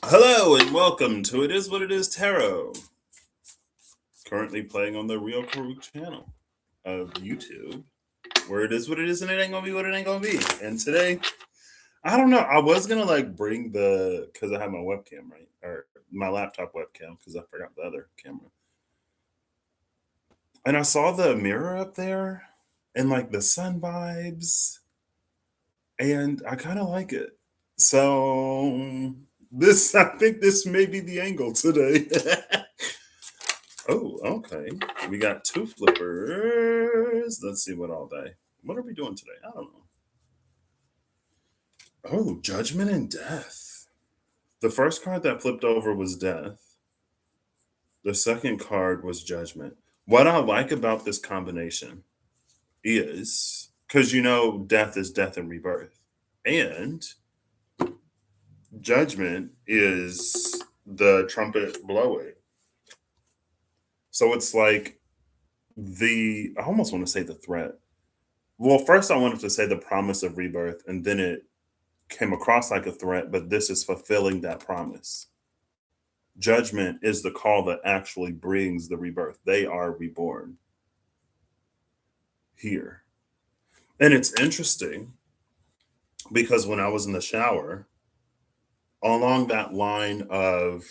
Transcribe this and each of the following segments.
Hello and welcome to It Is What It Is Tarot. Currently playing on the Real Karuk channel of YouTube, where it is what it is and it ain't gonna be what it ain't gonna be. And today, I don't know, I was gonna like bring because I have my webcam, right? Or my laptop webcam, because I forgot the other camera. And I saw the mirror up there and like the sun vibes, and I kind of like it. So, I think this may be the angle today. Oh, okay. We got two flippers. Let's see what all day. What are we doing today? I don't know. Oh, judgment and death. The first card that flipped over was death. The second card was judgment. What I like about this combination is because death is death and rebirth, and judgment is the trumpet blowing. So it's like I almost want to say the threat. Well, first I wanted to say the promise of rebirth, and then it came across like a threat, but this is fulfilling that promise. Judgment is the call that actually brings the rebirth. They are reborn here. And it's interesting because when I was in the shower, along that line of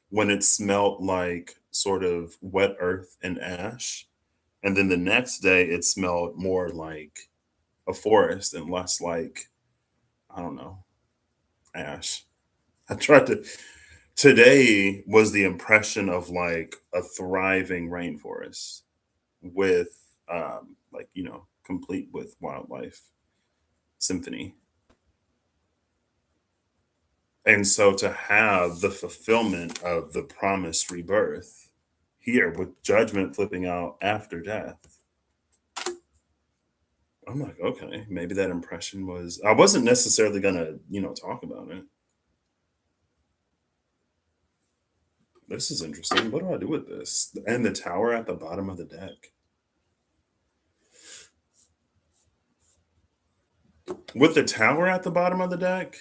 when it smelled like sort of wet earth and ash, and then the next day it smelled more like a forest and less like, I don't know, ash. I tried to Today was the impression of like a thriving rainforest with complete with wildlife symphony. And so to have the fulfillment of the promised rebirth here with judgment flipping out after death, I'm like, okay, maybe that impression was, I wasn't necessarily gonna, talk about it. This is interesting. What do I do with this? And the tower at the bottom of the deck. With the tower at the bottom of the deck,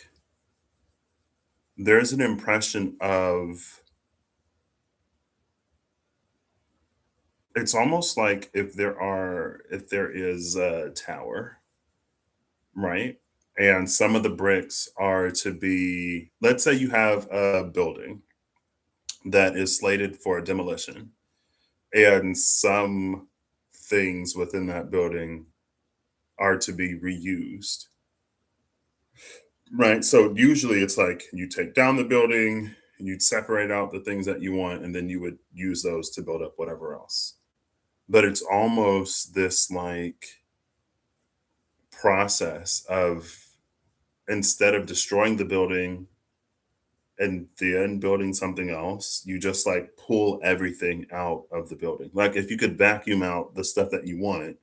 there's an impression of, it's almost like if there is a tower, right? And some of the bricks are to be, let's say you have a building that is slated for demolition, and some things within that building are to be reused. Right. So usually it's like you take down the building and you'd separate out the things that you want, and then you would use those to build up whatever else. But it's almost this like process of, instead of destroying the building and then building something else, you just like pull everything out of the building. Like if you could vacuum out the stuff that you want,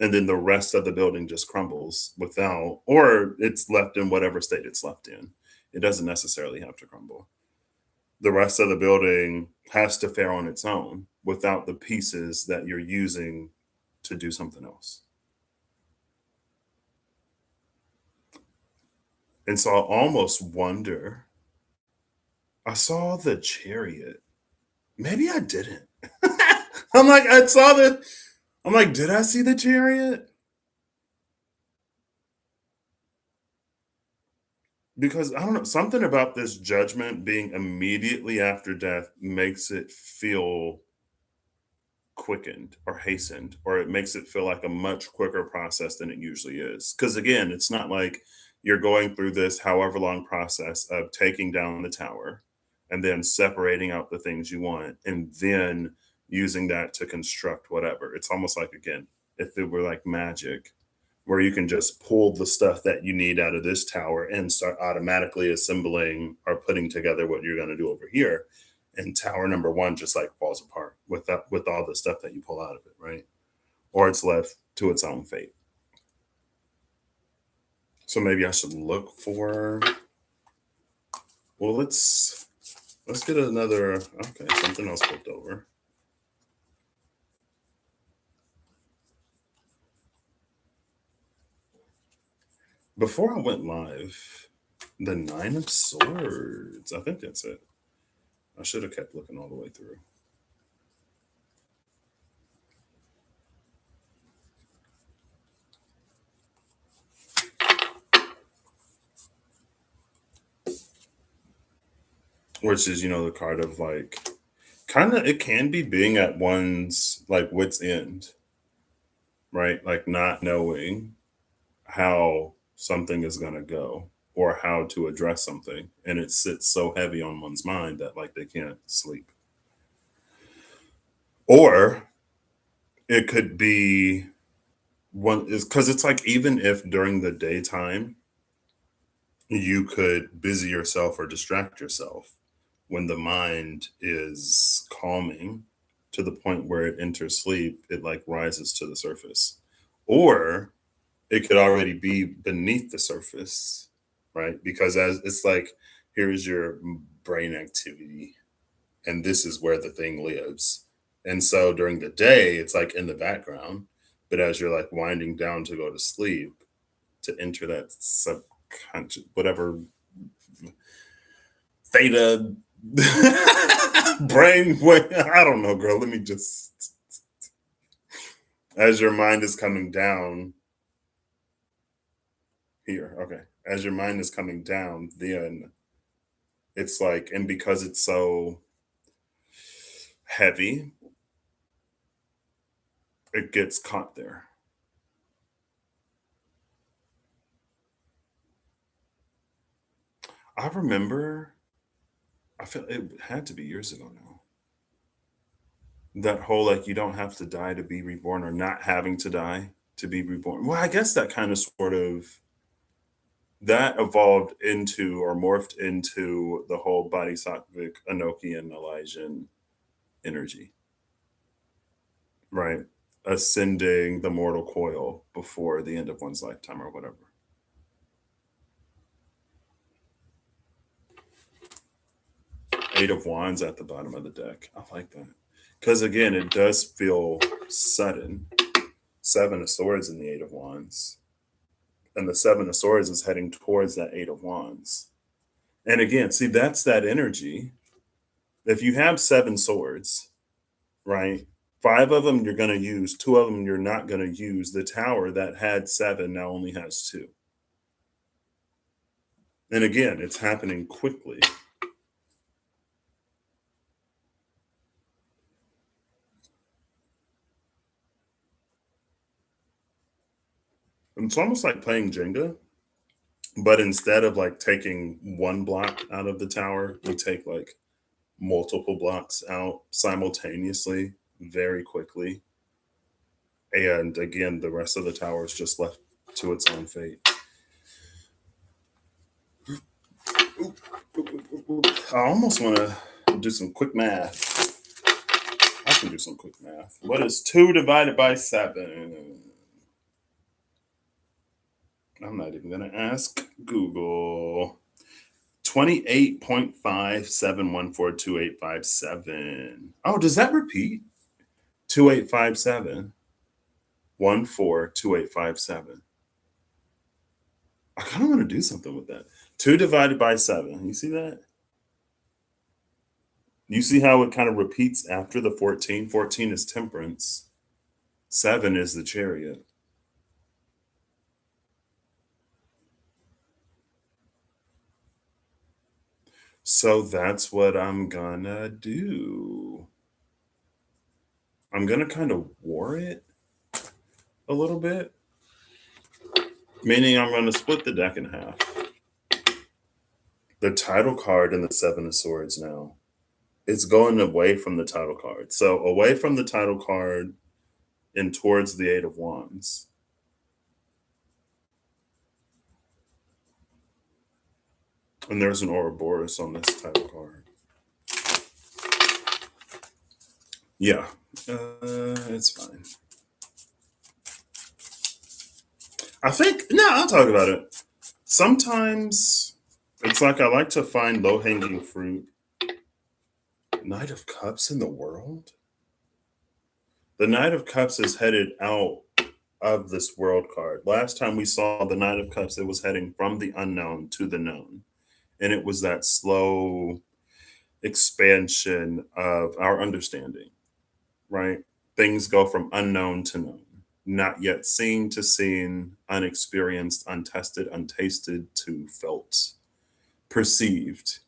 and then the rest of the building just crumbles without, or it's left in whatever state it's left in. It doesn't necessarily have to crumble. The rest of the building has to fare on its own without the pieces that you're using to do something else. And so I almost wonder, I saw the chariot. Maybe I didn't. I'm like, did I see the chariot? Because I don't know, something about this judgment being immediately after death makes it feel quickened or hastened, or it makes it feel like a much quicker process than it usually is. Because again, it's not like you're going through this however long process of taking down the tower and then separating out the things you want and then using that to construct whatever. It's almost like, again, if it were like magic, where you can just pull the stuff that you need out of this tower and start automatically assembling or putting together what you're going to do over here, and tower number one just like falls apart with all the stuff that you pull out of it, right? Or it's left to its own fate. So maybe I should look for, well, let's get another, okay, something else flipped over. Before I went live, The Nine of Swords. I think that's it. I should have kept looking all the way through. Which is, the card of like, kind of, it can be being at one's like wit's end, right? Like not knowing how something is going to go or how to address something. And it sits so heavy on one's mind that like they can't sleep. Or it could be one is because it's like, even if during the daytime you could busy yourself or distract yourself, when the mind is calming to the point where it enters sleep, it like rises to the surface. Or it could already be beneath the surface, right? Because as it's like, here's your brain activity, and this is where the thing lives. And so during the day, it's like in the background, but as you're like winding down to go to sleep, to enter that subconscious, whatever theta brain wave. I don't know, girl. Let me just, as your mind is coming down here, okay. As your mind is coming down, then it's like, and because it's so heavy, it gets caught there. I remember, I feel it had to be years ago now. That whole like, you don't have to die to be reborn, or not having to die to be reborn. Well, I guess that kind of sort of, that evolved into or morphed into the whole bodhisattvic Enochian Elijah energy, right? Ascending the mortal coil before the end of one's lifetime or whatever. Eight of Wands at the bottom of the deck. I like that. Because again, it does feel sudden. Seven of Swords in the Eight of Wands. And the Seven of Swords is heading towards that Eight of Wands. And again, see, that's that energy. If you have seven swords, right? Five of them you're going to use, two of them you're not going to use. The tower that had seven now only has two. And again, it's happening quickly. It's almost like playing Jenga, but instead of like taking one block out of the tower, we take like multiple blocks out simultaneously, very quickly. And again, the rest of the tower is just left to its own fate. I almost want to do some quick math. I can do some quick math. What is 2 divided by 7? I'm not even going to ask Google. 28.57142857. Oh, does that repeat? 2857 142857. I kind of want to do something with that. 2 divided by 7. You see that? You see how it kind of repeats after the 14? 14 is temperance. 7 is the chariot. So that's what I'm gonna do. I'm gonna kind of war it a little bit, meaning I'm gonna split the deck in half. The title card and the Seven of Swords now. It's going away from the title card. So away from the title card and towards the Eight of Wands. And there's an Ouroboros on this title card. Yeah, it's fine. I think, no, I'll talk about it. Sometimes it's like I like to find low hanging fruit. Knight of Cups in the world? The Knight of Cups is headed out of this world card. Last time we saw the Knight of Cups, it was heading from the unknown to the known. And it was that slow expansion of our understanding, right? Things go from unknown to known, not yet seen to seen, unexperienced, untested, untasted to felt, perceived.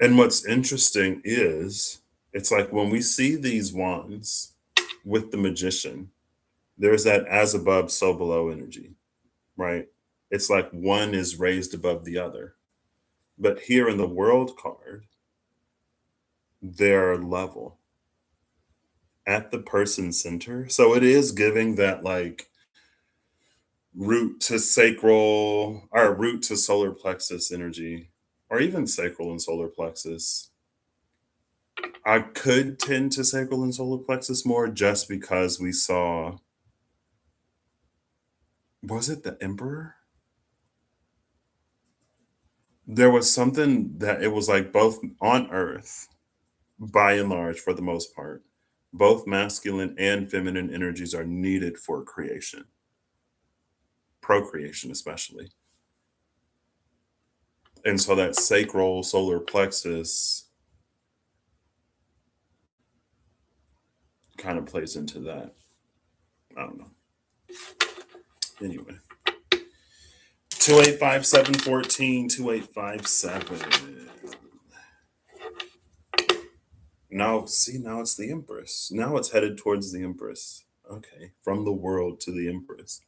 And what's interesting is it's like when we see these wands with the magician, there's that as above, so below energy, right? It's like one is raised above the other. But here in the world card, they're level at the person center. So it is giving that like root to sacral or root to solar plexus energy, or even sacral and solar plexus. I could tend to sacral and solar plexus more just because we saw, was it the emperor? There was something that it was like both on earth, by and large, for the most part, both masculine and feminine energies are needed for creation, procreation, especially. And so that sacral solar plexus kind of plays into that. I don't know. Anyway, 285714, 2857. Now, see, now it's the Empress. Now it's headed towards the Empress. Okay, from the world to the Empress.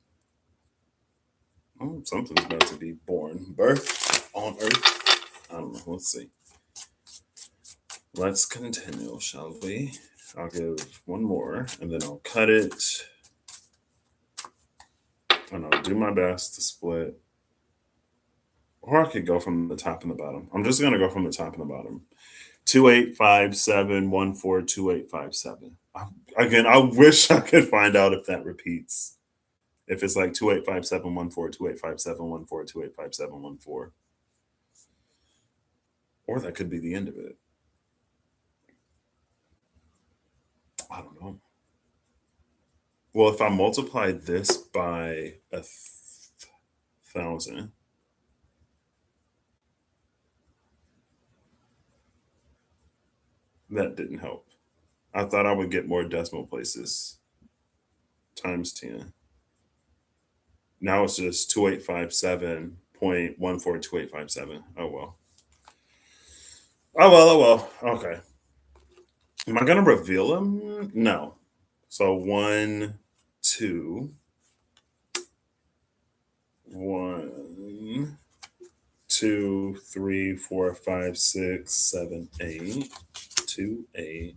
Oh, something's about to be born. Birth on Earth. I don't know. Let's see. Let's continue, shall we? I'll give one more and then I'll cut it. And I'll do my best to split. Or I could go from the top and the bottom. I'm just going to go from the top and the bottom. 2857142857. Again, I wish I could find out if that repeats. If it's like 285714285714285714. Or that could be the end of it. I don't know. Well, if I multiply this by 1,000, that didn't help. I thought I would get more decimal places times 10. Now it's just 2857.142857. Oh well. Oh well, oh well. Okay. Am I gonna reveal them? No. So one, two, one, two, three, four, five, six, seven, eight, two, eight.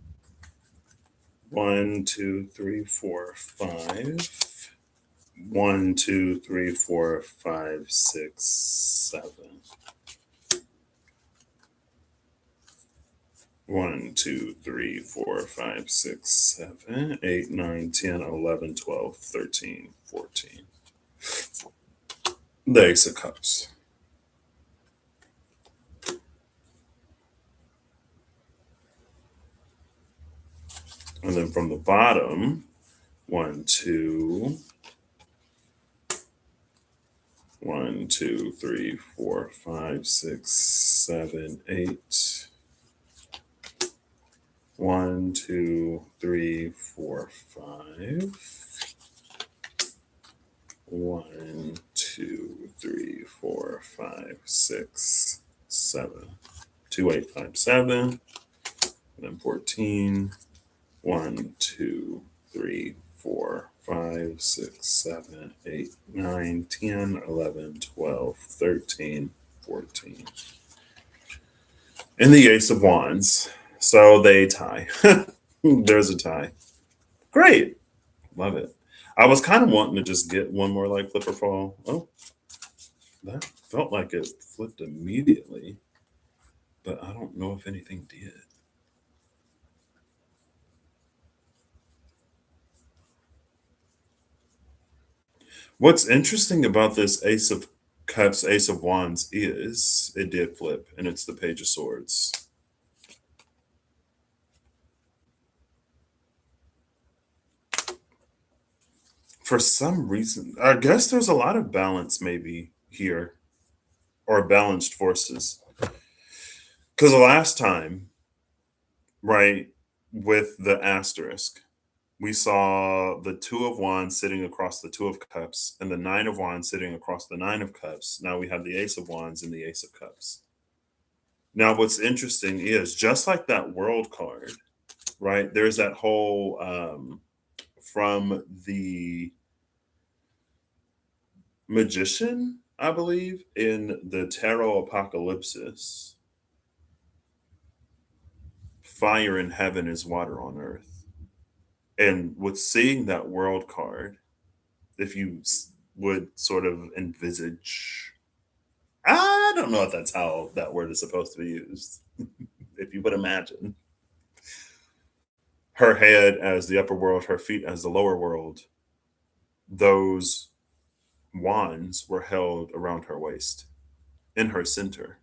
One, two, three, four, five. One, two, three, four, five, six, seven. One, two, three, four, five, six, seven, 8, 9, 10, 11, 12, 13, 14. The Ace of Cups. And then from the bottom, one, two, one, two, three, four, five, six, seven, eight. One, two, three, four, five. One, two, three, four, five, six, seven. 2857. And then 14. 1, 2, 3, 4, 5, 6, 7, 8, 9, 10, 11, 12, 13, 14. And the Ace of Wands. So they tie. There's a tie. Great. Love it. I was kind of wanting to just get one more like flip or fall. Oh, that felt like it flipped immediately, but I don't know if anything did. What's interesting about this Ace of Cups, Ace of Wands is it did flip, and it's the Page of Swords. For some reason, I guess there's a lot of balance maybe here, or balanced forces. Because the last time, right, with the asterisk, we saw the two of wands sitting across the two of cups and the nine of wands sitting across the nine of cups. Now we have the ace of wands and the ace of cups. Now, what's interesting is just like that world card, right? There's that whole from the magician, I believe, in the tarot apocalypsis, fire in heaven is water on earth. And with seeing that world card, if you would sort of envisage, I don't know if that's how that word is supposed to be used. If you would imagine her head as the upper world, her feet as the lower world, those wands were held around her waist in her center,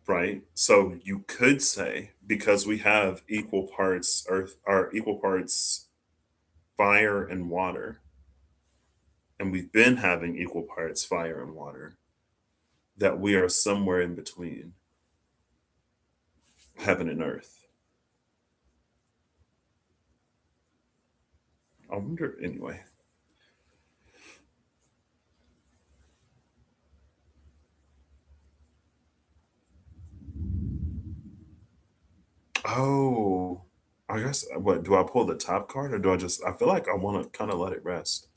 right? So you could say, because we have equal parts earth, or equal parts fire and water, and we've been having equal parts fire and water, that we are somewhere in between heaven and earth. I wonder, anyway. Oh, I guess, what do I pull the top card, or do I just, I feel like I want to kind of let it rest.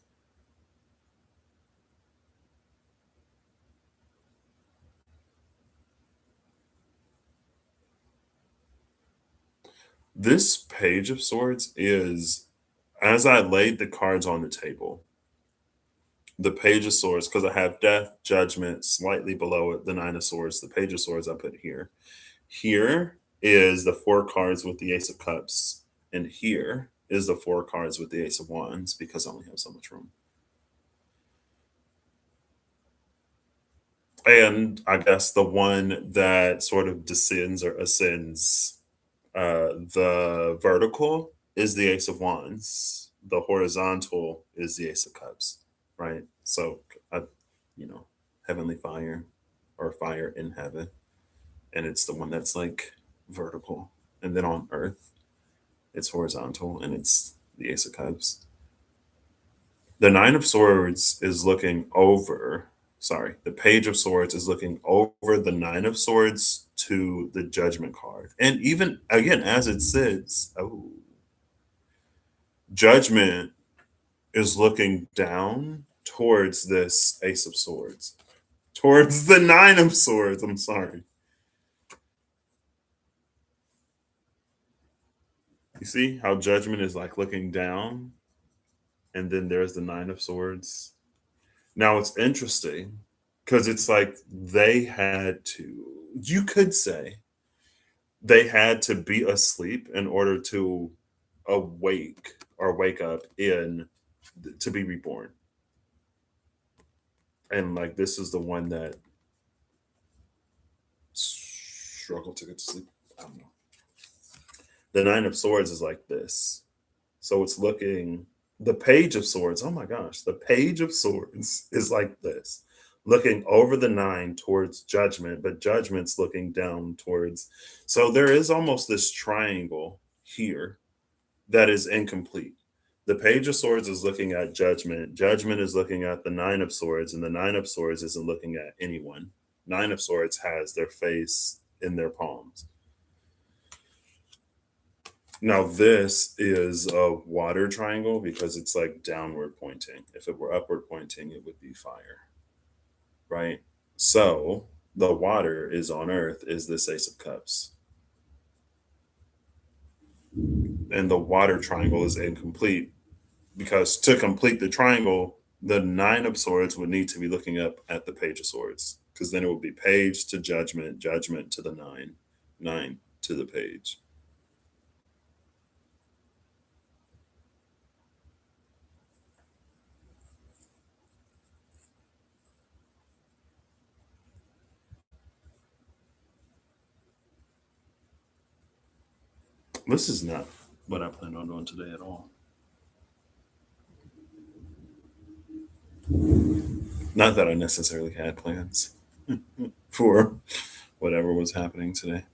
This page of swords is, as I laid the cards on the table, the page of swords, because I have death, judgment, slightly below it, the nine of swords, the page of swords I put here. Here is the four cards with the ace of cups, and here is the four cards with the ace of wands, because I only have so much room. And I guess the one that sort of descends or ascends, the vertical is the ace of wands, the horizontal is the ace of cups, right? So, I, you know, heavenly fire, or fire in heaven, and it's the one that's like vertical, and then on earth it's horizontal, and it's the ace of cups. The nine of swords is looking over, sorry, the page of swords is looking over the nine of swords to the judgment card, and even again, as it sits, oh, judgment is looking down towards this ace of swords, towards the nine of swords, I'm sorry. You see how judgment is like looking down, and then there's the nine of swords. Now it's interesting because it's like they had to, you could say, they had to be asleep in order to awake or wake up in, to be reborn. And like this is the one that struggled to get to sleep. I don't know. The nine of swords is like this. So it's looking, the page of swords, oh my gosh, the page of swords is like this, looking over the nine towards judgment, but judgment's looking down towards. So there is almost this triangle here that is incomplete. The page of swords is looking at judgment, judgment is looking at the nine of swords, and the nine of swords isn't looking at anyone. Nine of swords has their face in their palms. Now this is a water triangle because it's like downward pointing. If it were upward pointing, it would be fire, right? So the water is on earth is this ace of cups. And the water triangle is incomplete because to complete the triangle, the nine of swords would need to be looking up at the page of swords, because then it would be page to judgment, judgment to the nine, nine to the page. This is not what I plan on doing today at all. Not that I necessarily had plans for whatever was happening today.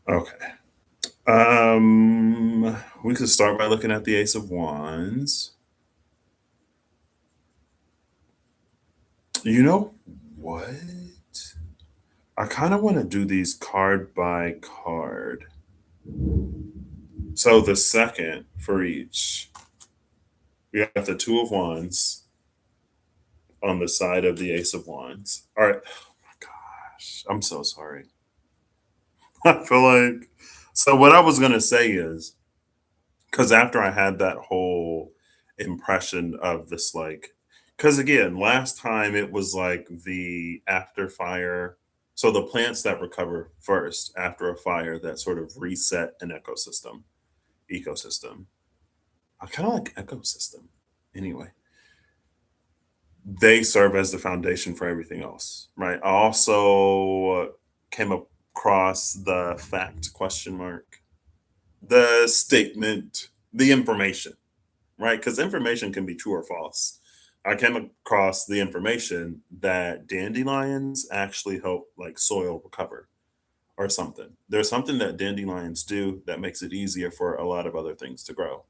Okay. We could start by looking at the Ace of Wands. You know what? I kind of want to do these card by card. So the second for each, we have the Two of Wands on the side of the Ace of Wands. All right. Oh my gosh. I'm so sorry. I feel like. So, what I was going to say is, because after I had that whole impression of this, like, because again, last time it was like the after fire. So, the plants that recover first after a fire that sort of reset an ecosystem. I kind of like ecosystem. Anyway, they serve as the foundation for everything else, right? I also came across the fact question mark, the statement, the information, right? Because information can be true or false. I came across the information that dandelions actually help like soil recover or something. There's something that dandelions do that makes it easier for a lot of other things to grow,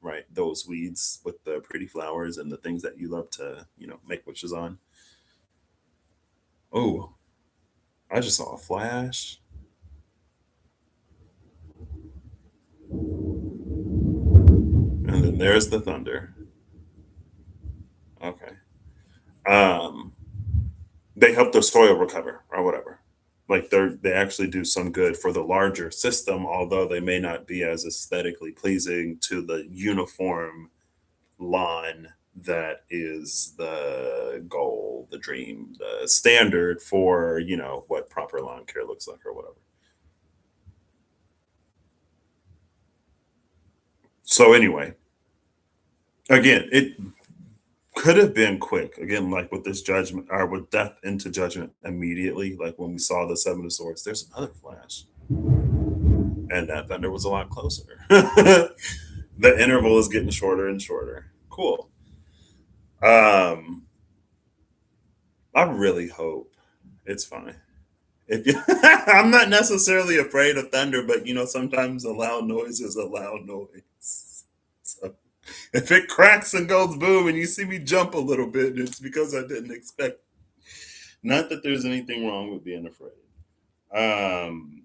right? Those weeds with the pretty flowers and the things that you love to, make wishes on. Oh, I just saw a flash. And then there's the thunder. Okay. Um, they help the soil recover or whatever. Like they actually do some good for the larger system, although they may not be as aesthetically pleasing to the uniform lawn that is the goal, the dream, the standard for, what proper lawn care looks like or whatever. So anyway, again, it could have been quick. Again, like with this judgment or with death into judgment immediately, like when we saw the seven of swords, there's another flash. And that thunder was a lot closer. The interval is getting shorter and shorter. Cool. Um, I really hope it's fine. If you, I'm not necessarily afraid of thunder, but sometimes a loud noise is a loud noise. So if it cracks and goes boom, and you see me jump a little bit, it's because I didn't expect. Not that there's anything wrong with being afraid. Um,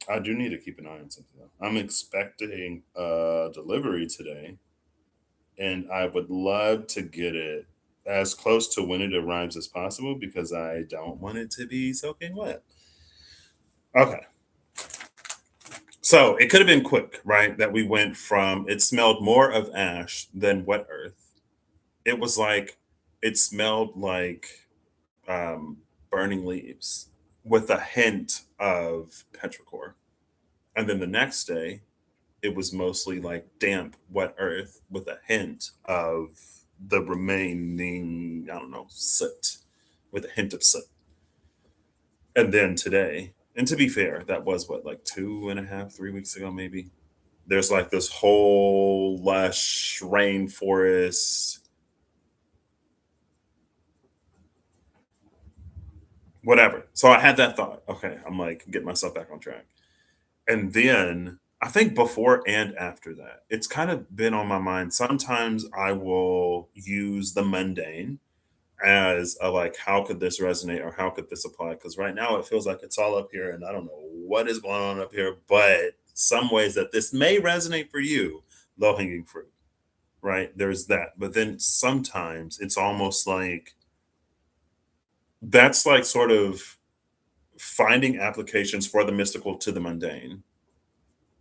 I do need to keep an eye on something though. I'm expecting a delivery today, and I would love to get it as close to when it arrives as possible because I don't want it to be soaking wet. Okay. So it could have been quick, right? That we went from it smelled more of ash than wet earth. It was like it smelled like burning leaves with a hint of petrichor. And then the next day, it was mostly like damp, wet earth with a hint of the remaining, I don't know, soot, with a hint of soot. And then today, and to be fair, that was what, like 2.5, 3 weeks ago, maybe. There's like this whole lush rainforest, whatever. So I had that thought. Okay, I'm like getting myself back on track. And then I think before and after that, it's kind of been on my mind. Sometimes I will use the mundane as a like, how could this resonate or how could this apply? Because right now it feels like it's all up here and I don't know what is going on up here, but some ways that this may resonate for you, low hanging fruit, right? There's that. But then sometimes it's almost like that's like sort of finding applications for the mystical to the mundane.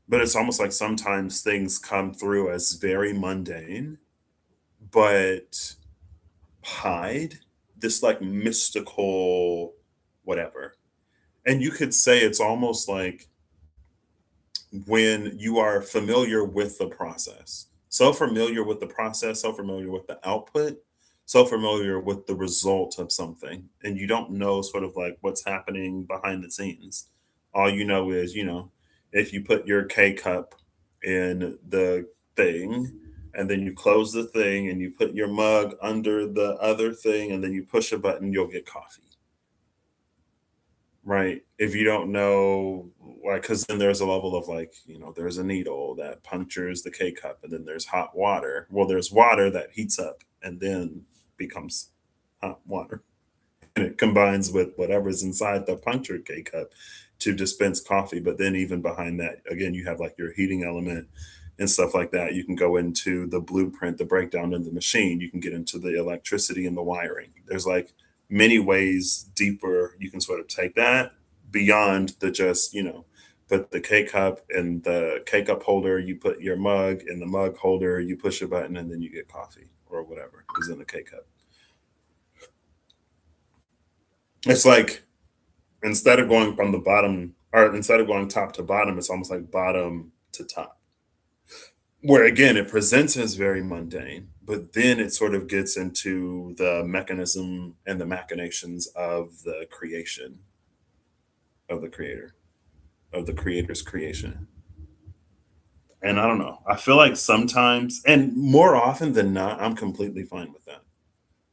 But it's almost like sometimes things come through as very mundane, but hide this like mystical whatever. And you could say it's almost like when you are familiar with the process, so familiar with the process, so familiar with the output, so familiar with the result of something, and you don't know sort of like what's happening behind the scenes. All you know is, if you put your K cup in the thing, and then you close the thing and you put your mug under the other thing, and then you push a button, you'll get coffee. Right. If you don't know, like, because then there's a level of like, there's a needle that punctures the K cup, and then there's hot water. Well, there's water that heats up and then becomes hot water. And it combines with whatever's inside the punctured K cup to dispense coffee. But then, even behind that, again, you have like your heating element and stuff like that. You can go into the blueprint, the breakdown in the machine. You can get into the electricity and the wiring. There's like many ways deeper you can sort of take that beyond the just, put the K cup in the K cup holder, you put your mug in the mug holder, you push a button, and then you get coffee or whatever is in the K cup. It's like, instead of going from the bottom, or instead of going top to bottom, it's almost like bottom to top. Where again, it presents as very mundane, but then it sort of gets into the mechanism and the machinations of the creation of the creator, of the creator's creation. And I don't know. I feel like sometimes, and more often than not, I'm completely fine with that.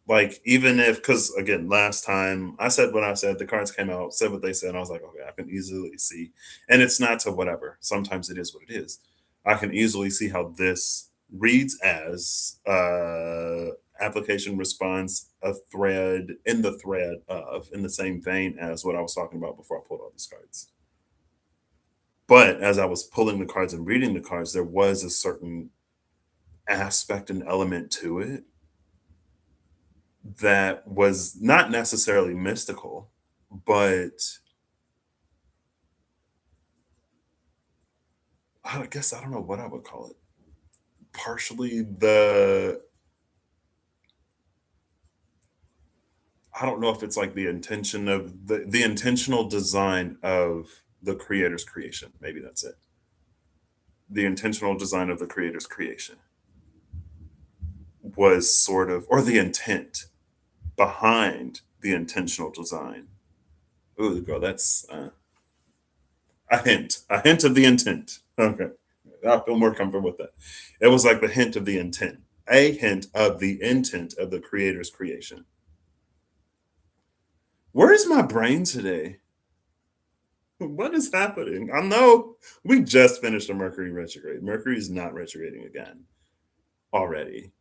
Like, even if, because again, last time I said what I said, the cards came out, said what they said. I was like, okay, I can easily see. And it's not to whatever. Sometimes it is what it is. I can easily see how this reads as application response, a thread in the thread of, in the same vein as what I was talking about before I pulled all these cards. But as I was pulling the cards and reading the cards, there was a certain aspect and element to it that was not necessarily mystical, but I guess I don't know what I would call it. Partially I don't know if it's like the intention of the intentional design of the creator's creation. Maybe that's it. The intentional design of the creator's creation was sort of, or the intent behind the intentional design. Ooh, girl, that's a hint of the intent. Okay. I feel more comfortable with that. It was like the hint of the intent, a hint of the intent of the creator's creation. Where is my brain today? What is happening? I know we just finished a Mercury retrograde. Mercury is not retrograding again already.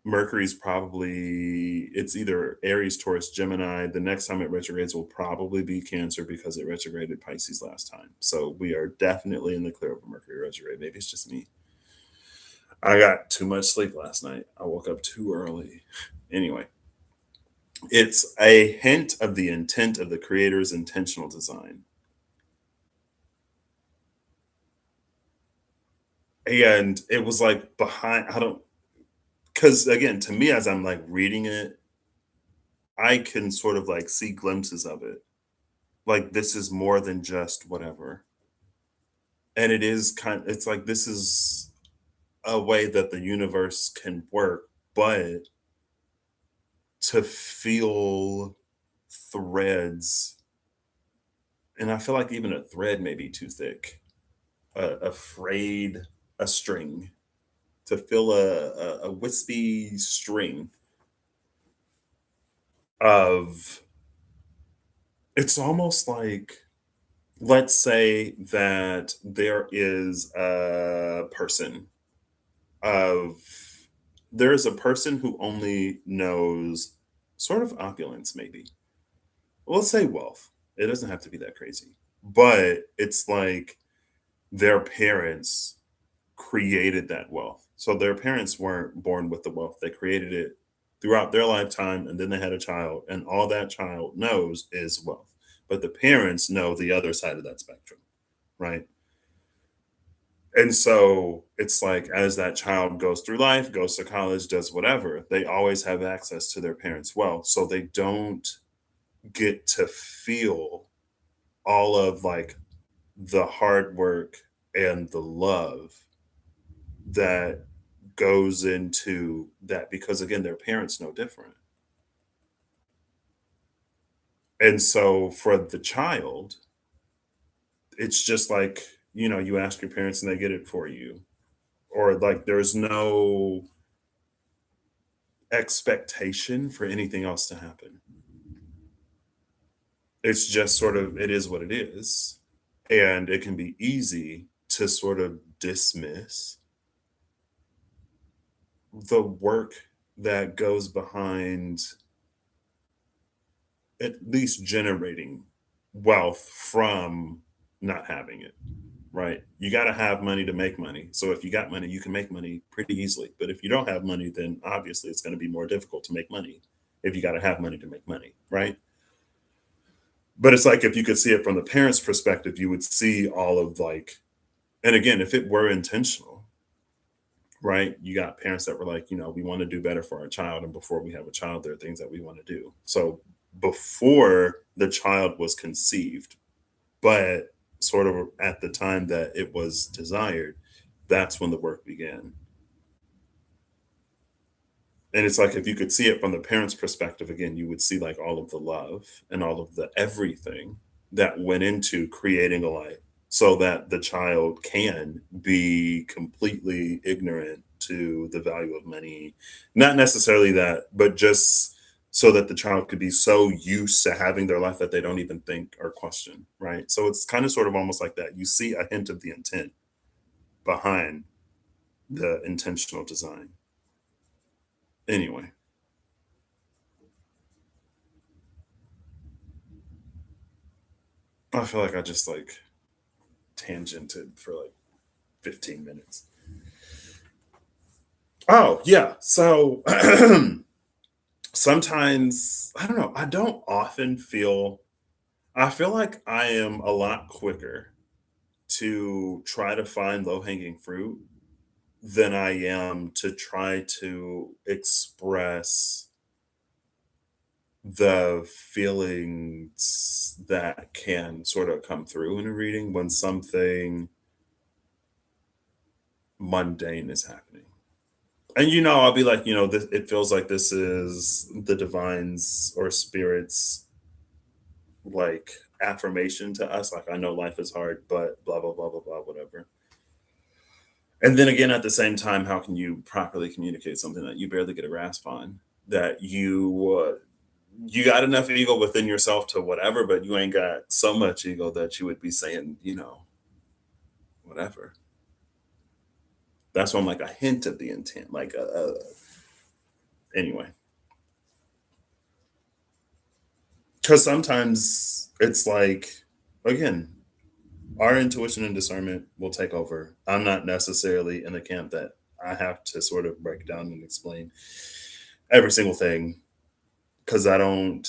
Mercury's probably, it's either Aries, Taurus, Gemini. The next time it retrogrades will probably be Cancer because it retrograded Pisces last time. So we are definitely in the clear of a Mercury retrograde. Maybe it's just me. I got too much sleep last night. I woke up too early. Anyway, it's a hint of the intent of the creator's intentional design. And it was like behind, I don't, because again, to me, as I'm like reading it, I can sort of like see glimpses of it. Like, this is more than just whatever. And it is it's like this is a way that the universe can work, but to feel threads, and I feel like even a thread may be too thick, a frayed, a string, to feel a wispy string of, it's almost like, let's say that there is a person of, there is a person who only knows sort of opulence, maybe. Well, let's say wealth. It doesn't have to be that crazy. But it's like their parents created that wealth. So their parents weren't born with the wealth. They created it throughout their lifetime, and then they had a child, and all that child knows is wealth. But the parents know the other side of that spectrum, right? And so it's like, as that child goes through life, goes to college, does whatever, they always have access to their parents' wealth. So they don't get to feel all of like the hard work and the love that goes into that, because again, their parents know different. And so for the child, it's just like, you ask your parents and they get it for you, or like there's no expectation for anything else to happen. It's just sort of, it is what it is. And it can be easy to sort of dismiss the work that goes behind at least generating wealth from not having it, right? You got to have money to make money. So if you got money, you can make money pretty easily. But if you don't have money, then obviously it's going to be more difficult to make money if you got to have money to make money, right? But it's like if you could see it from the parents' perspective, you would see all of like, and again, if it were intentional, right? You got parents that were like, we want to do better for our child. And before we have a child, there are things that we want to do. So before the child was conceived, but sort of at the time that it was desired, that's when the work began. And it's like if you could see it from the parents' perspective again, you would see like all of the love and all of the everything that went into creating a life so that the child can be completely ignorant to the value of money. Not necessarily that, but just so that the child could be so used to having their life that they don't even think or question, right? So it's kind of sort of almost like that. You see a hint of the intent behind the intentional design. Anyway, I feel like I just like tangented for like 15 minutes. Oh, yeah. So sometimes, I don't know, I don't often feel, I feel like I am a lot quicker to try to find low hanging fruit than I am to try to express the feelings that can sort of come through in a reading when something mundane is happening. And I'll be like, this, it feels like this is the divine's or spirit's like affirmation to us. Like, I know life is hard, but blah blah blah blah blah, whatever. And then again, at the same time, how can you properly communicate something that you barely get a grasp on? That you got enough ego within yourself to whatever, but you ain't got so much ego that you would be saying, whatever. That's why I'm like a hint of the intent, like anyway. Because sometimes it's like, again, our intuition and discernment will take over. I'm not necessarily in the camp that I have to sort of break down and explain every single thing because I don't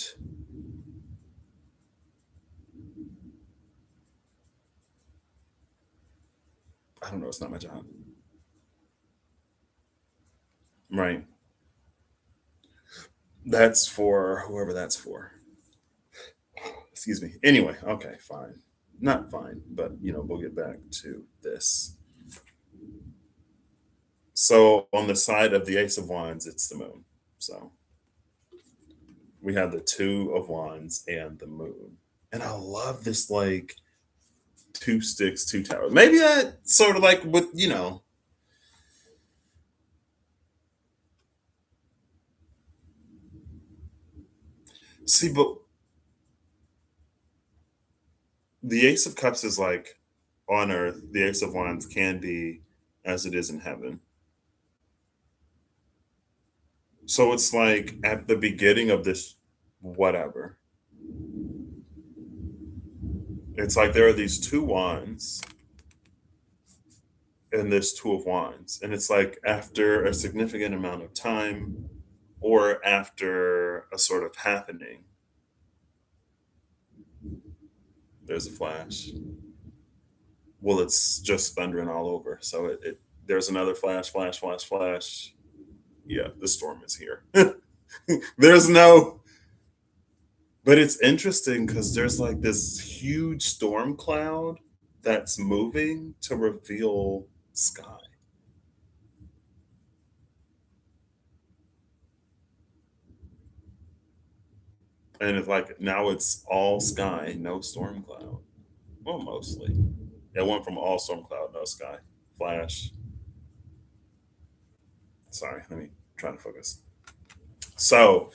know, it's not my job. Right. That's for whoever that's for. Excuse me. Anyway, okay, fine. Not fine, but we'll get back to this. So on the side of the Ace of Wands, it's the moon. So we have the Two of Wands and the moon. And I love this like two sticks, two towers. Maybe that sort of like with, see, but the Ace of Cups is like on earth, the Ace of Wands can be as it is in heaven. So it's like at the beginning of this, whatever, it's like there are these two wands and this Two of Wands. And it's like after a significant amount of time or after a sort of happening, there's a flash. Well, it's just thundering all over. So there's another flash, flash, flash, flash. Yeah, the storm is here. There's no, but it's interesting because there's like this huge storm cloud that's moving to reveal sky. And it's like now it's all sky, no storm cloud. Well, mostly. It went from all storm cloud, no sky. Flash. Sorry, let me try to focus. So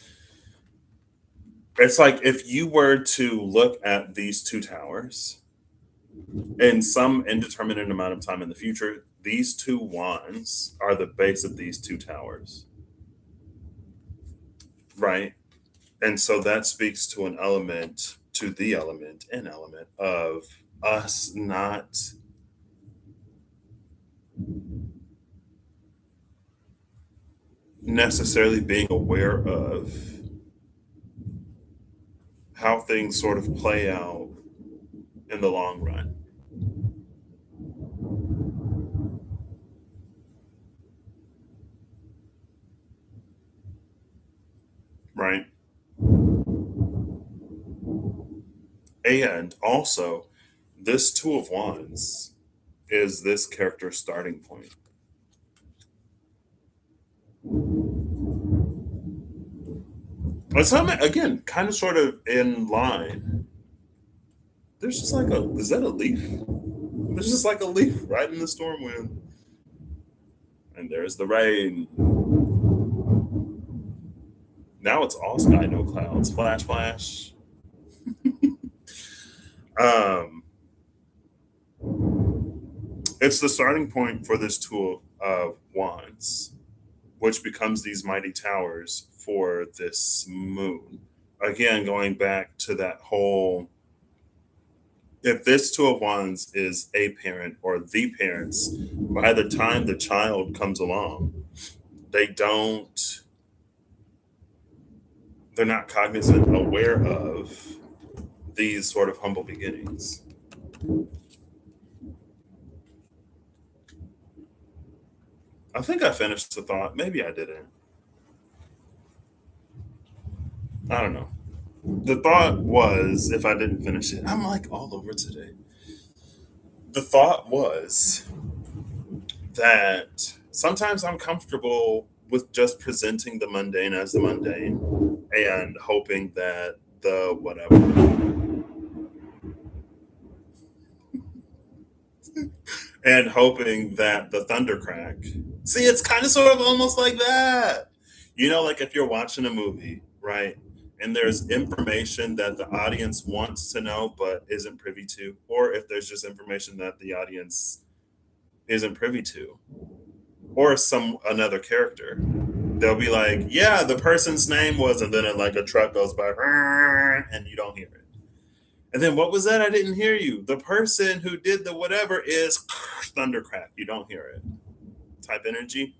it's like if you were to look at these two towers in some indeterminate amount of time in the future, these two wands are the base of these two towers, right? And so that speaks to an element, to the element, an element of us not necessarily being aware of how things sort of play out in the long run, right? And also, this Two of Wands is this character's starting point. It's something, again, kind of sort of in line. There's just like a, is that a leaf? There's just like a leaf right in the storm wind. And there's the rain. Now it's all sky, no clouds. Flash, flash. Um, it's the starting point for this Two of Wands, which becomes these mighty towers for this moon. Again, going back to that whole, if this Two of Wands is a parent or the parents, by the time the child comes along, they don't, they're not cognizant, aware of these sort of humble beginnings. I think I finished the thought. Maybe I didn't. I don't know. The thought was, if I didn't finish it, I'm like all over today. The thought was that sometimes I'm comfortable with just presenting the mundane as the mundane and hoping that the whatever, and hoping that the thundercrack. See, it's kind of sort of almost like that. You know, like if you're watching a movie, right? And there's information that the audience wants to know but isn't privy to, or if there's just information that the audience isn't privy to, or some another character. They'll be like, "Yeah, the person's name was," and then like a truck goes by, and you don't hear it. And then what was that? I didn't hear you. The person who did the whatever is thundercrack. You don't hear it. Type energy.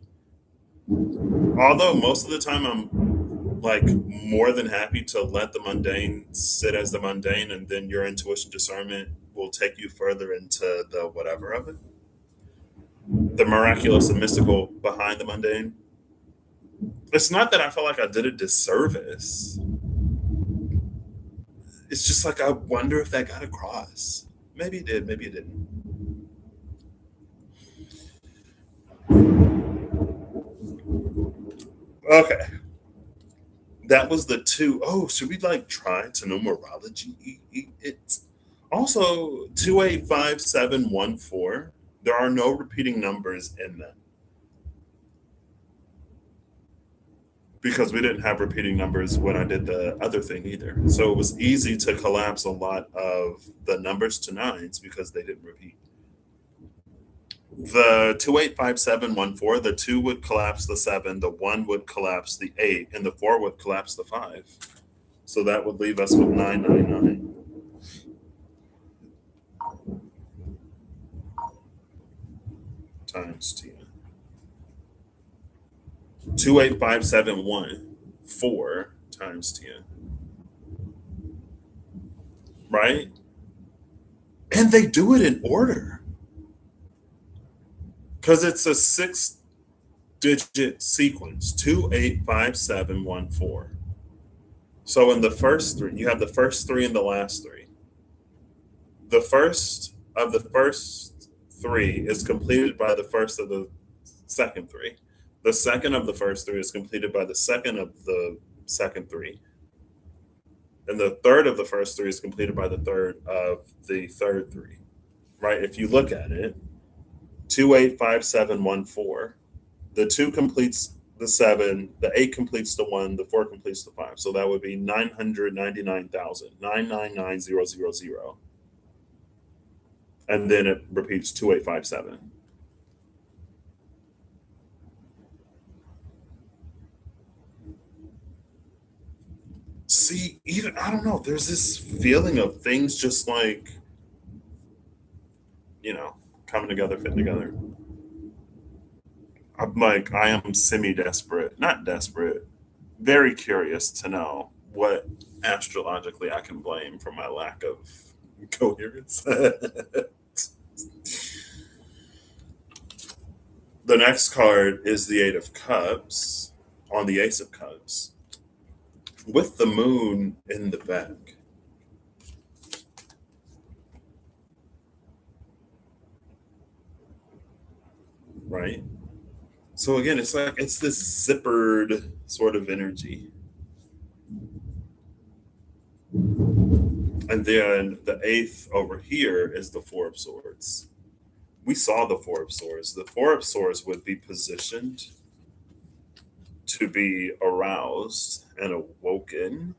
Although most of the time I'm like more than happy to let the mundane sit as the mundane, and then your intuition discernment will take you further into the whatever of it, the miraculous and mystical behind the mundane. It's not that I felt like I did a disservice. It's just like I wonder if that got across. Maybe it did, maybe it didn't. Okay. That was the two. Oh, should we like try to numerology? It. Also, 285714. There are no repeating numbers in them because we didn't have repeating numbers when I did the other thing either. So it was easy to collapse a lot of the numbers to nines because they didn't repeat. The 285714, the two would collapse the seven, the one would collapse the eight, and the four would collapse the five. So that would leave us with 999 times 10. 28571 times 10. Right? And they do it in order because it's a 6 digit sequence, 285714. So in the first three, you have the first three and the last three. The first of the first three is completed by the first of the second three. The second of the first three is completed by the second of the second three. And the third of the first three is completed by the third of the third three, right? If you look at it, 2, 8, 5, 7, 1, 4. The 2 completes the 7, the 8 completes the 1, the 4 completes the 5. So that would be 999,999,000. And then it repeats 2, 8, 5, 7. See, even I don't know, there's this feeling of things just like, you know, coming together, fitting together. I'm like, I am semi desperate, not desperate, very curious to know what astrologically I can blame for my lack of coherence. The next card is the Eight of Cups on the Ace of Cups with the moon in the back. Right? So again, it's like it's this zippered sort of energy. And then the eighth over here is the Four of Swords. We saw the Four of Swords. The Four of Swords would be positioned to be aroused and awoken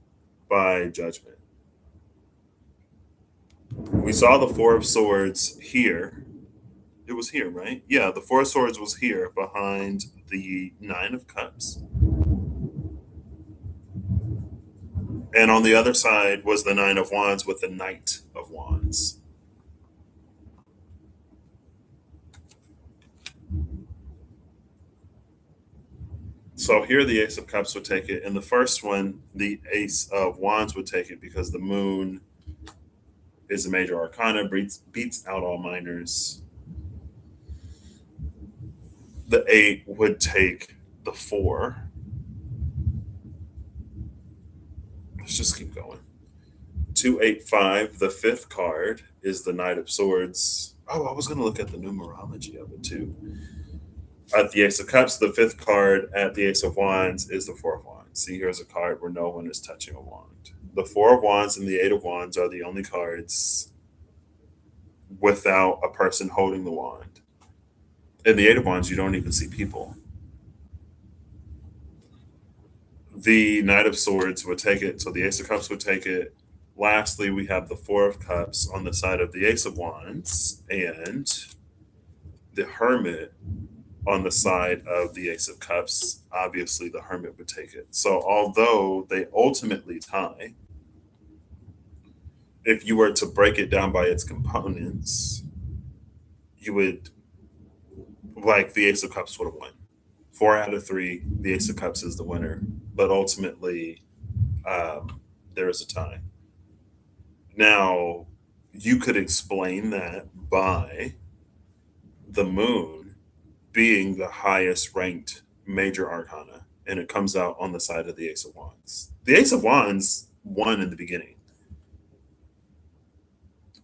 by judgment. We saw the Four of Swords here. It was here, right? Yeah, the Four of Swords was here behind the Nine of Cups. And on the other side was the Nine of Wands with the Knight of Wands. So here the Ace of Cups would take it. In the first one, the Ace of Wands would take it because the moon is a major arcana, beats out all minors. The 8 would take the 4. Let's just keep going. 2, 8, 5. The fifth card is the Knight of Swords. Oh, I was going to look at the numerology of it too. At the Ace of Cups, the fifth card at the Ace of Wands is the Four of Wands. See, here's a card where no one is touching a wand. The Four of Wands and the Eight of Wands are the only cards without a person holding the wand. In the Eight of Wands, you don't even see people. The Knight of Swords would take it, so the Ace of Cups would take it. Lastly, we have the Four of Cups on the side of the Ace of Wands and the Hermit on the side of the Ace of Cups. Obviously, the Hermit would take it. So, although they ultimately tie, if you were to break it down by its components, you would, like, the Ace of Cups would have won. 4 out of 3, the Ace of Cups is the winner. But ultimately, there is a tie. Now, you could explain that by the moon being the highest ranked major arcana, and it comes out on the side of the Ace of Wands. The Ace of Wands won in the beginning.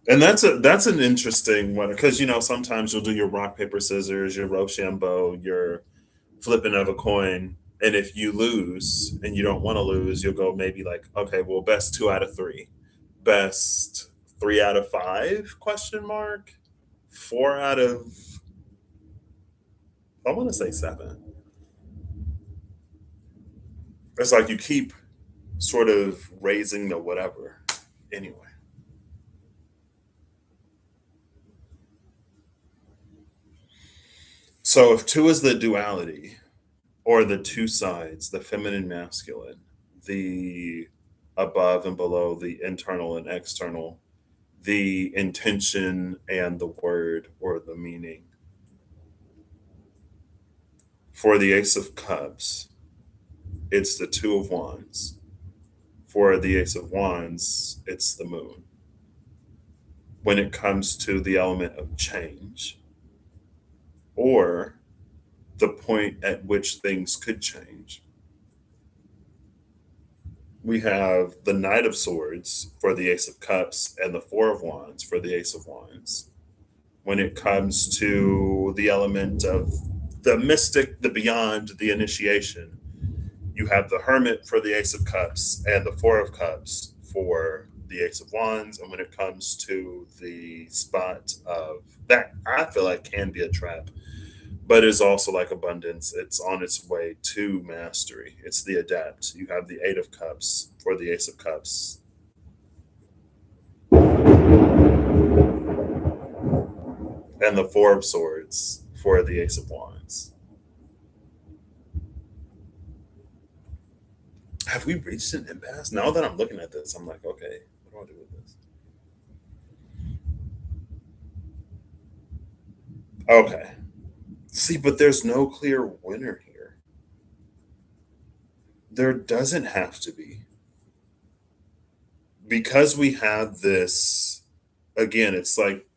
And that's an interesting one because sometimes you'll do your rock paper scissors, your Rochambeau, your flipping of a coin, and if you lose and you don't want to lose, you'll go maybe like, okay, well, best 2 out of 3, best 3 out of 5 question mark, 4 out of, I want to say 7. It's like you keep sort of raising the whatever. Anyway, so if 2 is the duality or the two sides, the feminine, masculine, the above and below, the internal and external, the intention and the word or the meaning. For the Ace of Cups, it's the Two of Wands. For the Ace of Wands, it's the moon. When it comes to the element of change or the point at which things could change, we have the Knight of Swords for the Ace of Cups and the Four of Wands for the Ace of Wands. When it comes to the element of the mystic, the beyond, the initiation, you have the Hermit for the Ace of Cups and the Four of Cups for the Ace of Wands. And when it comes to the spot of that, I feel like can be a trap, but is also like abundance. It's on its way to mastery. It's the adept. You have the Eight of Cups for the Ace of Cups, and the Four of Swords for the Ace of Wands. Have we reached an impasse? Now that I'm looking at this, I'm like, okay, what do I do with this? Okay. See, but there's no clear winner here. There doesn't have to be. Because we have this, again, it's like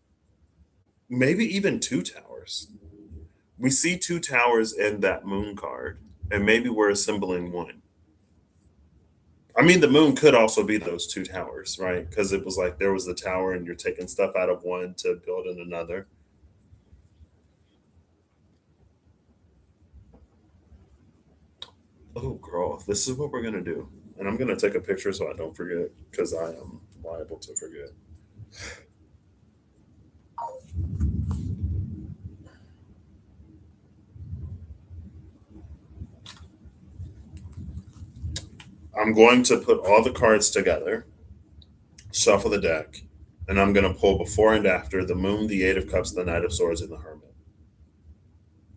maybe even two towers. We see two towers in that moon card, and maybe we're assembling one. I mean, the moon could also be those two towers, right? Because it was like there was the tower, and you're taking stuff out of one to build in another. Oh, girl, this is what we're gonna do, and I'm gonna take a picture so I don't forget because I am liable to forget. I'm going to put all the cards together, shuffle the deck, and I'm going to pull before and after the moon, the Eight of Cups, the Knight of Swords, and the Hermit.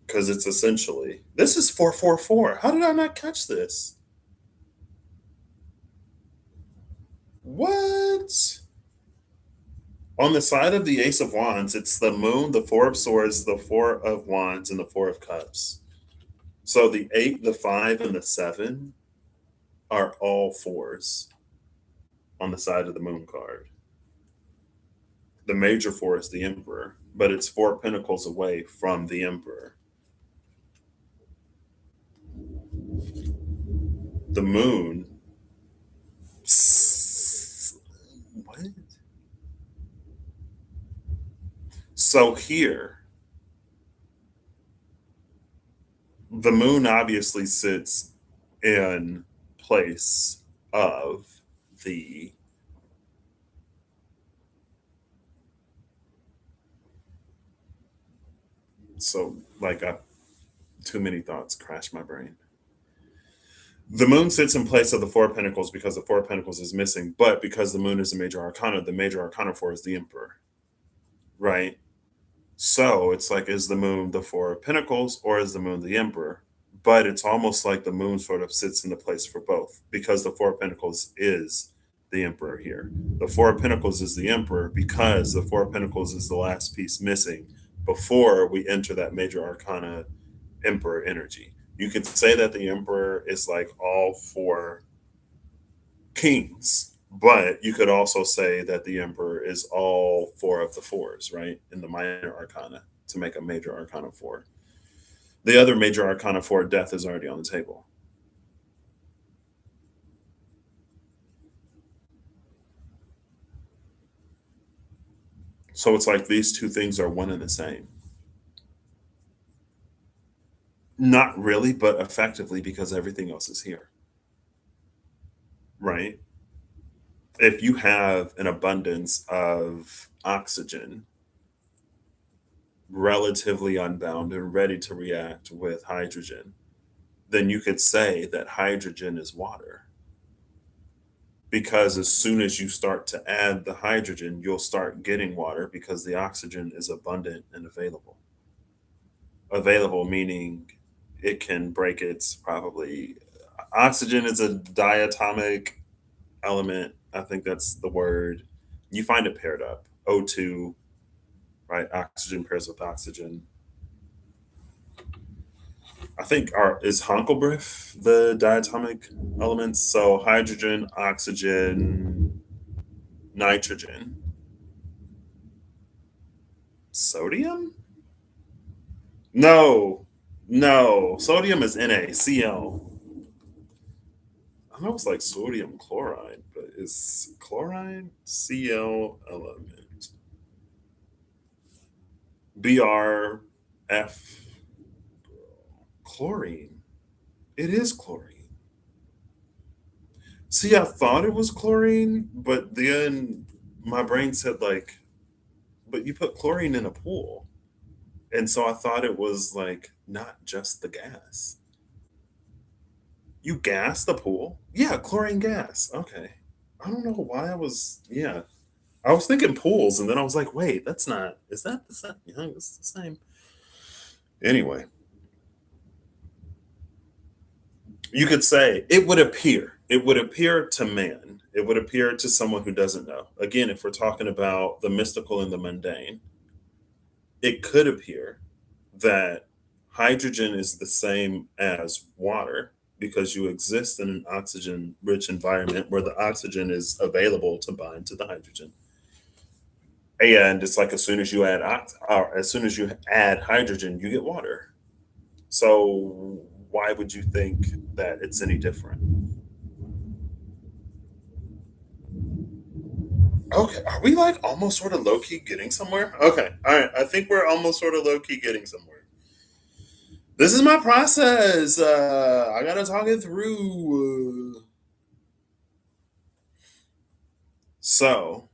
Because it's essentially this is 444. How did I not catch this? What? On the side of the Ace of Wands, it's the moon, the Four of Swords, the Four of Wands, and the Four of Cups. So the eight, the five, and the seven are all fours on the side of the moon card. The major four is the Emperor, but it's four pentacles away from the Emperor. The moon. What? So here, the moon obviously sits in place of the so like too many thoughts crash my brain. The moon sits in place of the Four of Pentacles because the Four of Pentacles is missing, but because the moon is a major arcana, the major arcana for is the Emperor, right? So it's like, is the moon the Four of Pentacles or is the moon the Emperor? But it's almost like the moon sort of sits in the place for both because the Four of Pentacles is the Emperor here. The Four of Pentacles is the Emperor because the Four of Pentacles is the last piece missing before we enter that major arcana Emperor energy. You could say that the Emperor is like all four kings, but you could also say that the Emperor is all four of the fours, right? In the minor arcana to make a major arcana four. The other major arcana for death is already on the table. So it's like these two things are one and the same. Not really, but effectively because everything else is here, right? If you have an abundance of oxygen, relatively unbound and ready to react with hydrogen, then you could say that hydrogen is water. Because as soon as you start to add the hydrogen, you'll start getting water because the oxygen is abundant and available. Available meaning it can break its probably oxygen is a diatomic element. I think that's the word. You find it paired up. O2, right? Oxygen pairs with oxygen. I think our is Honkelbrief the diatomic elements. So hydrogen, oxygen, nitrogen, sodium. No, no, sodium is NaCl. I know it's like sodium chloride, but is chloride Cl element BrF chlorine? It is chlorine. See, I thought it was chlorine, but then my brain said like, but you put chlorine in a pool. And so I thought it was like not just the gas. You gas the pool? Yeah, chlorine gas. Okay. I don't know why I was, yeah. I was thinking pools, and then I was like, wait, that's not, is that the same? Yeah, it's the same. Anyway, you could say it would appear to man, it would appear to someone who doesn't know. Again, if we're talking about the mystical and the mundane, it could appear that hydrogen is the same as water because you exist in an oxygen rich environment where the oxygen is available to bind to the hydrogen. And it's like as soon as you add or as soon as you add hydrogen, you get water. So why would you think that it's any different? Okay, are we like almost sort of low key getting somewhere? Okay, all right. I think we're almost sort of low key getting somewhere. This is my process. I gotta talk it through. So,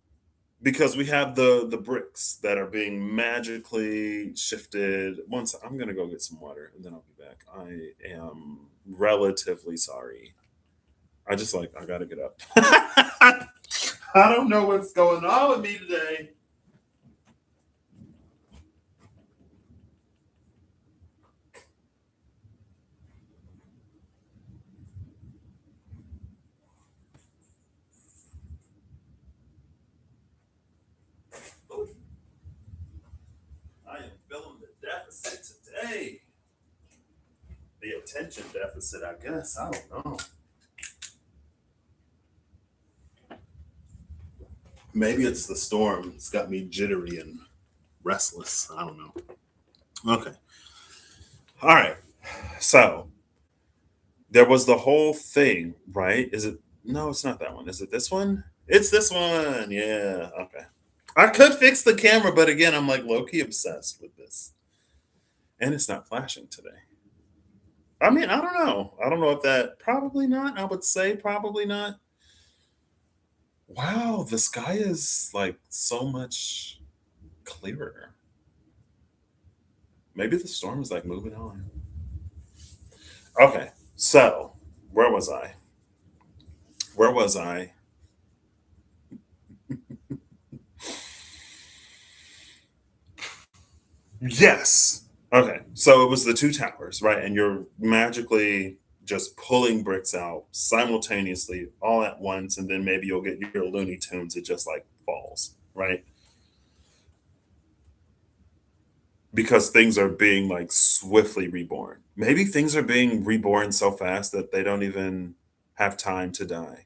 because we have the bricks that are being magically shifted. Once I'm gonna go get some water and then I'll be back. I am relatively sorry. I just like I gotta get up. I don't know what's going on with me today. I am feeling the deficit today. The attention deficit, I guess. I don't know. Maybe it's the storm. It's got me jittery and restless. I don't know. Okay. All right. So there was the whole thing, right? Is it? No, it's not that one. Is it this one? It's this one. Yeah. Okay. I could fix the camera, but again, I'm like low key obsessed with this. And it's not flashing today. I mean, I don't know. I don't know if that, probably not. I would say probably not. Wow, the sky is like so much clearer. Maybe the storm is like moving on. Okay, so where was I? Where was I? Yes. Okay, so it was the two towers, right? And you're magically just pulling bricks out simultaneously all at once, and then maybe you'll get your Looney Tunes. It just like falls, right? Because things are being like swiftly reborn. Maybe things are being reborn so fast that they don't even have time to die.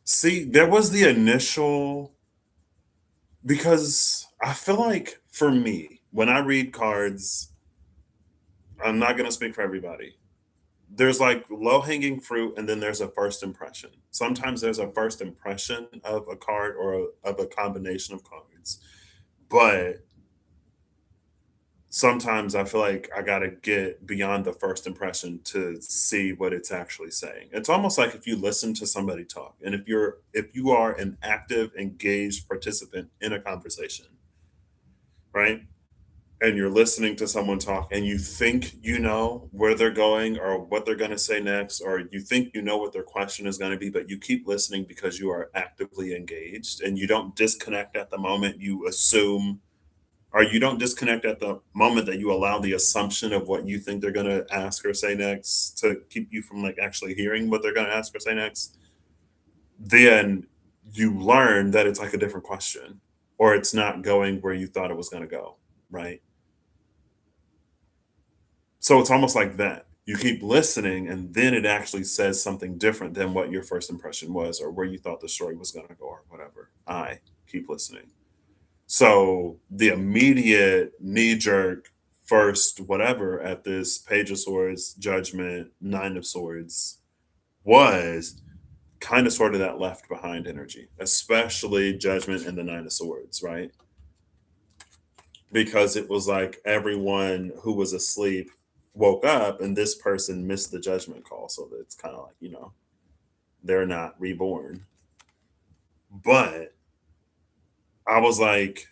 See, there was the initial, because I feel like for me, when I read cards, I'm not going to speak for everybody. There's like low hanging fruit, and then there's a first impression. Sometimes there's a first impression of a card or of a combination of cards. But sometimes I feel like I gotta get beyond the first impression to see what it's actually saying. It's almost like if you listen to somebody talk, and if you are an active, engaged participant in a conversation, right? And you're listening to someone talk and you think you know where they're going or what they're going to say next, or you think you know what their question is going to be, but you keep listening because you are actively engaged and you don't disconnect at the moment you assume, or you don't disconnect at the moment that you allow the assumption of what you think they're going to ask or say next to keep you from like actually hearing what they're going to ask or say next. Then you learn that it's like a different question, or it's not going where you thought it was going to go, right? So it's almost like that. You keep listening and then it actually says something different than what your first impression was or where you thought the story was going to go or whatever. I keep listening. So the immediate knee jerk first whatever at this Page of Swords, Judgment, Nine of Swords was kind of sort of that left behind energy, especially Judgment and the Nine of Swords, right? because it was like everyone who was asleep woke up and this person missed the judgment call. So it's kind of like, they're not reborn. But I was like,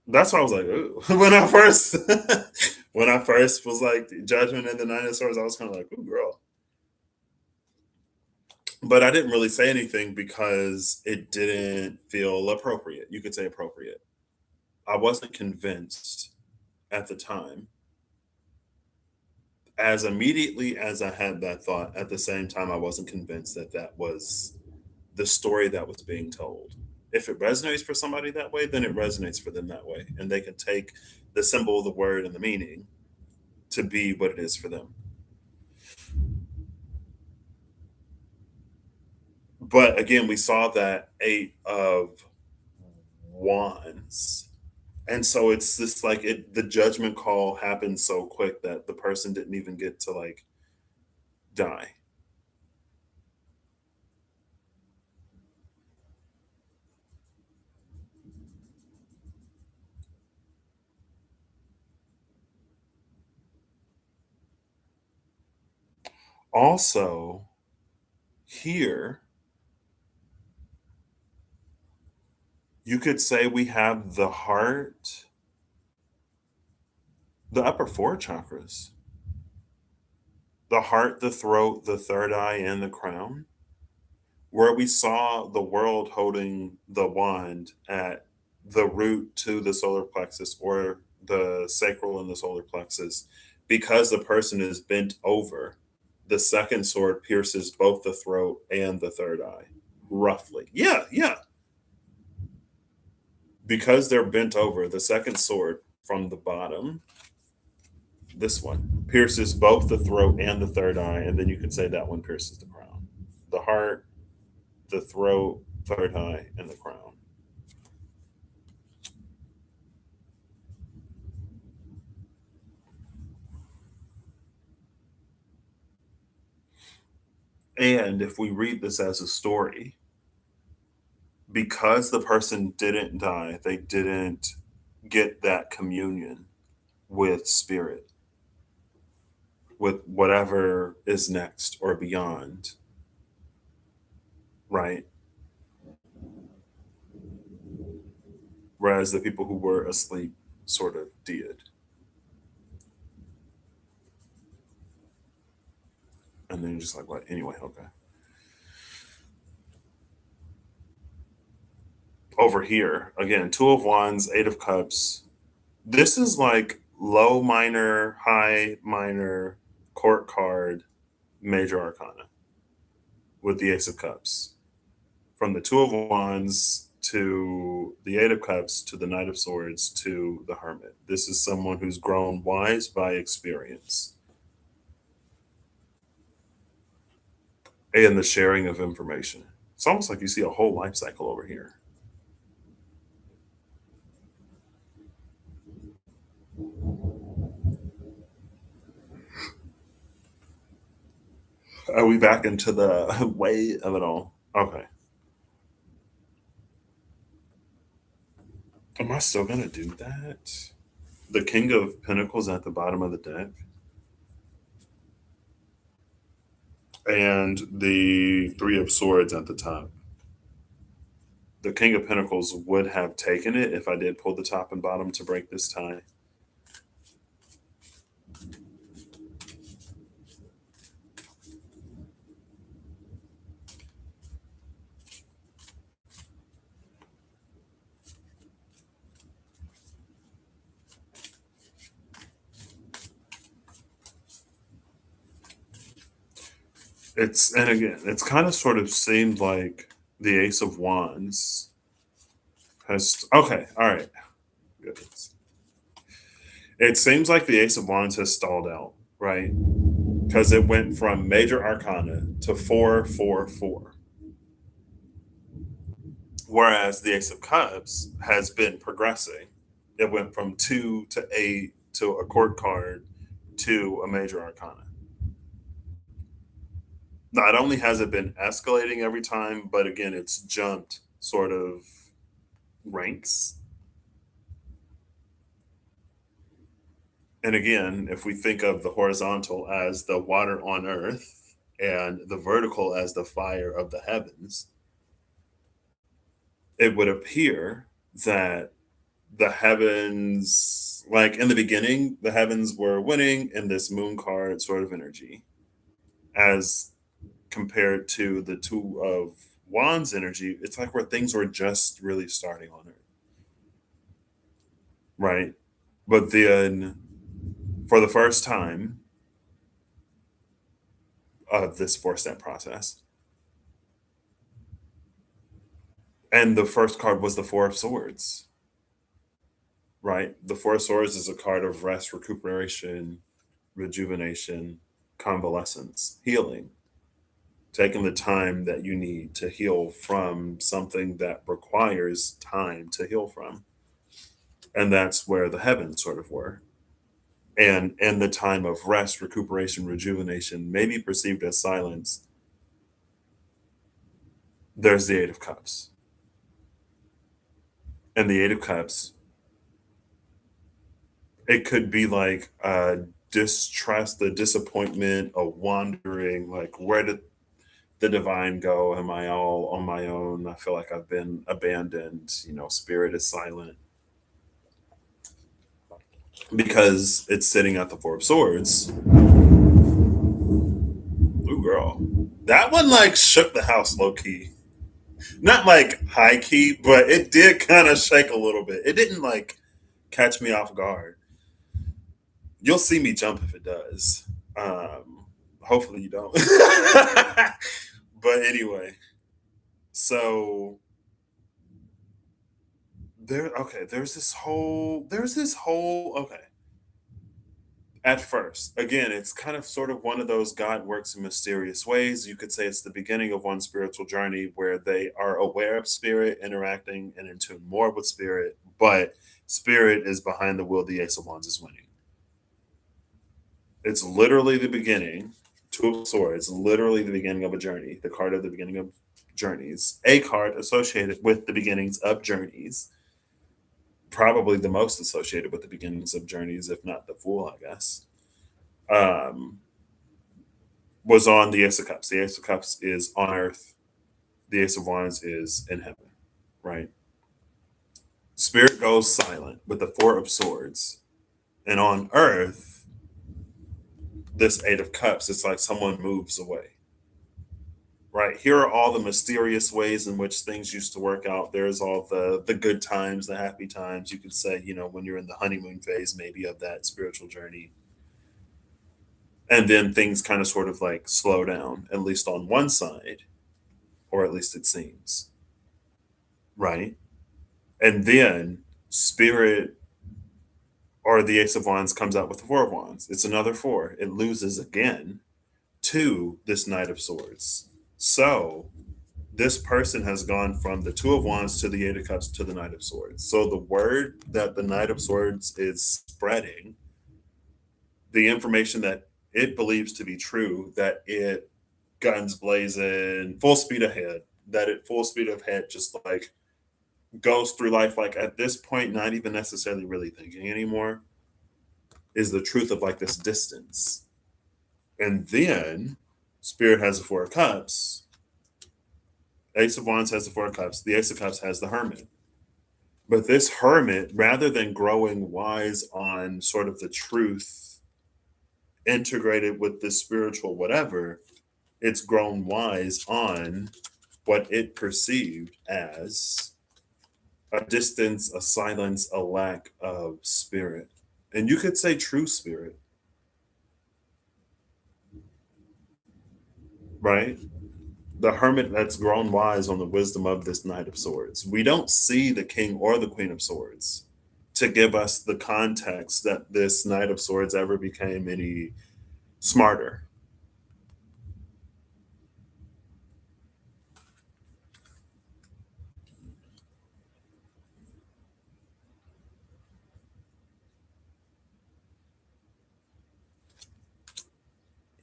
that's why I was like, ooh. When I first was like judgment and the nine of swords, I was kind of like, ooh, girl. But I didn't really say anything because it didn't feel appropriate. You could say appropriate. I wasn't convinced at the time. As immediately as I had that thought, at the same time, I wasn't convinced that that was the story that was being told. If it resonates for somebody that way, then it resonates for them that way. And they can take the symbol, the word, and the meaning to be what it is for them. But again, we saw that eight of wands. And so it's just like the judgment call happened so quick that the person didn't even get to like die. Also, here, you could say we have the heart, the upper four chakras, the heart, the throat, the third eye, and the crown, where we saw the world holding the wand at the root to the solar plexus or the sacral and the solar plexus. Because the person is bent over, the second sword pierces both the throat and the third eye, roughly. Yeah, yeah. Because they're bent over, the second sword from the bottom, this one, pierces both the throat and the third eye. And then you could say that one pierces the crown. The heart, the throat, third eye, and the crown. And if we read this as a story, because the person didn't die, they didn't get that communion with spirit, with whatever is next or beyond, right? Whereas the people who were asleep sort of did. And then you're just like, what? Anyway, okay. Over here, again, Two of Wands, Eight of Cups. This is like low minor, high minor, court card, major arcana with the Ace of Cups. From the Two of Wands to the Eight of Cups to the Knight of Swords to the Hermit. This is someone who's grown wise by experience and the sharing of information. It's almost like you see a whole life cycle over here. Are we back into the way of it all? Okay. Am I still gonna do that? The King of Pentacles at the bottom of the deck, and the Three of Swords at the top. The King of Pentacles would have taken it if I did pull the top and bottom to break this tie. And again, it's kind of sort of seemed like the Ace of Wands has. Okay, all right. Goodness. It seems like the Ace of Wands has stalled out, right? Because it went from major arcana to 4 4 4. Whereas the Ace of Cups has been progressing. It went from 2 to 8 to a court card to a major arcana. Not only has it been escalating every time, but again, it's jumped sort of ranks. And again, if we think of the horizontal as the water on earth and the vertical as the fire of the heavens, it would appear that the heavens, like in the beginning, the heavens were winning in this moon card sort of energy, as compared to the two of wands energy. It's like where things were just really starting on earth, right? But then for the first time of this 4 step process, and the first card was the Four of Swords, right? The Four of Swords is a card of rest, recuperation, rejuvenation, convalescence, healing, taking the time that you need to heal from something that requires time to heal from. And that's where the heavens sort of were. And in the time of rest, recuperation, rejuvenation, maybe perceived as silence, there's the Eight of Cups. And the Eight of Cups, it could be like distrust, the disappointment, a wandering, like where did the divine go? Am I all on my own? I feel like I've been abandoned. Spirit is silent because it's sitting at the Four of Swords. Ooh, girl. That one like shook the house low key. Not like high key, but it did kind of shake a little bit. It didn't like catch me off guard. You'll see me jump if it does. Hopefully you don't. But anyway, so there's this whole okay. At first, again, it's kind of sort of one of those God works in mysterious ways. You could say it's the beginning of one spiritual journey where they are aware of spirit, interacting and in tune more with spirit, but spirit is behind the wheel. The Ace of Wands is winning. It's literally the beginning. Two of Swords, literally the beginning of a journey. The card of the beginning of journeys. A card associated with the beginnings of journeys. Probably the most associated with the beginnings of journeys, if not the Fool, I guess. Um, was on the Ace of Cups. The Ace of Cups is on Earth. The Ace of Wands is in heaven, right? Spirit goes silent with the Four of Swords. And on Earth, this Eight of Cups, it's like someone moves away, right? Here are all the mysterious ways in which things used to work out. There's all the good times, the happy times. You could say, when you're in the honeymoon phase, maybe of that spiritual journey. And then things kind of sort of like slow down, at least on one side, or at least it seems, right? And then Spirit or the Ace of Wands comes out with the Four of Wands. It's another four. It loses again to this Knight of Swords. So this person has gone from the Two of Wands to the Eight of Cups to the Knight of Swords. So the word that the Knight of Swords is spreading, the information that it believes to be true, that it guns blazing, full speed ahead, that it full speed ahead, just like goes through life like at this point not even necessarily really thinking anymore, is the truth of like this distance. And then Spirit has the Four of Cups, Ace of Wands has the Four of Cups, the Ace of Cups has the Hermit. But this Hermit, rather than growing wise on sort of the truth integrated with this spiritual whatever, it's grown wise on what it perceived as a distance, a silence, a lack of spirit. And you could say true spirit, right? The hermit that's grown wise on the wisdom of this Knight of Swords. We don't see the King or the Queen of Swords to give us the context that this Knight of Swords ever became any smarter.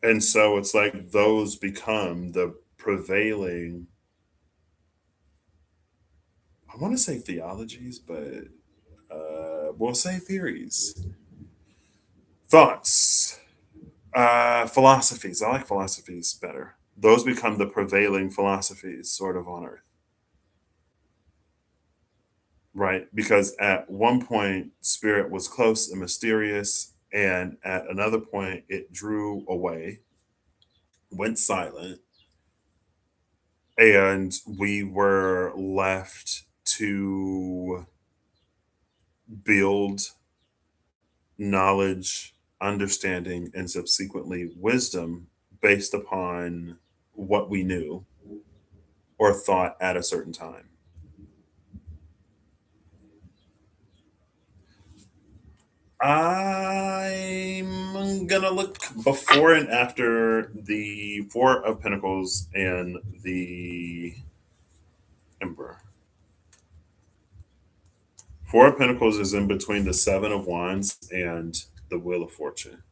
And so it's like those become the prevailing, I want to say theologies, but we'll say theories. Thoughts, philosophies. I like philosophies better. Those become the prevailing philosophies, sort of on Earth, right? Because at one point, spirit was close and mysterious, and at another point, it drew away, went silent, and we were left to build knowledge, understanding, and subsequently wisdom based upon what we knew or thought at a certain time. I'm gonna look before and after the Four of Pentacles and the Emperor. Four of Pentacles is in between the Seven of Wands and the Wheel of Fortune.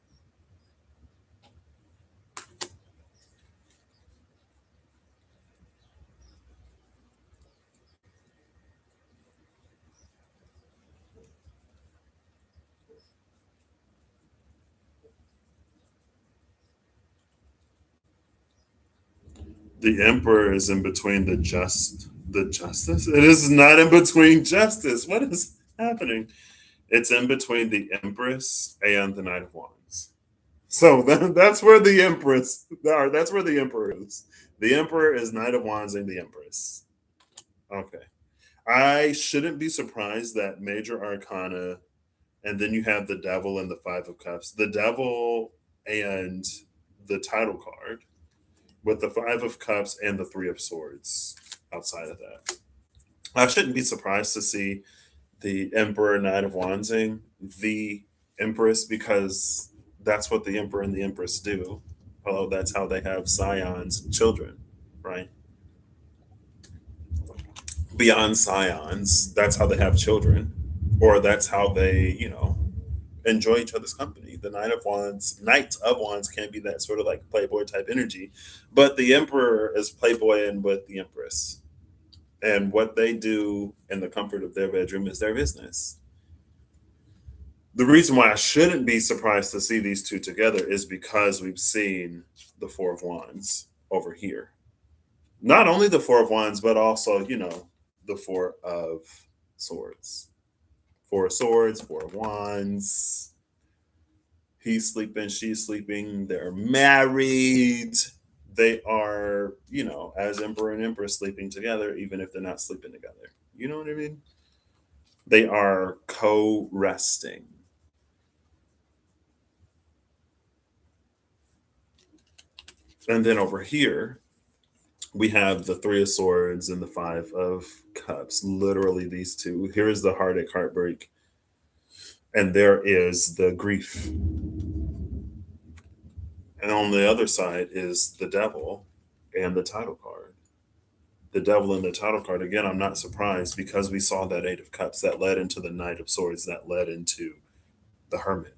The Emperor is in between the Justice. It is not in between Justice. What is happening? It's in between the Empress and the Knight of Wands. So that's where the Empress, or that's where the Emperor is. The Emperor is Knight of Wands and the Empress. Okay. I shouldn't be surprised that Major Arcana, and then you have the Devil and the Five of Cups. The Devil and the title card with the Five of Cups and the Three of Swords outside of that. I shouldn't be surprised to see the Emperor Knight of Wandsing the Empress because that's what the Emperor and the Empress do. Although that's how they have scions, children, right? Beyond scions, that's how they have children, or that's how they, enjoy each other's company. The Knight of Wands can be that sort of like playboy type energy, but the Emperor is playboying with the Empress, and what they do in the comfort of their bedroom is their business. The reason why I shouldn't be surprised to see these two together is because we've seen the Four of Wands over here. Not only the Four of Wands, but also, the Four of Swords. Four of Swords, Four of Wands. He's sleeping, she's sleeping, they're married. They are, as Emperor and Empress sleeping together, even if they're not sleeping together. You know what I mean? They are co resting. And then over here, we have the Three of Swords and the Five of Cups. Literally, these two. Here is the heartache, heartbreak, and there is the grief. And on the other side is the Devil and the title card. The Devil and the title card. Again, I'm not surprised because we saw that Eight of Cups that led into the Knight of Swords, that led into the Hermit,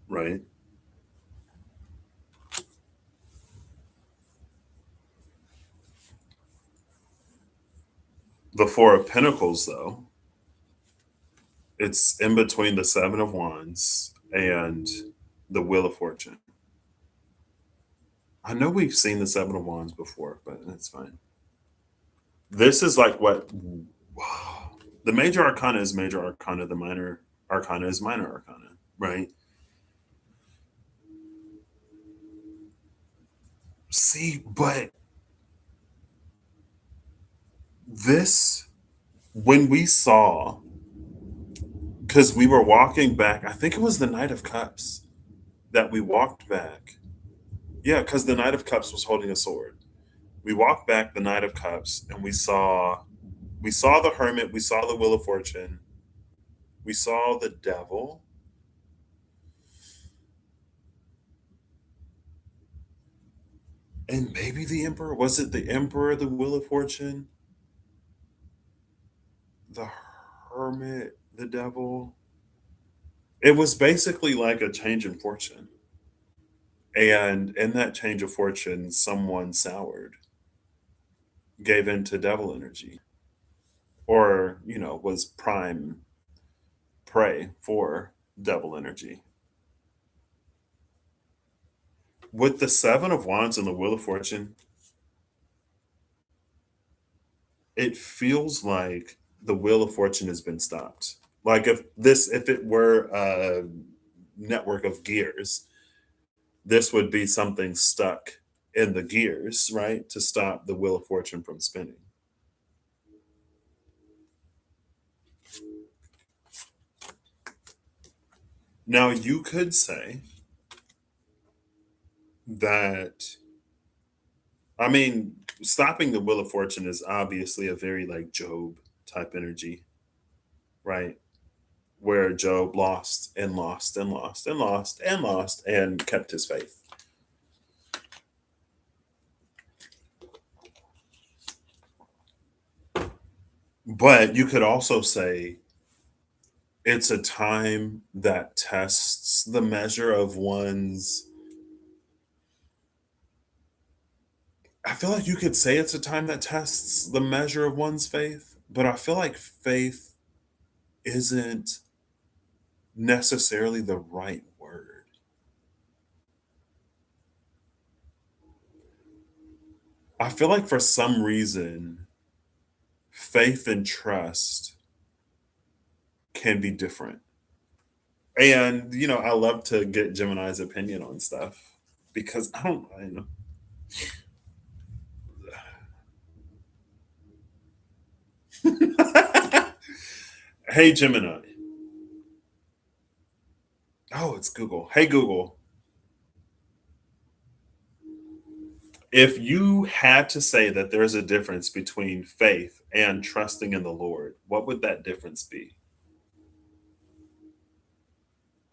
right? The Four of Pentacles, though, it's in between the Seven of Wands and the Wheel of Fortune. I know we've seen the Seven of Wands before, but that's fine. This is like what the major arcana is major arcana, the minor arcana is minor arcana, right? See, but this, when we saw, because we were walking back, I think it was the Knight of Cups that we walked back. Yeah, because the Knight of Cups was holding a sword. We walked back the Knight of Cups and we saw the Hermit, we saw the Wheel of Fortune, we saw the Devil, and maybe the Emperor. Was it the Emperor, the Wheel of Fortune, the Hermit, the Devil? It was basically like a change in fortune. And in that change of fortune, someone soured, gave in to devil energy, or, was pray for devil energy. With the Seven of Wands and the Wheel of Fortune, it feels like the Wheel of Fortune has been stopped. Like if it were a network of gears, this would be something stuck in the gears, right? To stop the Wheel of Fortune from spinning. Now, you could say that, I mean, stopping the Wheel of Fortune is obviously a very like Job type energy, right? Where Job lost and lost and lost and lost and lost and kept his faith. But you could also say it's a time that tests the measure of one's. I feel like you could say it's a time that tests the measure of one's faith, but I feel like faith isn't necessarily the right word. I feel like for some reason, faith and trust can be different. And, I love to get Gemini's opinion on stuff because I know. Hey, Gemini. Oh, it's Google. Hey, Google. If you had to say that there's a difference between faith and trusting in the Lord, what would that difference be?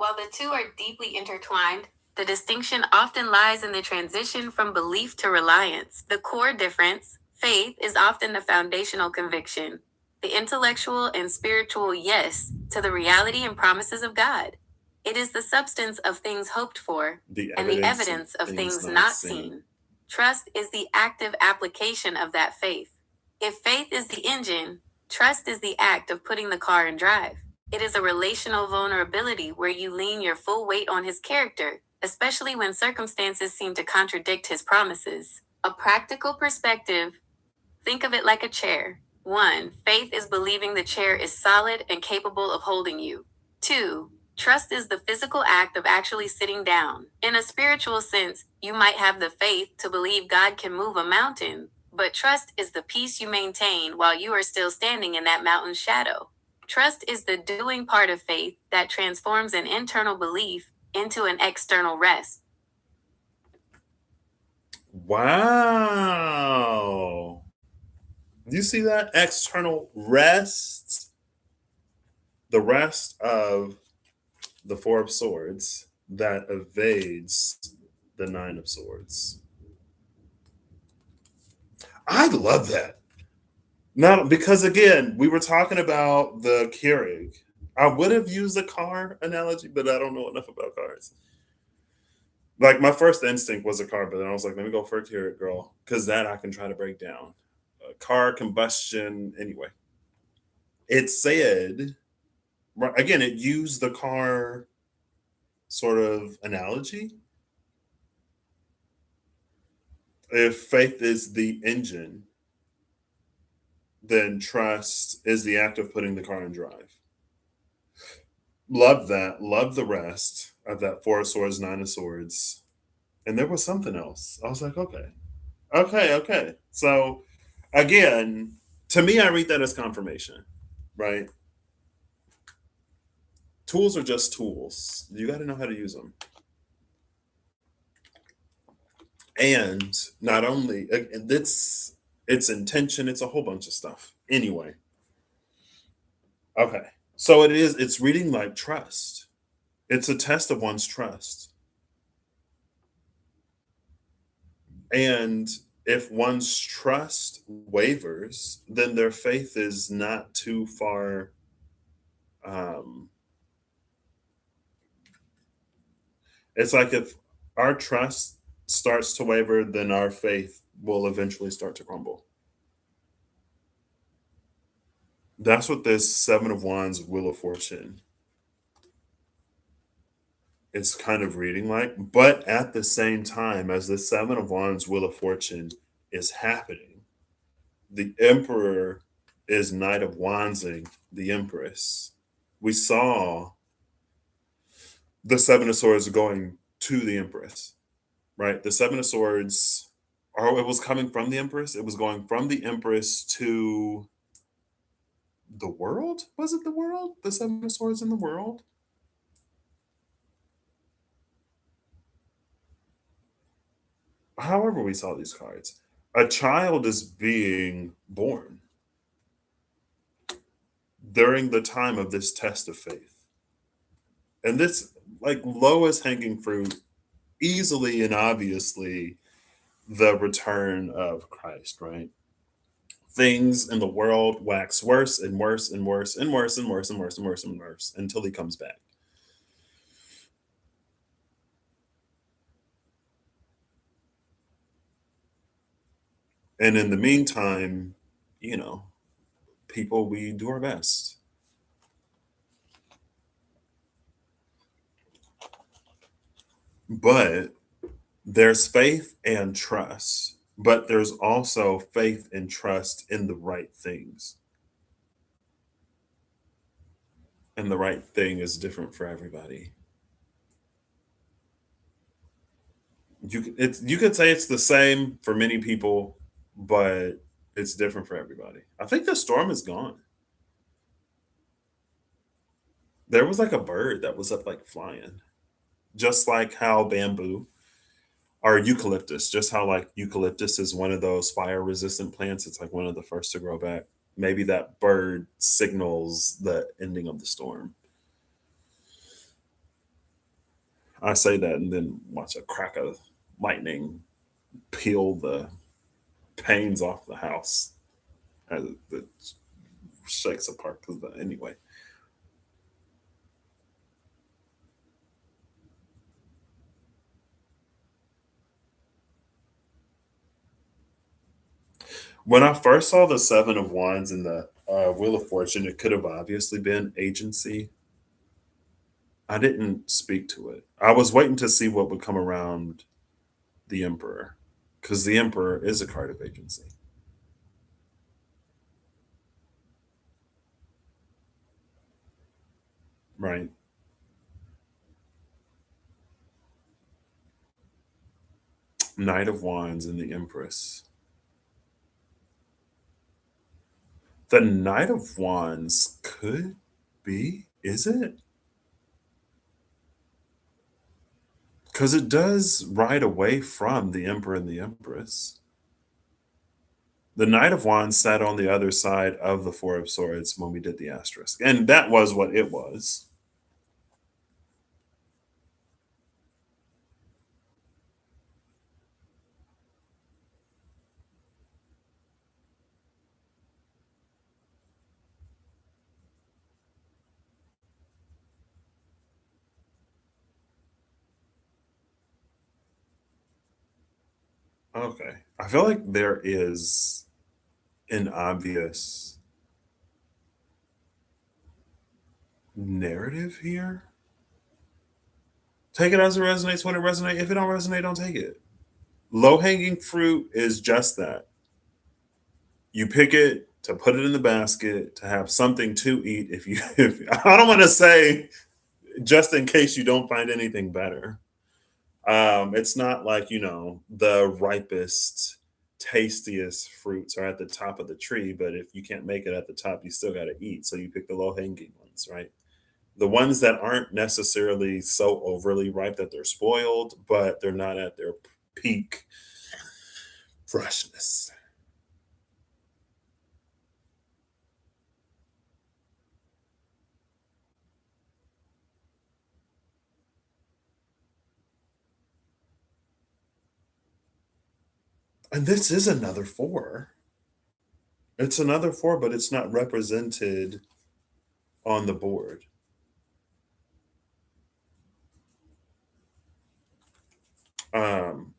While the two are deeply intertwined, the distinction often lies in the transition from belief to reliance. The core difference, faith, is often the foundational conviction, the intellectual and spiritual yes to the reality and promises of God. It is the substance of things hoped for The and the evidence of evidence of things things not not seen. seen. Trust is the active application of that faith. If faith is the engine, trust is the act of putting the car in drive. It is a relational vulnerability where you lean your full weight on his character, especially when circumstances seem to contradict his promises. A practical perspective, think of it like a chair. 1. Faith is believing the chair is solid and capable of holding you. 2. Trust is the physical act of actually sitting down. In a spiritual sense, you might have the faith to believe God can move a mountain, but trust is the peace you maintain while you are still standing in that mountain's shadow. Trust is the doing part of faith that transforms an internal belief into an external rest. Wow. You see that? External rest, the rest of the Four of Swords that evades the Nine of Swords. I love that. Now, because again, we were talking about the Keurig. I would have used a car analogy, but I don't know enough about cars. Like my first instinct was a car, but then I was like, let me go for a Keurig, girl, because that I can try to break down. Car combustion, anyway. It said, right, again, it used the car sort of analogy. If faith is the engine, then trust is the act of putting the car in drive. Love that. Love the rest of that Four of Swords, Nine of Swords. And there was something else. I was like, okay, okay, okay. So again, to me, I read that as confirmation, right? Tools are just tools. You got to know how to use them. And not only it's intention, it's a whole bunch of stuff. Anyway, okay. So it's reading like trust. It's a test of one's trust. And if one's trust wavers, then their faith is not too far. Um, it's like if our trust starts to waver, then our faith will eventually start to crumble. That's what this Seven of Wands, Wheel of Fortune. it's kind of reading like. But at the same time, as the Seven of Wands, Wheel of Fortune is happening, the Emperor is Knight of Wandsing the Empress. We saw the Seven of Swords going to the Empress, right? The Seven of Swords, or it was coming from the Empress. It was going from the Empress to the world. Was it the world? The Seven of Swords in the world? However, we saw these cards. A child is being born during the time of this test of faith. And this, like, lowest hanging fruit, easily and obviously the return of Christ, right? Things in the world wax worse and worse and worse and worse and worse and worse and worse and worse until he comes back. And in the meantime, you know, people, we do our best. But there's faith and trust, but there's also faith and trust in the right things. And the right thing is different for everybody. You could say it's the same for many people, but it's different for everybody. I think the storm is gone. There was like a bird that was up like flying, just like how bamboo or eucalyptus, just how like eucalyptus is one of those fire resistant plants. It's like one of the first to grow back. Maybe that bird signals the ending of the storm. I say that and then watch a crack of lightning peel the panes off the house as it shakes apart. Because anyway, when I first saw the Seven of Wands in the Wheel of Fortune, it could have obviously been agency. I didn't speak to it. I was waiting to see what would come around the Emperor, because the Emperor is a card of agency, right? Knight of Wands and the Empress. The Knight of Wands could be, is it? Because it does ride away from the Emperor and the Empress. The Knight of Wands sat on the other side of the Four of Swords when we did the asterisk. And that was what it was. Okay. I feel like there is an obvious narrative here. Take it as it resonates when it resonates. If it don't resonate, don't take it. Low hanging fruit is just that. You pick it to put it in the basket to have something to eat. If you, if I don't want to say, just in case you don't find anything better. It's not like, the ripest, tastiest fruits are at the top of the tree, but if you can't make it at the top, you still got to eat. So you pick the low hanging ones, right? The ones that aren't necessarily so overly ripe that they're spoiled, but they're not at their peak freshness. And this is another four. It's another four, but it's not represented on the board.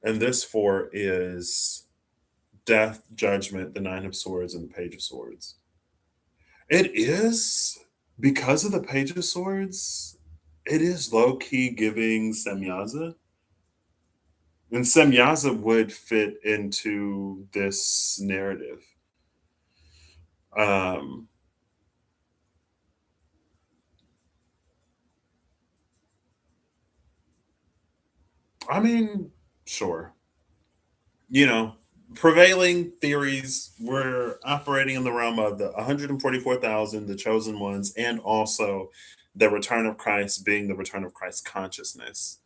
And this four is death, judgment, the Nine of Swords, and the Page of Swords. It is because of the Page of Swords. it is low key giving Semyaza, and Semyaza would fit into this narrative. Um, I mean, sure. You know, prevailing theories were operating in the realm of the 144,000, the chosen ones, and also the return of Christ being the return of Christ consciousness.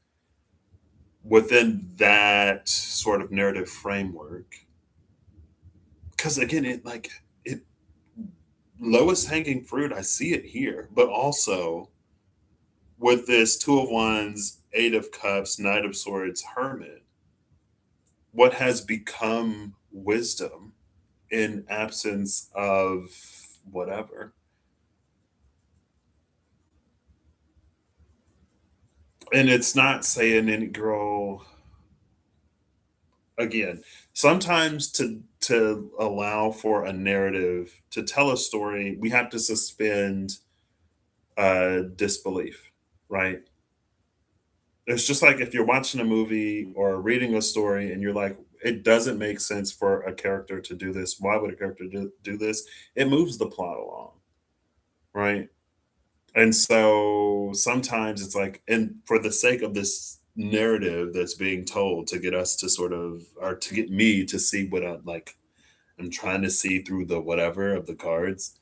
Within that sort of narrative framework, because again, it lowest hanging fruit, I see it here, but also with this Two of Wands, Eight of Cups, Knight of Swords, Hermit, what has become wisdom in absence of whatever. And it's not saying any girl again. Sometimes to allow for a narrative to tell a story, we have to suspend disbelief, right? It's just like if you're watching a movie or reading a story and you're like, it doesn't make sense for a character to do this. Why would a character do this? It moves the plot along, right? And so sometimes it's like, and for the sake of this narrative that's being told to get us to sort of, or to get me to see what I'm trying to see through the whatever of the cards,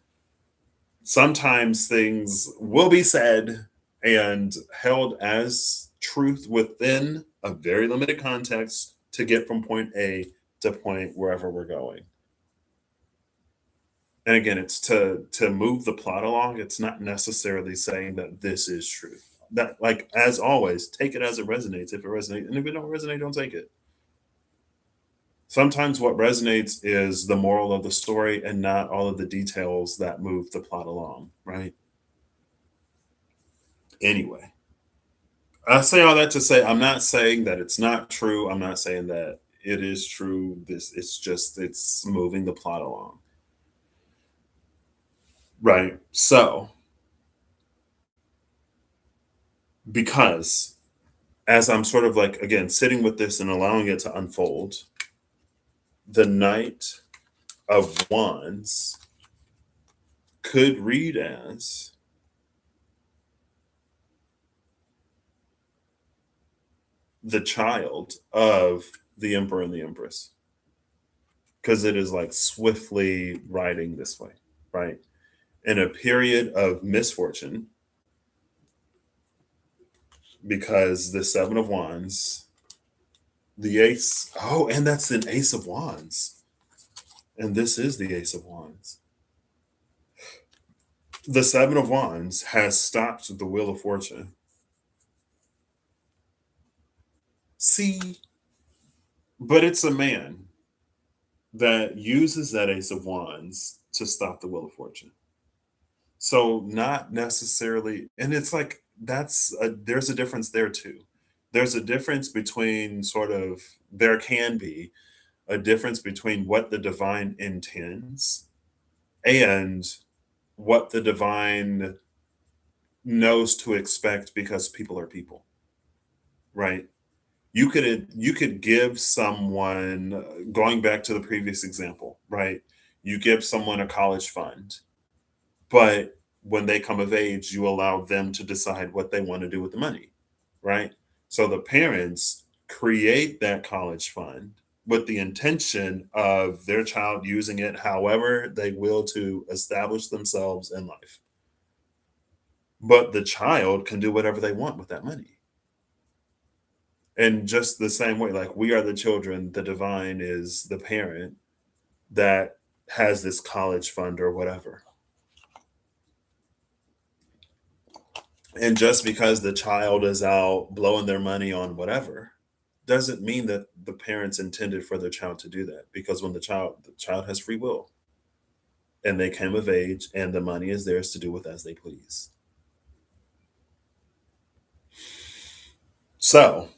sometimes things will be said and held as truth within a very limited context to get from point A to point wherever we're going. And again, it's to move the plot along. It's not necessarily saying that this is truth. That, like, as always, take it as it resonates. If it resonates, and if it don't resonate, don't take it. Sometimes what resonates is the moral of the story and not all of the details that move the plot along, right? Anyway, I say all that to say I'm not saying that it's not true. I'm not saying that it is true. This it's just it's moving the plot along. Right. So, because as I'm sort of like again sitting with this and allowing it to unfold, the Knight of Wands could read as the child of the Emperor and the Empress because it is like swiftly riding this way, right? In a period of misfortune, because the Seven of Wands, the Ace, oh, and that's an Ace of Wands. And this is the Ace of Wands. The Seven of Wands has stopped the Wheel of Fortune. See, but it's a man that uses that Ace of Wands to stop the Wheel of Fortune. So not necessarily, and it's like there's a difference there too. There's a difference between sort of there can be a difference between what the divine intends and what the divine knows to expect because people are people, right? You could give someone going back to the previous example, right? You give someone a college fund, but when they come of age, you allow them to decide what they want to do with the money, right? So the parents create that college fund with the intention of their child using it however they will to establish themselves in life. But the child can do whatever they want with that money. And just the same way, like we are the children, the divine is the parent that has this college fund or whatever. And just because the child is out blowing their money on whatever doesn't mean that the parents intended for their child to do that because when the child has free will and they came of age and the money is theirs to do with as they please. So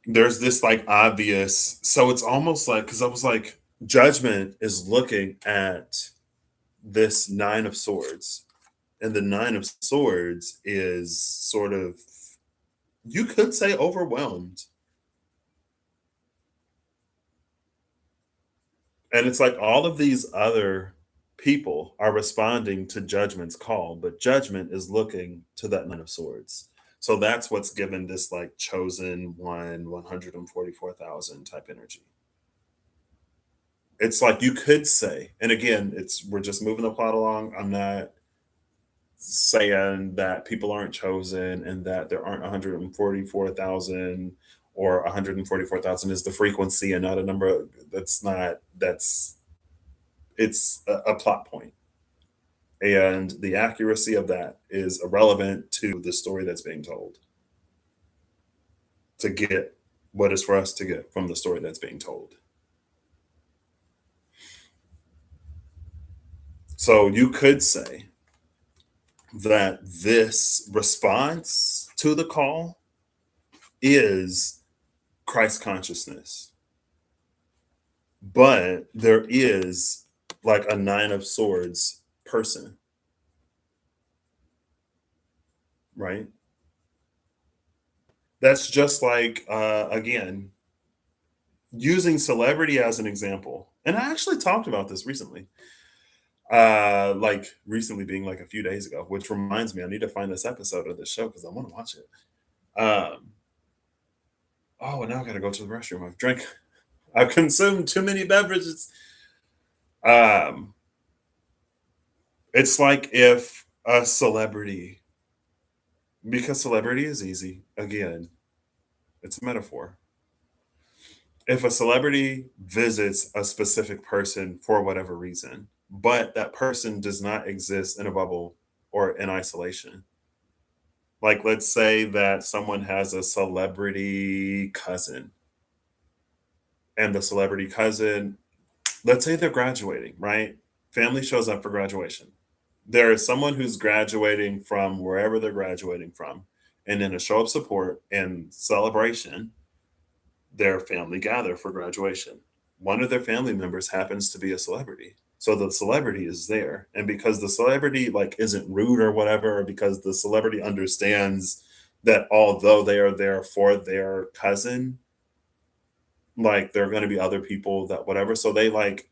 there's this like obvious, so it's almost like because I was like, judgment is looking at this Nine of Swords And the Nine of Swords is sort of, you could say, overwhelmed. And it's like all of these other people are responding to Judgment's call, but Judgment is looking to that Nine of Swords. So that's what's given this like chosen one, 144,000 type energy. It's like you could say, and again, we're just moving the plot along. I'm not saying that people aren't chosen and that there aren't 144,000, or 144,000 is the frequency and not a number. That's not, that's, it's a plot point. And the accuracy of that is irrelevant to the story that's being told, to get what is for us to get from the story that's being told. So you could say that this response to the call is Christ consciousness. But there is like a Nine of Swords person, right? That's just like, again, using celebrity as an example. And I actually talked about this recently. Like recently being like a few days ago, which reminds me, I need to find this episode of this show because I want to watch it. Oh, and now I gotta go to the restroom. I've consumed too many beverages. Um, it's like if a celebrity, because celebrity is easy, again, it's a metaphor. If a celebrity visits a specific person for whatever reason, but that person does not exist in a bubble or in isolation. Like, let's say that someone has a celebrity cousin, and the celebrity cousin, let's say they're graduating, right? Family shows up for graduation. There is someone who's graduating from wherever they're graduating from, and in a show of support and celebration, their family gather for graduation. One of their family members happens to be a celebrity. So the celebrity is there. And because the celebrity like isn't rude or whatever, or because the celebrity understands that although they are there for their cousin, like there are going to be other people that whatever. So they like,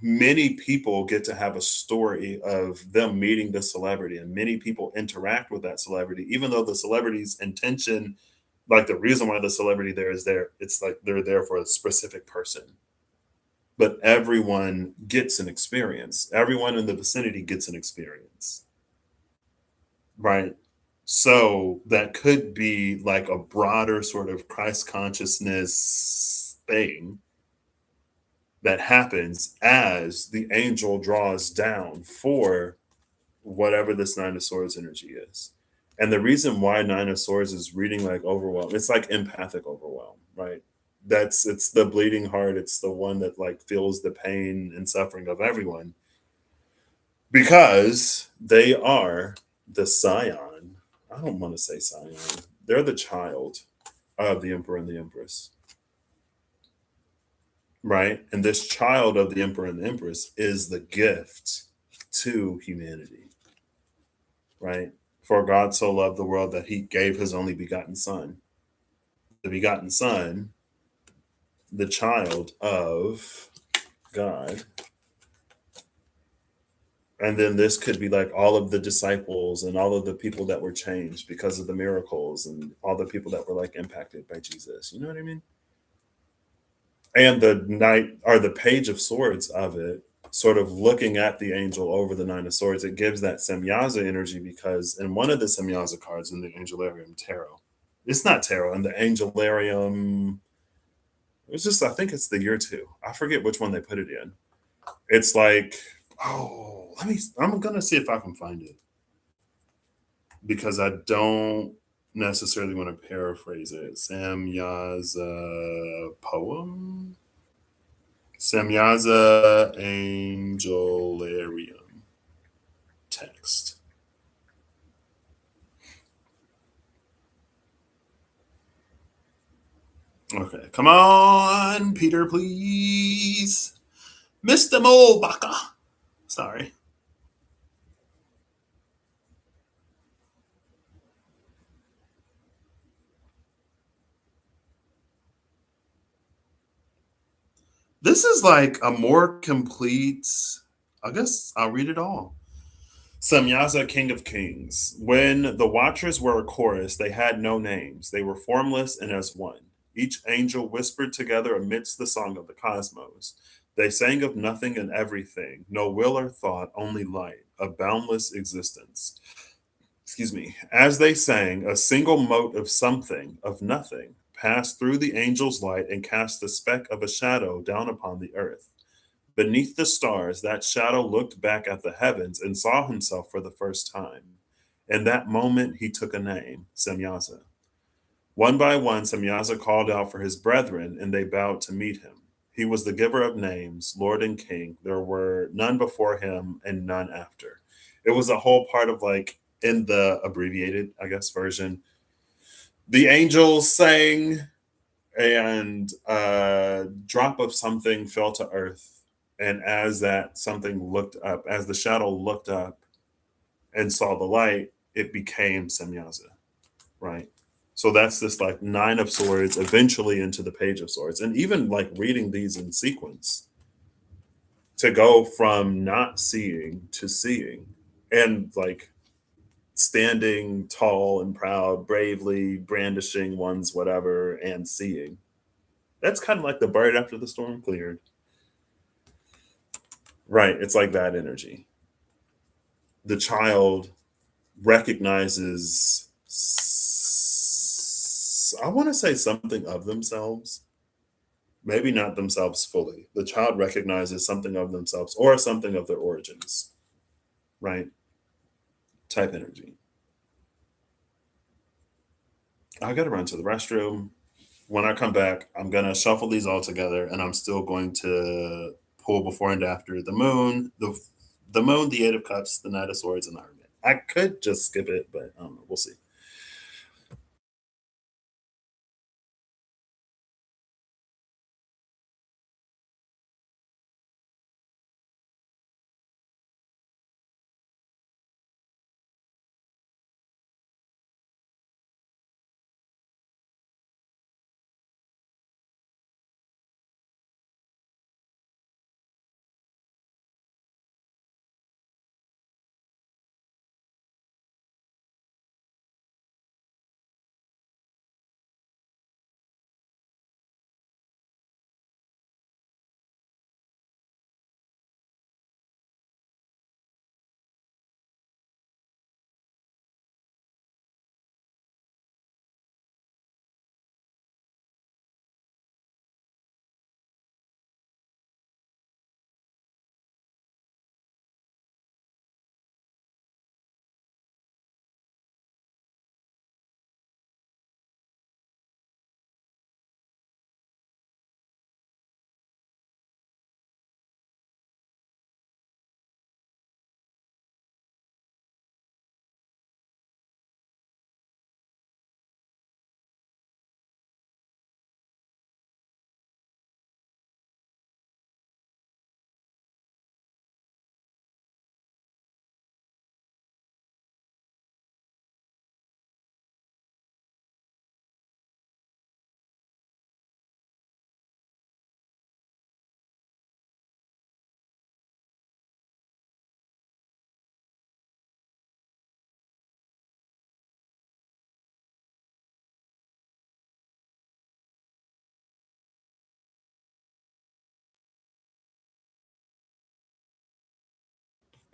many people get to have a story of them meeting the celebrity, and many people interact with that celebrity, even though the celebrity's intention, like the reason why the celebrity there is there, it's like they're there for a specific person. But everyone gets an experience. Everyone in the vicinity gets an experience. Right. So that could be like a broader sort of Christ consciousness thing that happens as the angel draws down for whatever this Nine of Swords energy is. And the reason why Nine of Swords is reading like overwhelm, it's like empathic overwhelm, right? It's the bleeding heart. It's the one that like feels the pain and suffering of everyone because they are the scion. I don't want to say scion. They're the child of the emperor and the empress, right? And this child of the emperor and the empress is the gift to humanity, right? For God so loved the world that he gave his only begotten son. The begotten son, the child of God. And then this could be like all of the disciples and all of the people that were changed because of the miracles and all the people that were like impacted by Jesus. You know what I mean? And the knight or the page of swords of it, sort of looking at the angel over the Nine of Swords, it gives that Semyaza energy because in one of the Semyaza cards in the Angelarium Tarot, it's not tarot, in the Angelarium, it's just, I think it's the year two. I forget which one they put it in. It's like, oh, I'm going to see if I can find it because I don't necessarily want to paraphrase it. Semyaza poem? Semyaza Angelarium text. Okay, come on, Peter, please. Mr. Molbaka. Sorry. This is like a more complete. I guess I'll read it all. Samyaza, King of Kings. When the Watchers were a chorus, they had no names. They were formless and as one. Each angel whispered together amidst the song of the cosmos. They sang of nothing and everything, no will or thought, only light, a boundless existence. Excuse me. As they sang, a single mote of something, of nothing, passed through the angel's light and cast a speck of a shadow down upon the earth. Beneath the stars, that shadow looked back at the heavens and saw himself for the first time. In that moment, he took a name, Semyaza. One by one, Semyaza called out for his brethren, and they bowed to meet him. He was the giver of names, Lord and King. There were none before him and none after. It was a whole part of like in the abbreviated, I guess, version. The angels sang and a drop of something fell to earth. And as that something looked up, as the shadow looked up and saw the light, it became Semyaza, right? So that's this like nine of swords, eventually into the page of swords. And even like reading these in sequence to go from not seeing to seeing and like standing tall and proud, bravely brandishing one's whatever and seeing. That's kind of like the bird after the storm cleared. Right. It's like that energy. The child recognizes, I want to say something of themselves, maybe not themselves fully. The child recognizes something of themselves or something of their origins, right? Type energy. I got to run to the restroom. When I come back, I'm going to shuffle these all together and I'm still going to pull before and after the moon, the eight of cups, the knight of swords, and the hermit. I could just skip it, but I don't know. We'll see.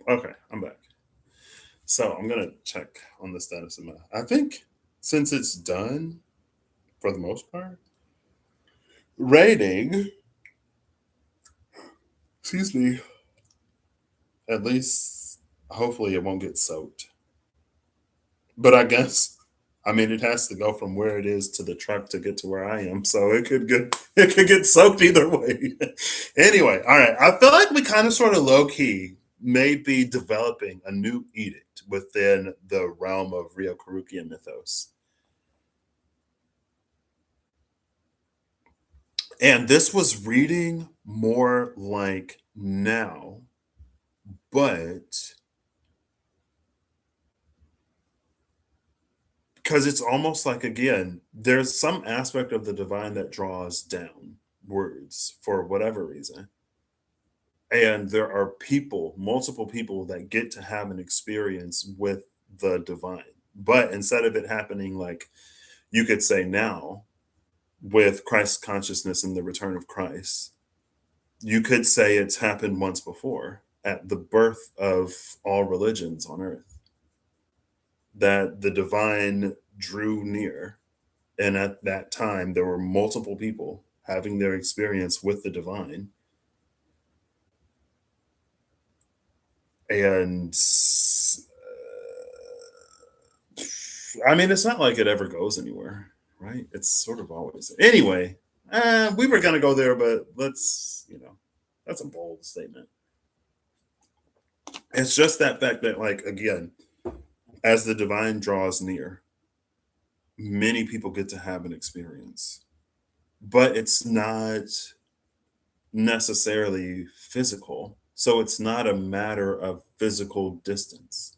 Okay, I'm back. So I'm gonna check on the status of my. I think since it's done for the most part, rating. Excuse me. At least, hopefully, it won't get soaked. But I guess, I mean, it has to go from where it is to the truck to get to where I am, so it could get soaked either way. Anyway, all right. I feel like we kind of sort of low key may be developing a new edict within the realm of Rio Karukian mythos. And this was reading more like now, but because it's almost like, again, there's some aspect of the divine that draws down, words for whatever reason. And there are people, multiple people that get to have an experience with the divine. But instead of it happening like you could say now with Christ consciousness and the return of Christ, you could say it's happened once before at the birth of all religions on earth, that the divine drew near. And at that time, there were multiple people having their experience with the divine. And I mean, it's not like it ever goes anywhere, right? It's sort of always. Anyway, we were going to go there, but that's a bold statement. It's just that fact that, like, again, as the divine draws near, many people get to have an experience, but it's not necessarily physical. So it's not a matter of physical distance.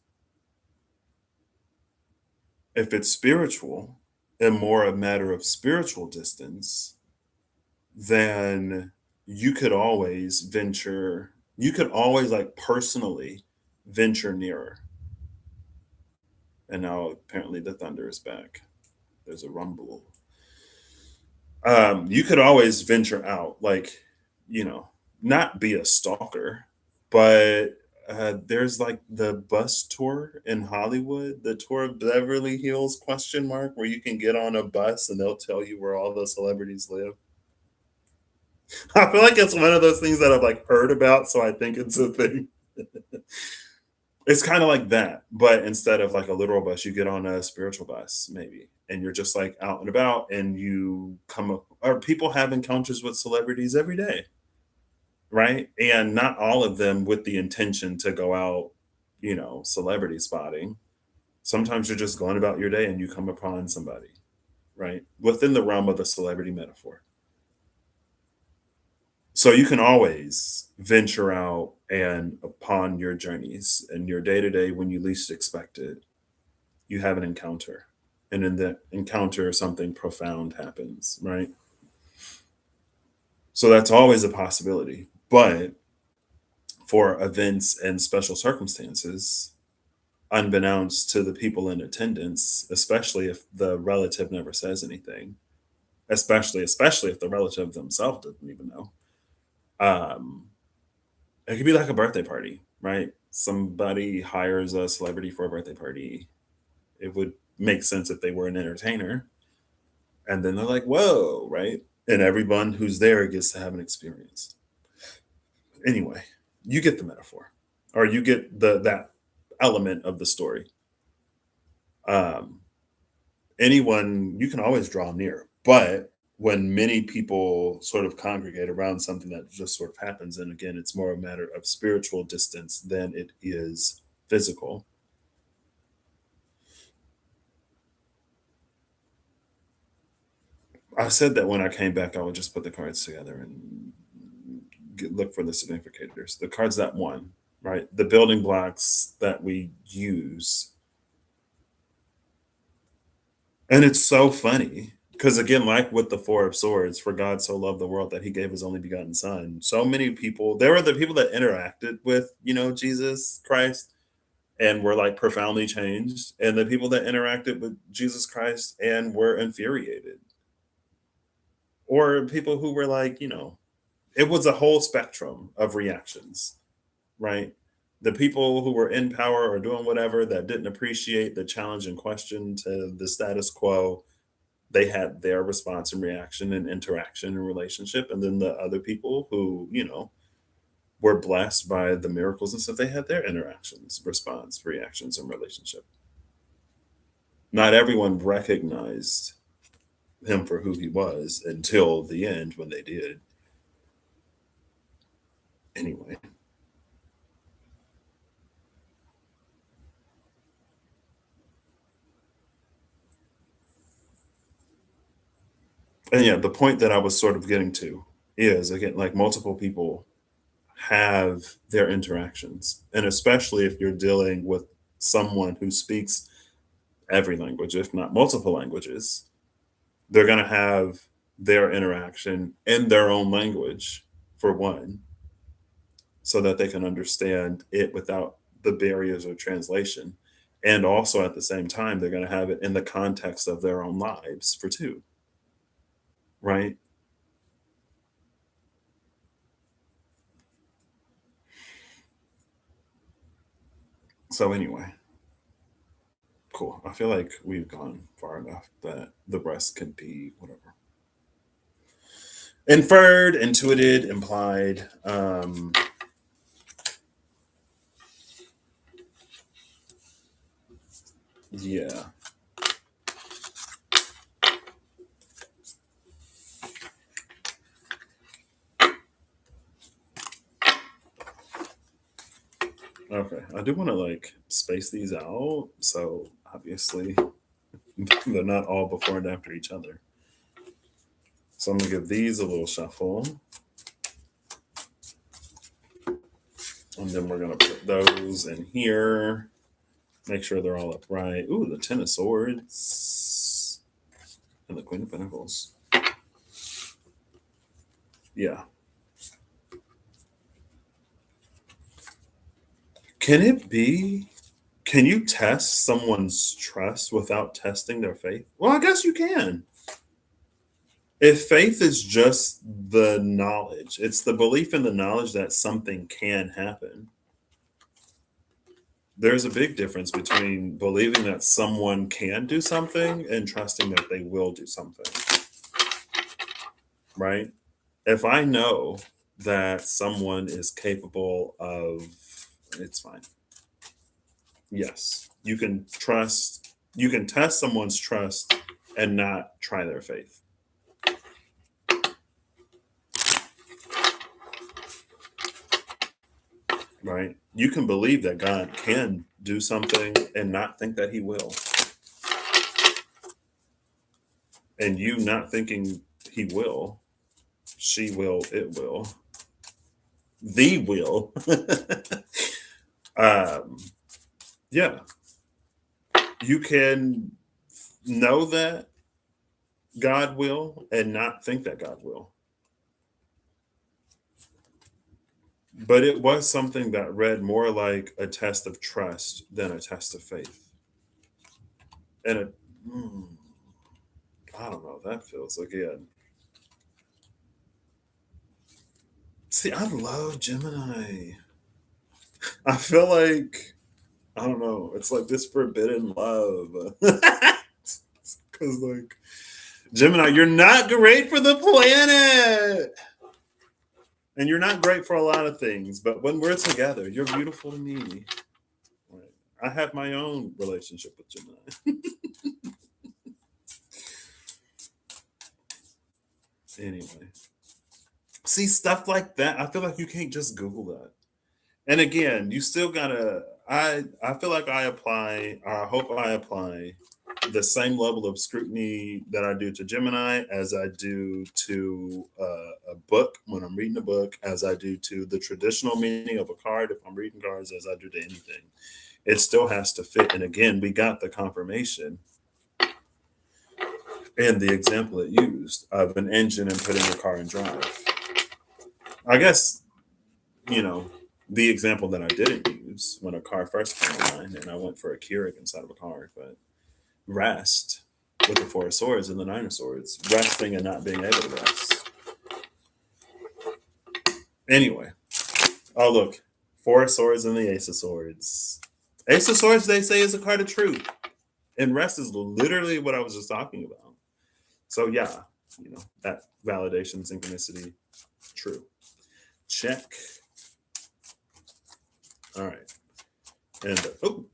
If it's spiritual and more a matter of spiritual distance, then you could always like personally venture nearer. And now apparently the thunder is back. There's a rumble. You could always venture out, like, you know, not be a stalker, but there's like the bus tour in Hollywood, the tour of Beverly Hills question mark, where you can get on a bus and they'll tell you where all the celebrities live. I feel like it's one of those things that I've like heard about, so I think it's a thing. It's kind of like that, but instead of like a literal bus, you get on a spiritual bus, maybe, and you're just like out and about, and you come up, or people have encounters with celebrities every day, right? And not all of them with the intention to go out, celebrity spotting. Sometimes you're just going about your day and you come upon somebody, right? Within the realm of the celebrity metaphor. So you can always venture out and upon your journeys and your day to day when you least expect it, you have an encounter. And in that encounter, something profound happens, right? So that's always a possibility. But for events and special circumstances, unbeknownst to the people in attendance, especially if the relative never says anything, especially if the relative themselves doesn't even know. Um, it could be like a birthday party, right? Somebody hires a celebrity for a birthday party. It would make sense if they were an entertainer. And then they're like, whoa, right? And everyone who's there gets to have an experience. Anyway, you get the metaphor, or you get that element of the story. Um, anyone, you can always draw near, but when many people sort of congregate around something that just sort of happens, and again, it's more a matter of spiritual distance than it is physical. I said that when I came back, I would just put the cards together and look for the significators, the cards that won, right? The building blocks that we use. And it's so funny because, again, like with the Four of Swords, for God so loved the world that he gave his only begotten son. So many people, there were the people that interacted with, Jesus Christ and were like profoundly changed, and the people that interacted with Jesus Christ and were infuriated, or people who were like, it was a whole spectrum of reactions, right? The people who were in power or doing whatever that didn't appreciate the challenge and question to the status quo, they had their response and reaction and interaction and relationship. And then the other people who, were blessed by the miracles and stuff, they had their interactions, response, reactions, and relationship. Not everyone recognized him for who he was until the end when they did. Anyway. And yeah, the point that I was sort of getting to is, again, like multiple people have their interactions. And especially if you're dealing with someone who speaks every language, if not multiple languages, they're going to have their interaction in their own language, for one, so that they can understand it without the barriers of translation. And also at the same time, they're going to have it in the context of their own lives, for two, right? So, anyway, cool. I feel like we've gone far enough that the rest can be whatever. Inferred, intuited, implied. Yeah. Okay. I do want to like space these out. So obviously they're not all before and after each other. So I'm gonna give these a little shuffle. And then we're gonna put those in here. Make sure they're all upright. Ooh, the Ten of Swords and the Queen of Pentacles. Yeah. Can it be? Can you test someone's trust without testing their faith? Well, I guess you can. If faith is just the knowledge, it's the belief in the knowledge that something can happen. There's a big difference between believing that someone can do something and trusting that they will do something, right? If I know that someone is capable of, it's fine. Yes, you can test someone's trust and not try their faith. Right? You can believe that God can do something and not think that he will. And you not thinking he will, she will, it will, the will. um, yeah, you can know that God will and not think that God will. But it was something that read more like a test of trust than a test of faith. And it, hmm, I don't know, that feels again. See, I love Gemini. I feel like, I don't know, it's like this forbidden love. Because, like, Gemini, you're not great for the planet. And you're not great for a lot of things. But when we're together, you're beautiful to me. Right. I have my own relationship with Gemini. Anyway, see, stuff like that. I feel like you can't just Google that. And again, you still gotta. I feel like I apply. Or I hope I apply the same level of scrutiny that I do to Gemini as I do to a book when I'm reading a book, as I do to the traditional meaning of a card if I'm reading cards, as I do to anything. It still has to fit. And again, we got the confirmation and the example it used of an engine and putting a car in drive. I guess, you know, the example that I didn't use when a car first came online and I went for a Keurig inside of a car, but rest with the Four of Swords and the Nine of Swords, resting and not being able to rest. Anyway, oh, look, Four of Swords and the Ace of Swords. Ace of Swords, they say, is a card of truth. And rest is literally what I was just talking about. So, yeah, you know, that validation, synchronicity, true. Check. All right. And, oh.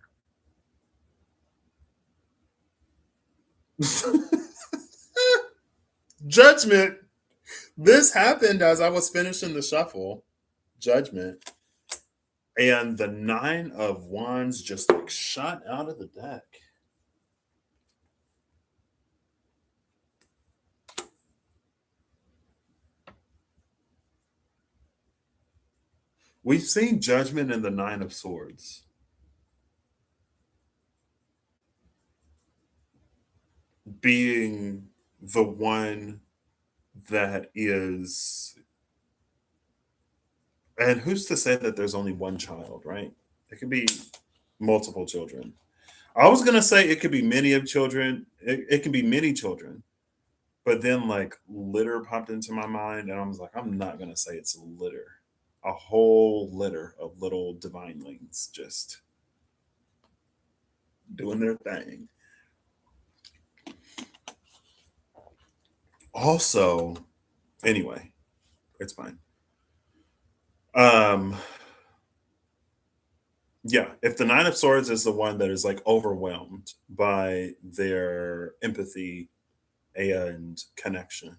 Judgment. This happened as I was finishing the shuffle. Judgment. And the Nine of Wands just like shot out of the deck. We've seen Judgment and the Nine of Swords being the one that is, and who's to say that there's only one child, right? It could be multiple children. I was gonna say it could be many of children. It can be many children, but then like litter popped into my mind, and I was like, I'm not gonna say it's a litter. A whole litter of little divinelings just doing their thing. Also, anyway, it's fine. Um, yeah, if the Nine of Swords is the one that is like overwhelmed by their empathy and connection,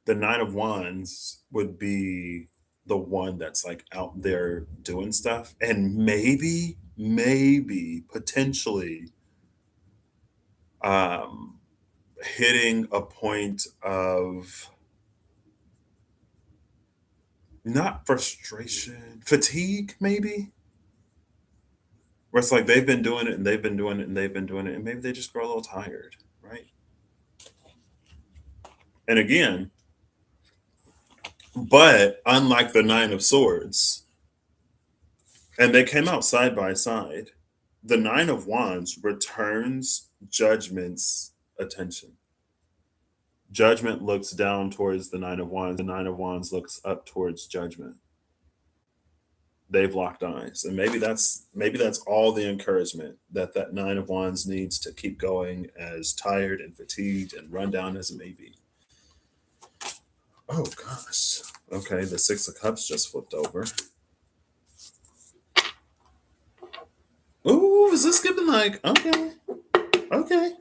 the Nine of Wands would be the one that's like out there doing stuff and maybe, potentially um, hitting a point of not frustration, fatigue, maybe, where it's like they've been doing it and they've been doing it and they've been doing it, and maybe they just grow a little tired, right? And again, but unlike the Nine of Swords, and they came out side by side, the Nine of Wands returns Judgment's attention. Judgment looks down towards the Nine of Wands. The Nine of Wands looks up towards Judgment. They've locked eyes, and maybe that's all the encouragement that that Nine of Wands needs to keep going, as tired and fatigued and run down as it may be. Oh gosh. Okay, the Six of Cups just flipped over. Ooh, is this giving like okay, okay.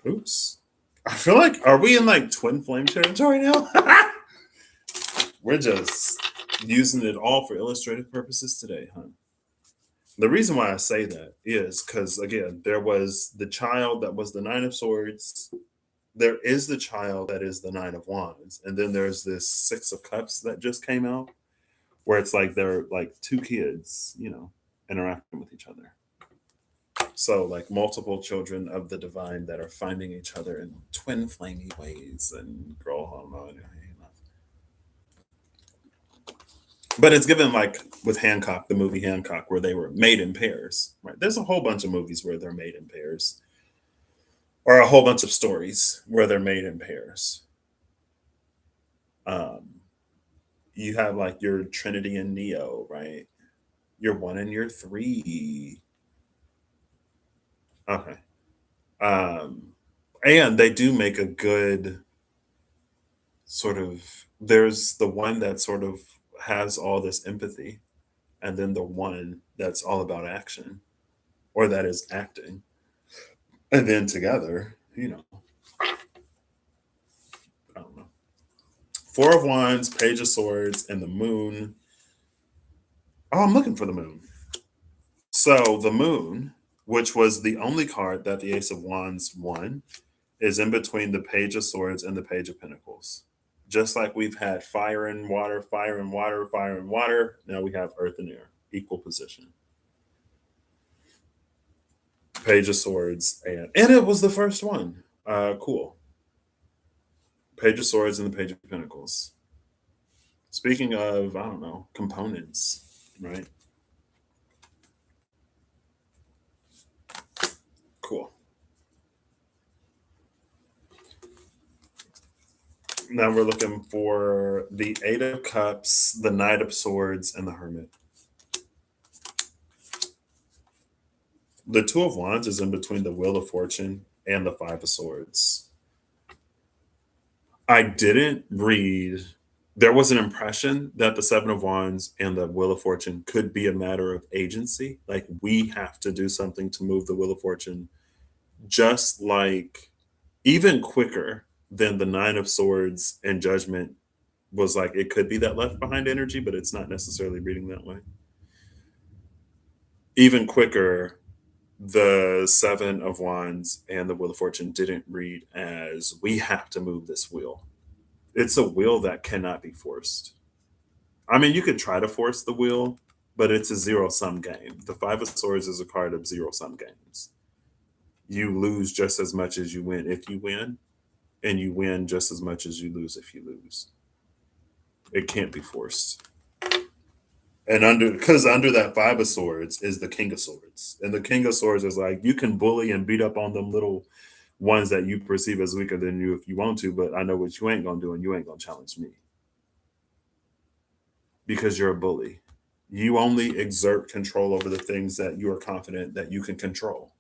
Oops. I feel like are we in like twin flame territory now? We're just using it all for illustrative purposes today, huh? The reason why I say that is because again, there was the child that was the Nine of Swords. There is the child that is the Nine of Wands, and then there's this Six of Cups that just came out, where it's like they're like two kids, interacting with each other. So like multiple children of the divine that are finding each other in twin flamey ways and girl hormone. But it's given like with Hancock, the movie Hancock, where they were made in pairs. Right? There's a whole bunch of movies where they're made in pairs, or a whole bunch of stories where they're made in pairs. Um, you have like your Trinity and Neo, right? Your one and your three. Okay. Um, and they do make a good sort of, there's the one that sort of has all this empathy, and then the one that's all about action, or that is acting. And then together, I don't know. Four of Wands, Page of Swords, and the Moon. Oh, I'm looking for the Moon. So the Moon, which was the only card that the Ace of Wands won, is in between the Page of Swords and the Page of Pentacles. Just like we've had fire and water, fire and water, fire and water, now we have earth and air, equal position. Page of Swords, and it was the first one. Cool. Page of Swords and the Page of Pentacles. Speaking of, I don't know, components, right? Cool. Now we're looking for the Eight of Cups, the Knight of Swords, and the Hermit. The Two of Wands is in between the Wheel of Fortune and the Five of Swords. I didn't read, there was an impression that the Seven of Wands and the Wheel of Fortune could be a matter of agency. Like we have to do something to move the Wheel of Fortune, just like even quicker than the Nine of Swords and Judgment was like, it could be that left behind energy, but it's not necessarily reading that way. Even quicker, the Seven of Wands and the Wheel of Fortune didn't read as we have to move this wheel. It's a wheel that cannot be forced. I mean, you could try to force the wheel, but it's a zero sum game. The Five of Swords is a card of zero sum games. You lose just as much as you win if you win, and you win just as much as you lose if you lose. It can't be forced. And under that five of swords is the king of swords. And the king of swords is like, you can bully and beat up on them little ones that you perceive as weaker than you if you want to, but I know what you ain't gonna do, and you ain't gonna challenge me because you're a bully. You only exert control over the things that you are confident that you can control.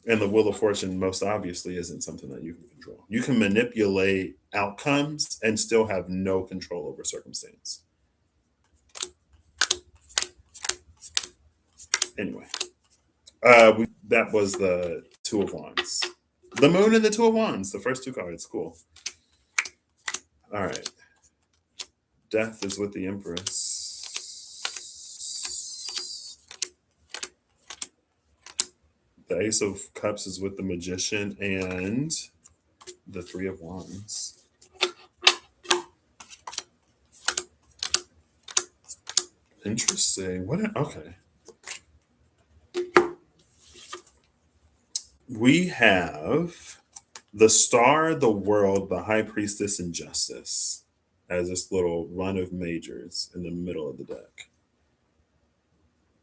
And the wheel of fortune, most obviously, isn't something that you can control. You can manipulate outcomes and still have no control over circumstance. Anyway, that was the Two of Wands. The Moon and the Two of Wands, the first two cards. Cool. All right. Death is with the Empress. The Ace of Cups is with the Magician and the Three of Wands. Interesting. Okay. We have the Star, the World, the High Priestess, and Justice as this little run of majors in the middle of the deck.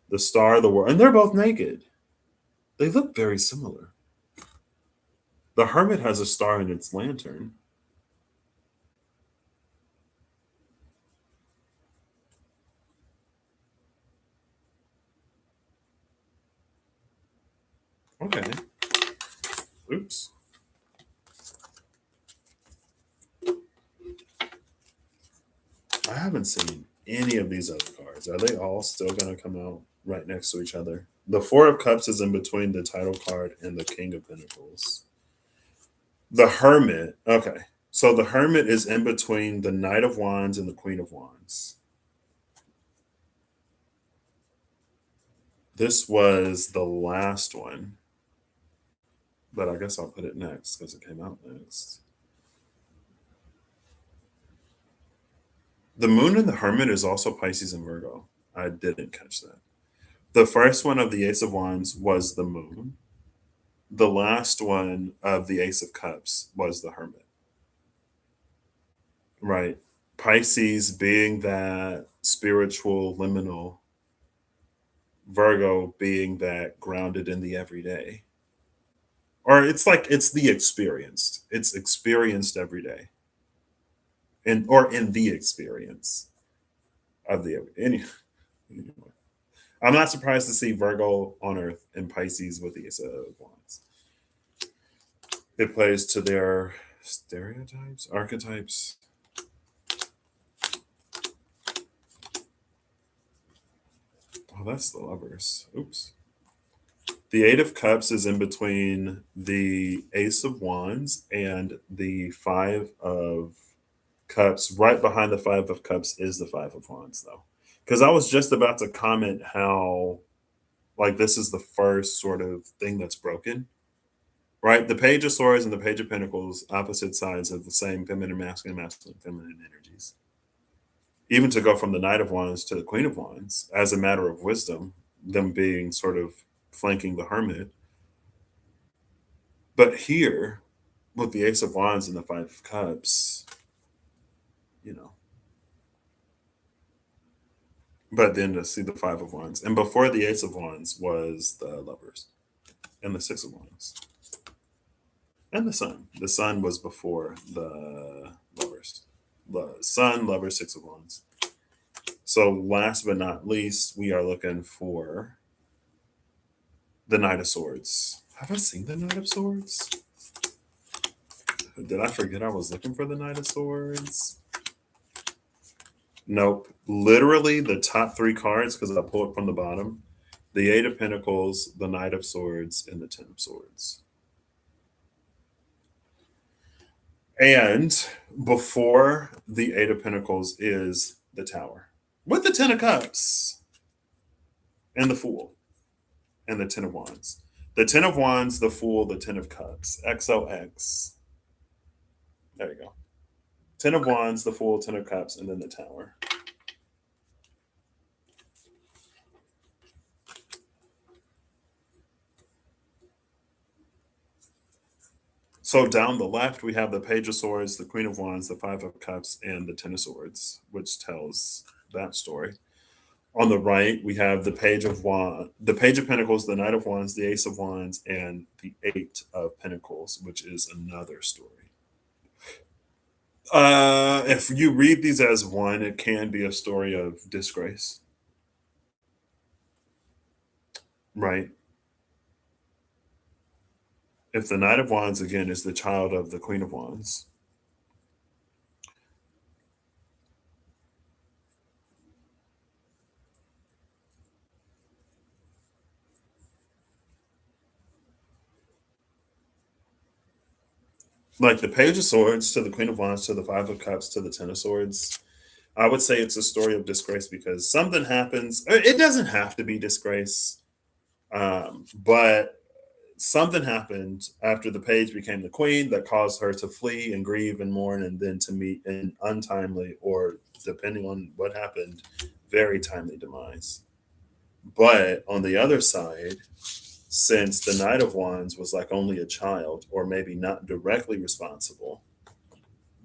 The Star, the World, and they're both naked. They look very similar. The Hermit has a star in its lantern. Okay. Oops. I haven't seen any of these other cards. Are they all still going to come out right next to each other? The Four of Cups is in between the title card and the King of Pentacles. The Hermit. Okay. So the Hermit is in between the Knight of Wands and the Queen of Wands. This was the last one, but I guess I'll put it next because it came out next. The Moon and the Hermit is also Pisces and Virgo. I didn't catch that. The first one of the Ace of Wands was the Moon. The last one of the Ace of Cups was the Hermit. Right. Pisces being that spiritual liminal, Virgo being that grounded in the everyday. Or it's like it's the experienced. It's experienced every day. Or in the experience of the anyway. I'm not surprised to see Virgo on Earth and Pisces with the Ace of Wands. It plays to their stereotypes, archetypes. Oh, that's the Lovers. Oops. The Eight of Cups is in between the Ace of Wands and the Five of Cups. Right behind the Five of Cups is the Five of Wands, though. Because I was just about to comment how, like, this is the first sort of thing that's broken. Right? The Page of Swords and the Page of Pentacles, opposite sides of the same feminine, masculine, feminine energies. Even to go from the Knight of Wands to the Queen of Wands, as a matter of wisdom, them being sort of flanking the Hermit. But here, with the Ace of Wands and the Five of Cups, you know. But then to see the Five of Wands. And before the Ace of Wands was the Lovers and the Six of Wands. And the Sun. The Sun was before the Lovers. The Sun, Lovers, Six of Wands. So last but not least, we are looking for the Knight of Swords. Have I seen the Knight of Swords? Did I forget I was looking for the Knight of Swords? Nope. Literally the top three cards, because I pulled from the bottom. The Eight of Pentacles, the Knight of Swords, and the Ten of Swords. And before the Eight of Pentacles is the Tower. With the Ten of Cups. And the Fool. And the Ten of Wands. The Ten of Wands, the Fool, the Ten of Cups. XOX. There you go. Ten of Wands, the Fool, Ten of Cups, and then the Tower. So down the left, we have the Page of Swords, the Queen of Wands, the Five of Cups, and the Ten of Swords, which tells that story. On the right, we have the Page of Pentacles, the Knight of Wands, the Ace of Wands, and the Eight of Pentacles, which is another story. If you read these as one, it can be a story of disgrace, right? If the Knight of Wands again is the child of the Queen of Wands, like the Page of Swords to the Queen of Wands to the Five of Cups to the Ten of Swords, I would say it's a story of disgrace because something happens. It doesn't have to be disgrace, but something happened after the page became the queen that caused her to flee and grieve and mourn and then to meet an untimely or, depending on what happened, very timely demise. But on the other side, since the Knight of Wands was like only a child or maybe not directly responsible,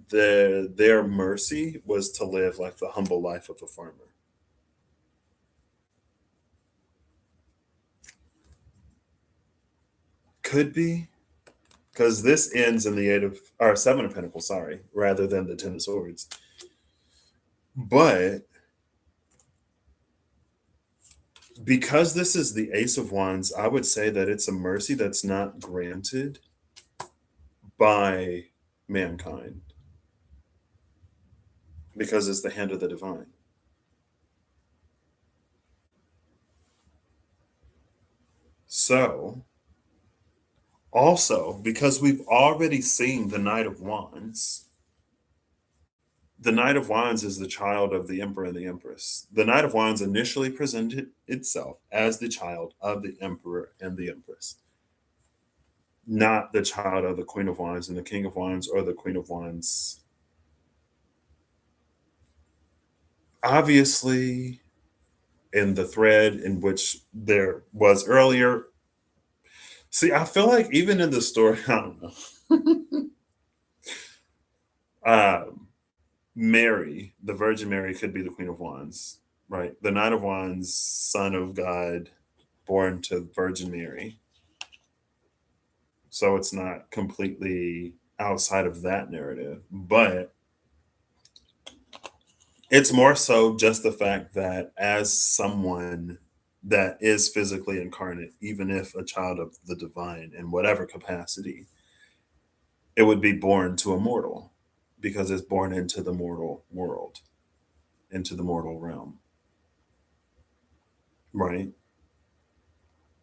their mercy was to live like the humble life of a farmer. Could be, because this ends in the eight of or seven of pentacles, sorry, rather than the ten of swords. But because this is the ace of wands, I would say that it's a mercy that's not granted by mankind because it's the hand of the divine. So also, because we've already seen the Knight of Wands, the Knight of Wands is the child of the Emperor and the Empress. The Knight of Wands initially presented itself as the child of the Emperor and the Empress, not the child of the Queen of Wands and the King of Wands or the Queen of Wands. Obviously, in the thread in which there was earlier, see, I feel like even in the story, I don't know. Mary, the Virgin Mary, could be the Queen of Wands, right? The Knight of Wands, son of God, born to Virgin Mary. So it's not completely outside of that narrative, but it's more so just the fact that as someone that is physically incarnate, even if a child of the divine in whatever capacity, it would be born to a mortal because it's born into the mortal world, into the mortal realm, right?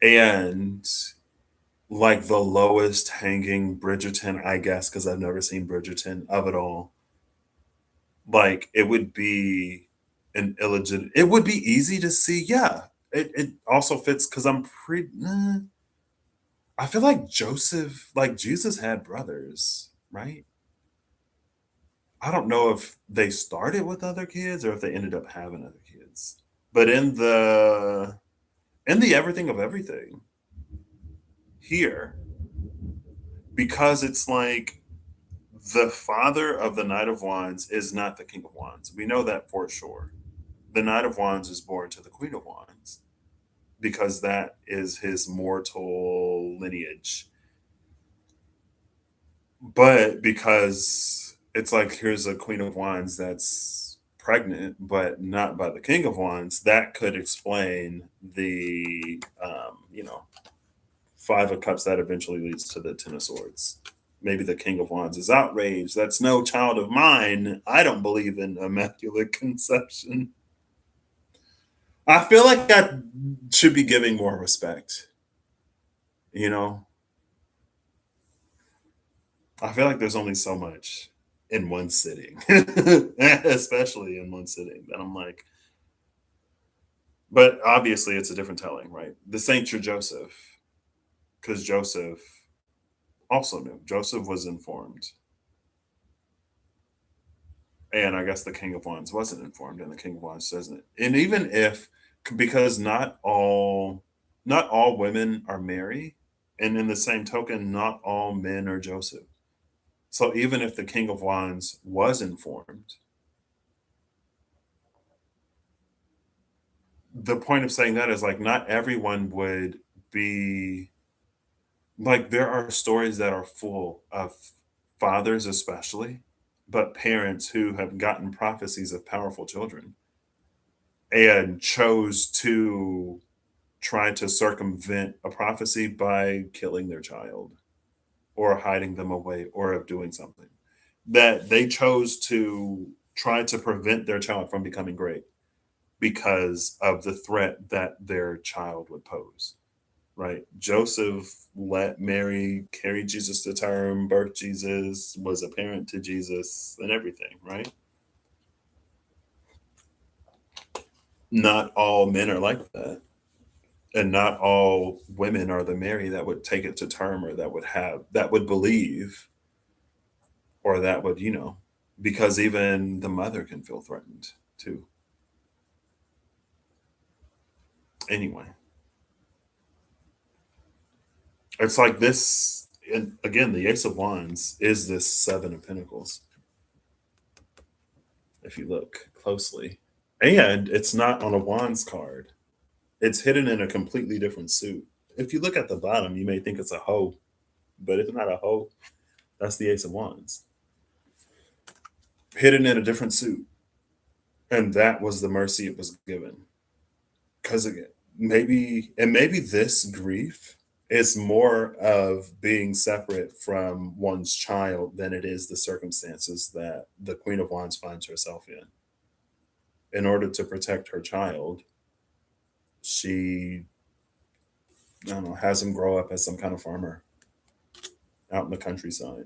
And like the lowest hanging Bridgerton, I guess, because I've never seen Bridgerton of it all. Like it would be an illegitimate. It would be easy to see. Yeah, it also fits because I'm pretty. I feel like Joseph, like Jesus, had brothers, right? I don't know if they started with other kids or if they ended up having other kids. But in the everything of everything here, because it's like the father of the Knight of Wands is not the King of Wands. We know that for sure. The Knight of Wands is born to the Queen of Wands because that is his mortal lineage. But because it's like here's a Queen of Wands that's pregnant, but not by the King of Wands, that could explain the Five of Cups that eventually leads to the Ten of Swords. Maybe the King of Wands is outraged. That's no child of mine. I don't believe in immaculate conception. I feel like I should be giving more respect. You know, I feel like there's only so much in one sitting, especially in one sitting, that I'm like, but obviously it's a different telling, right? The Saint your Joseph, because Joseph also knew. Joseph was informed. And I guess the King of Wands wasn't informed, and the King of Wands doesn't. And even if, because not all women are Mary, and in the same token, not all men are Joseph. So even if the King of Wands was informed, the point of saying that is like not everyone would be like there are stories that are full of fathers especially, but parents who have gotten prophecies of powerful children and chose to try to circumvent a prophecy by killing their child or hiding them away or of doing something that they chose to try to prevent their child from becoming great because of the threat that their child would pose, right? Joseph let Mary carry Jesus to term, birth Jesus, was a parent to Jesus, and everything, right? Not all men are like that. And not all women are the Mary that would take it to term or that would believe or that would, because even the mother can feel threatened too. Anyway, it's like this, and again, the Ace of Wands is this Seven of Pentacles, if you look closely. And it's not on a Wands card, it's hidden in a completely different suit. If you look at the bottom, you may think it's a hoe, but it's not a hoe. That's the Ace of Wands, hidden in a different suit. And that was the mercy it was given. Because again, maybe this grief is more of being separate from one's child than it is the circumstances that the Queen of Wands finds herself in. In order to protect her child, she, I don't know, has him grow up as some kind of farmer out in the countryside.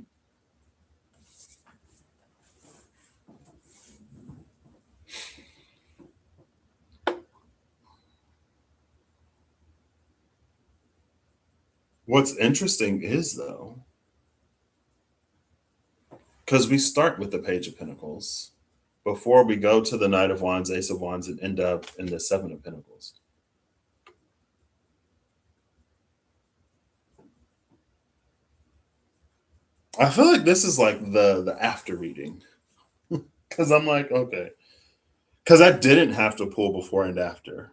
What's interesting is, though, because we start with the Page of Pentacles before we go to the Knight of Wands, Ace of Wands, and end up in the Seven of Pentacles. I feel like this is like the after reading because I'm like, okay, because I didn't have to pull before and after.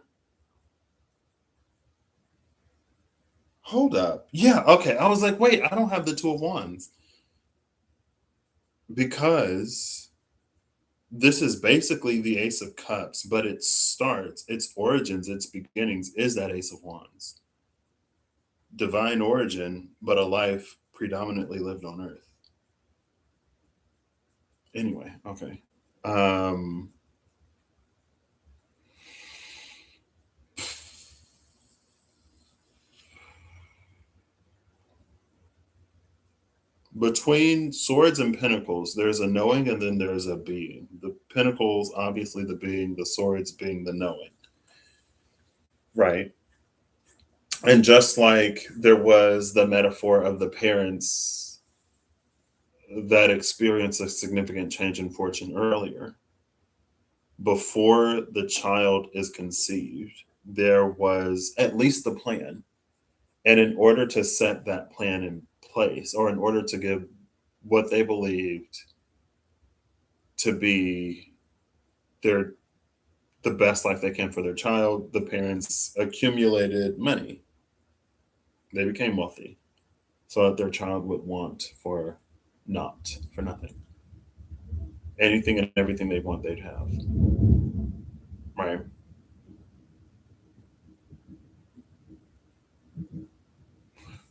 Hold up, yeah, okay. I was like, wait, I don't have the Two of Wands because this is basically the Ace of Cups, but it starts, its origins, its beginnings is that Ace of Wands, divine origin, but a life predominantly lived on Earth. Anyway, okay. Um, Between swords and pentacles, there's a knowing and then there's a being. The pentacles, obviously, the being, the swords being the knowing, right? And just like there was the metaphor of the parents that experience a significant change in fortune earlier, before the child is conceived, there was at least the plan. And in order to set that plan in place, or in order to give what they believed to be their the best life they can for their child, the parents accumulated money. They became wealthy so that their child would want for nothing. Anything and everything they want, they'd have. Right.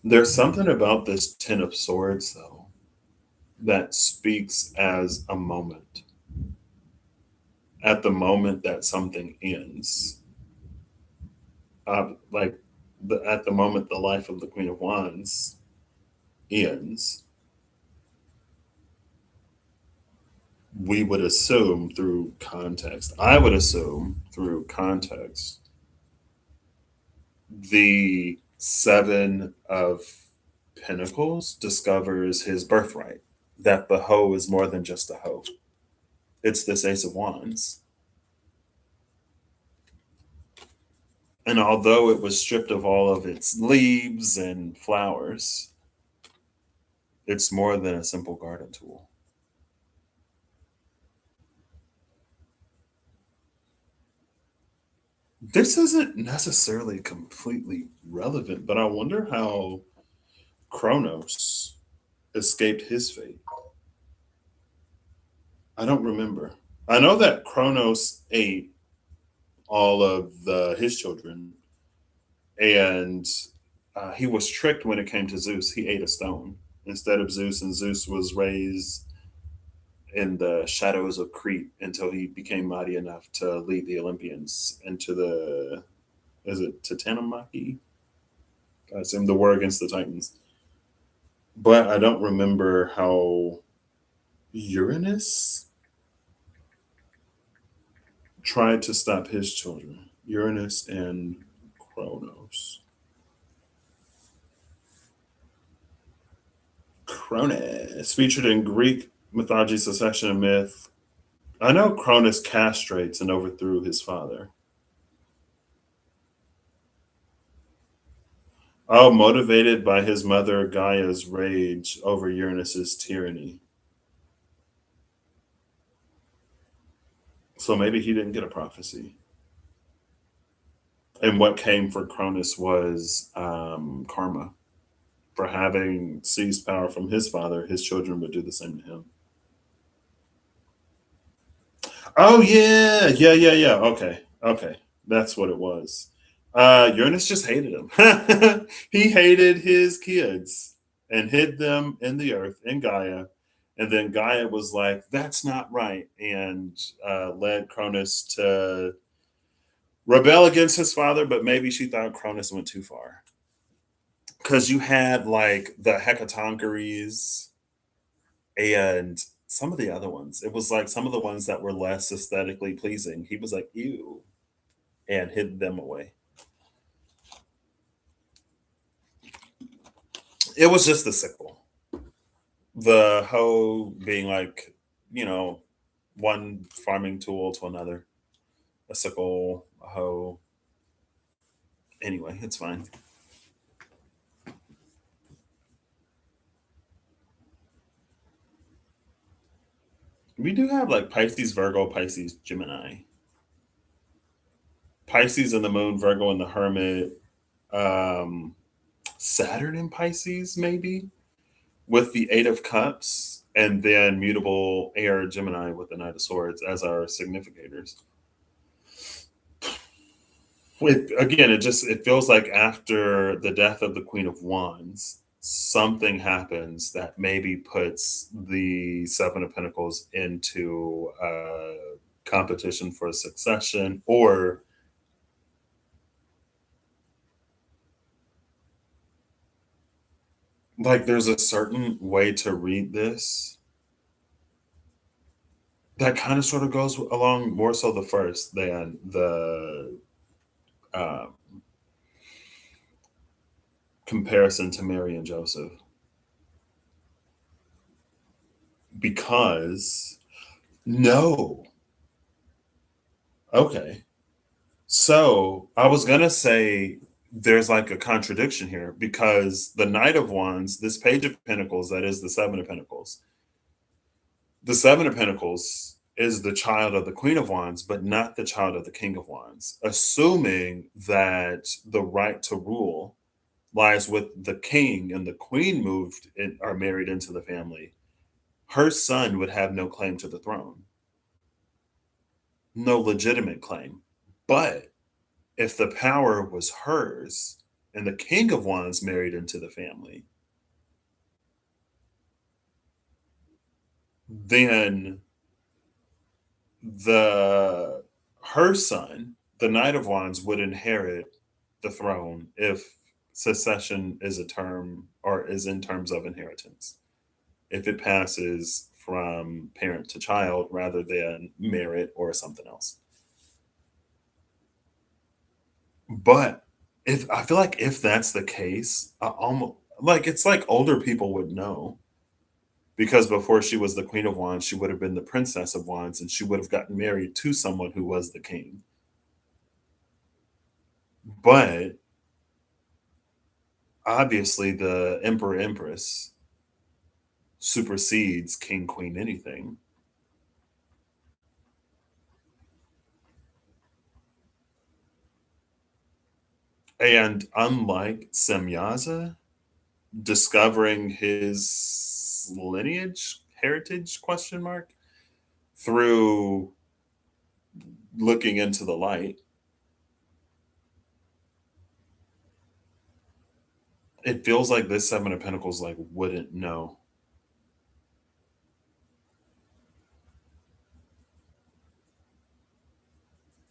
There's something about this Ten of Swords, though, that speaks as a moment. At the moment that something ends, like at the moment the life of the Queen of Wands ends, we would assume through context, I would assume through context, the Seven of Pentacles discovers his birthright, that the hoe is more than just a hoe. It's this Ace of Wands. And although it was stripped of all of its leaves and flowers, It's more than a simple garden tool. This isn't necessarily completely relevant, but I wonder how Kronos escaped his fate. I don't remember. I know that Kronos ate all of his children, and he was tricked when it came to Zeus. He ate a stone instead of Zeus, and Zeus was raised in the shadows of Crete until he became mighty enough to lead the Olympians into the, is it Titanomachy? I assume the war against the Titans. But I don't remember how Uranus tried to stop his children. Uranus and Kronos. Cronus, featured in Greek mythology, succession, and myth. I know Cronus castrates and overthrew his father. Oh, motivated by his mother Gaia's rage over Uranus's tyranny. So maybe he didn't get a prophecy. And what came for Cronus was karma. For having seized power from his father, his children would do the same to him. Oh yeah, yeah, yeah, yeah. Okay, okay, that's what it was. Uranus just hated him. He hated his kids and hid them in the earth in Gaia, and then Gaia was like, "That's not right," and led Cronus to rebel against his father. But maybe she thought Cronus went too far because you had like the Hecatoncheires and some of the other ones. It was like some of the ones that were less aesthetically pleasing. He was like, "Ew," and hid them away. It was just the sickle. The hoe being like, you know, one farming tool to another. A sickle, a hoe. Anyway, it's fine. We do have like Pisces, Virgo, Pisces, Gemini. Pisces in the moon, Virgo in the hermit, um, Saturn in Pisces, maybe, with the Eight of Cups, and then mutable air Gemini with the Knight of Swords as our significators. Again, it feels like after the death of the Queen of Wands, something happens that maybe puts the Seven of Pentacles into competition for succession, or like there's a certain way to read this that kind of sort of goes along more so the first than the um, comparison to Mary and Joseph, because no, okay. So I was gonna say there's like a contradiction here because the Knight of Wands, this Page of Pentacles, that is the Seven of Pentacles. The Seven of Pentacles is the child of the Queen of Wands, but not the child of the King of Wands, assuming that the right to rule lies with the king and the queen moved in, are married into the family. Her son would have no claim to the throne, no legitimate claim. But if the power was hers and the King of Wands married into the family, then the her son, the Knight of Wands, would inherit the throne if succession is a term or is in terms of inheritance. If it passes from parent to child rather than merit or something else. But if I feel like if that's the case, I almost like it's like older people would know because before she was the Queen of Wands, she would have been the Princess of Wands and she would have gotten married to someone who was the king. But obviously, the Emperor Empress, supersedes king, queen, anything. And unlike Semyaza, discovering his lineage, heritage, question mark, through looking into the light, it feels like this Seven of Pentacles like wouldn't know.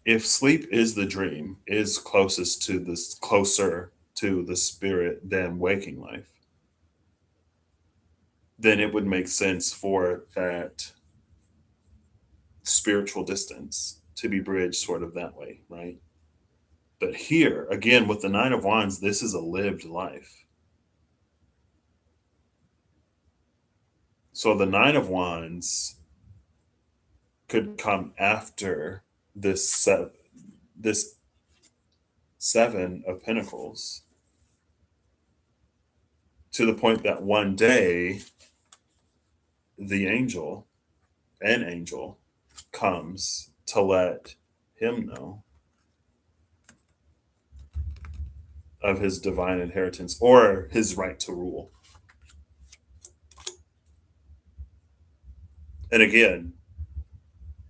If sleep is the dream, is closer to the spirit than waking life, then it would make sense for that spiritual distance to be bridged sort of that way, right? But here, again, with the Nine of Wands, this is a lived life. So the Nine of Wands could come after this Seven of Pentacles, to the point that one day the angel comes to let him know of his divine inheritance or his right to rule. And again,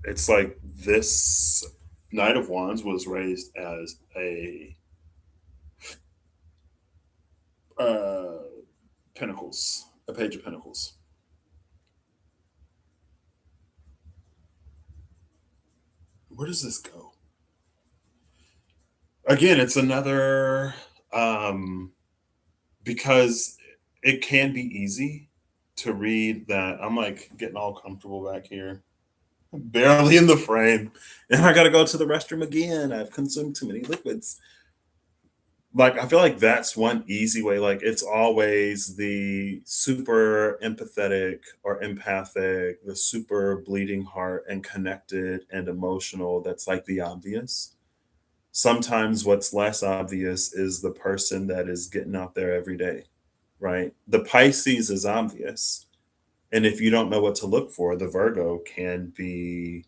it's like this Knight of Wands was raised as a uh, Pentacles, a Page of Pentacles. Where does this go? Again, it's another because it can be easy to read that. I'm like getting all comfortable back here, barely in the frame, and I gotta go to the restroom again. I've consumed too many liquids. Like, I feel like that's one easy way. Like, it's always the super empathetic or empathic, the super bleeding heart and connected and emotional. That's like the obvious. Sometimes what's less obvious is the person that is getting out there every day, right? The Pisces is obvious. And if you don't know what to look for, the Virgo can be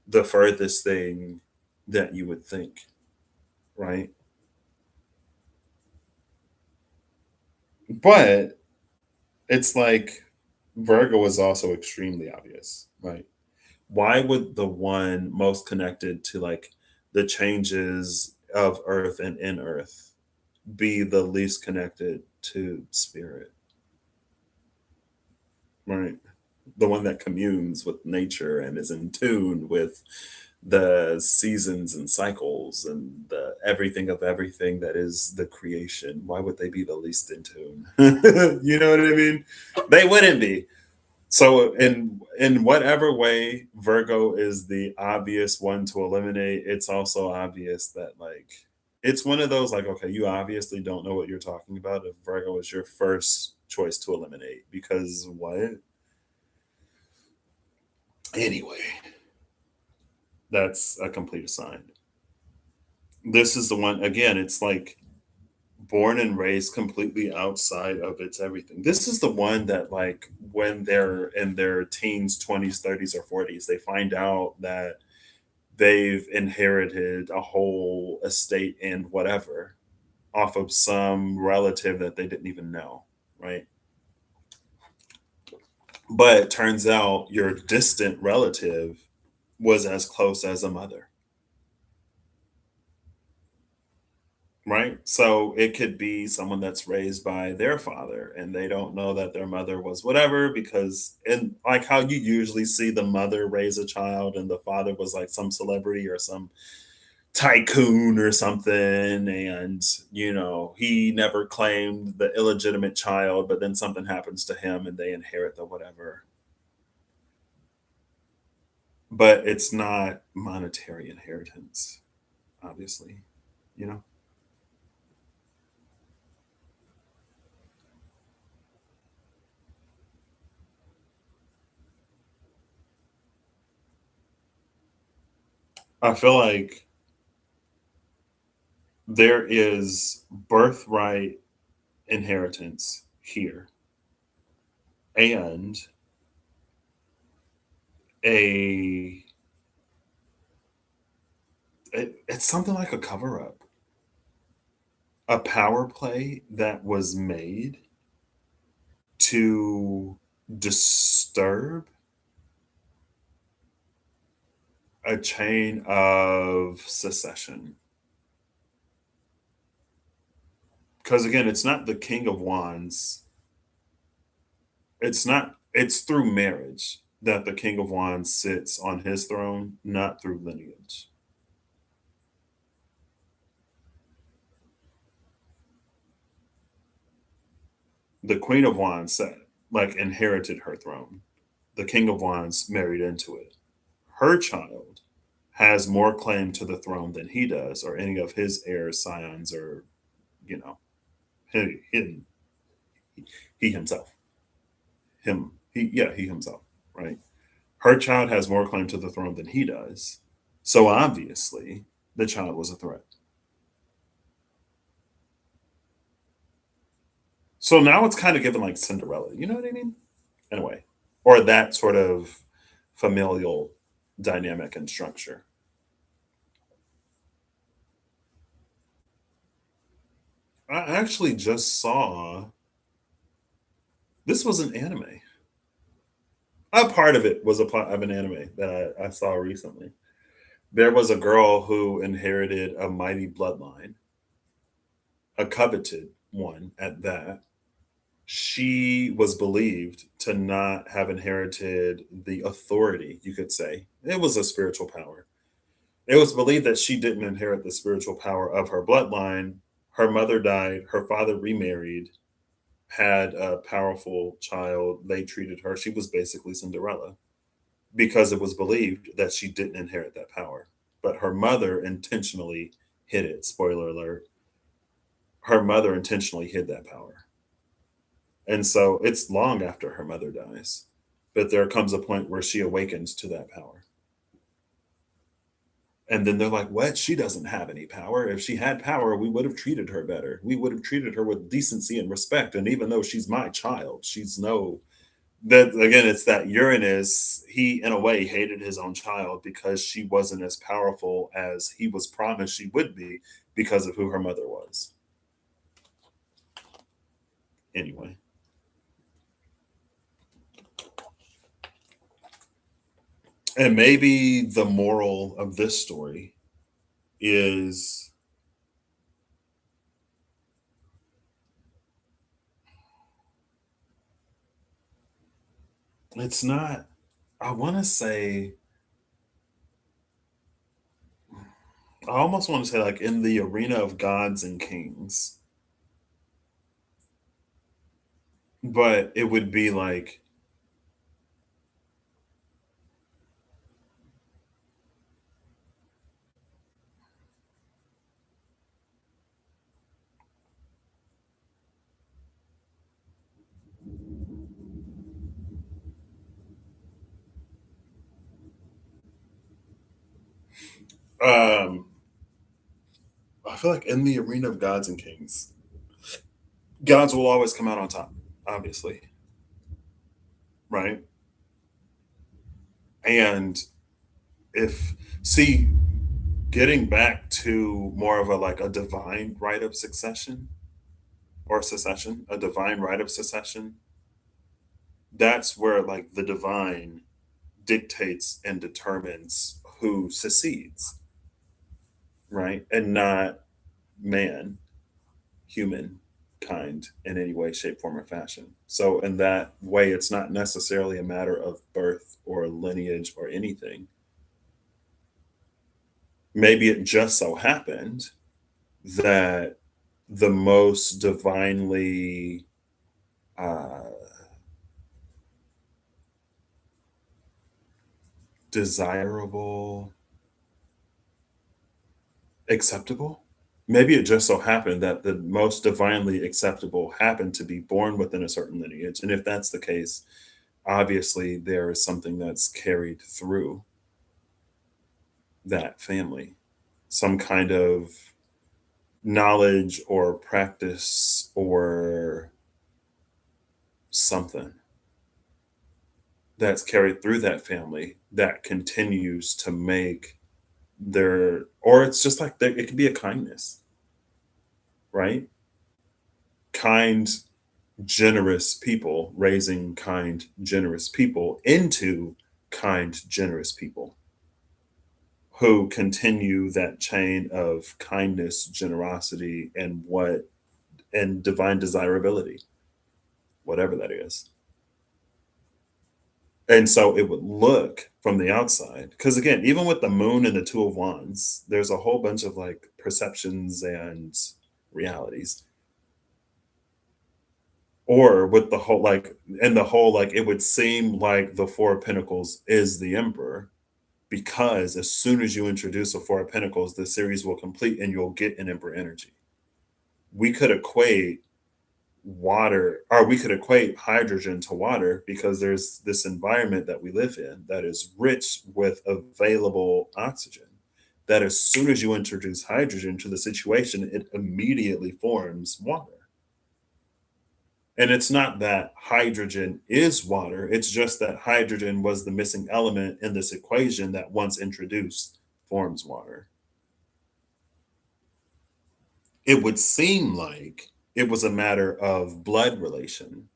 the furthest thing that you would think, right? But it's like Virgo is also extremely obvious, right? Why would the one most connected to like the changes of Earth and in Earth be the least connected to spirit, right? The one that communes with nature and is in tune with the seasons and cycles and the everything of everything that is the creation. Why would they be the least in tune? You know what I mean? They wouldn't be. So in whatever way Virgo is the obvious one to eliminate, it's also obvious that like it's one of those like, okay, you obviously don't know what you're talking about if Virgo is your first choice to eliminate, because what? Anyway, that's a complete aside. This is the one again, it's like born and raised completely outside of its everything. This is the one that like when they're in their teens, 20s, 30s, or 40s, they find out that they've inherited a whole estate and whatever off of some relative that they didn't even know, right? But it turns out your distant relative was as close as a mother, right? So it could be someone that's raised by their father and they don't know that their mother was whatever, because and like how you usually see the mother raise a child and the father was like some celebrity or some tycoon or something, and he never claimed the illegitimate child, but then something happens to him and they inherit the whatever. But it's not monetary inheritance, obviously, you know. I feel like there is birthright inheritance here. and a it's something like a cover up, a power play that was made to disturb a chain of secession. Because again, it's not the King of Wands. It's not, it's through marriage that the King of Wands sits on his throne, not through lineage. The Queen of Wands sat, like inherited her throne. The King of Wands married into it. Her child has more claim to the throne than he does, or any of his heirs, scions, or you know, him, he himself, he himself, right? Her child has more claim to the throne than he does. So obviously, the child was a threat. So now it's kind of given like Cinderella, you know what I mean? In a way, or that sort of familial dynamic and structure. I actually just saw this was an anime. A part of it was a part of an anime that I saw recently. There was a girl who inherited a mighty bloodline, a coveted one at that. She was believed to not have inherited the authority, you could say. It was a spiritual power. It was believed that she didn't inherit the spiritual power of her bloodline. Her mother died, her father remarried, had a powerful child. They treated her, she was basically Cinderella because it was believed that she didn't inherit that power. But her mother intentionally hid it. Spoiler alert. Her mother intentionally hid that power. And so it's long after her mother dies. But there comes a point where she awakens to that power. And then they're like, what? She doesn't have any power. If she had power, we would have treated her better. We would have treated her with decency and respect. And even though she's my child, she's no, that again, it's that Uranus, he in a way hated his own child because she wasn't as powerful as he was promised she would be because of who her mother was. Anyway, and maybe the moral of this story is it's not, I want to say, I almost want to say like in the arena of gods and kings, but it would be like, um, I feel like in the arena of gods and kings, gods will always come out on top, obviously, right? And if, see, getting back to more of a like a divine right of succession or secession, a divine right of secession, that's where like the divine dictates and determines who succeeds, right? And not man, human kind in any way, shape, form, or fashion. So, in that way, it's not necessarily a matter of birth or lineage or anything. Maybe it just so happened that the most divinely uh, desirable, acceptable. Maybe it just so happened that the most divinely acceptable happened to be born within a certain lineage. And if that's the case, obviously there is something that's carried through that family, some kind of knowledge or practice or something. that's carried through that family that continues to make their, or it's just like it can be a kindness, right? Kind, generous people raising kind, generous people into kind, generous people who continue that chain of kindness, generosity, and divine desirability, whatever that is. And so it would look from the outside, because again, even with the moon and the two of wands, there's a whole bunch of like perceptions and realities. Or with the whole like, and the whole like, it would seem like the Four of Pentacles is the Emperor, because as soon as you introduce a Four of Pentacles, the series will complete and you'll get an Emperor energy. We could equate water, or we could equate hydrogen to water, because there's this environment that we live in that is rich with available oxygen, that as soon as you introduce hydrogen to the situation, it immediately forms water. And it's not that hydrogen is water, it's just that hydrogen was the missing element in this equation that, once introduced, forms water. It would seem like it was a matter of blood relation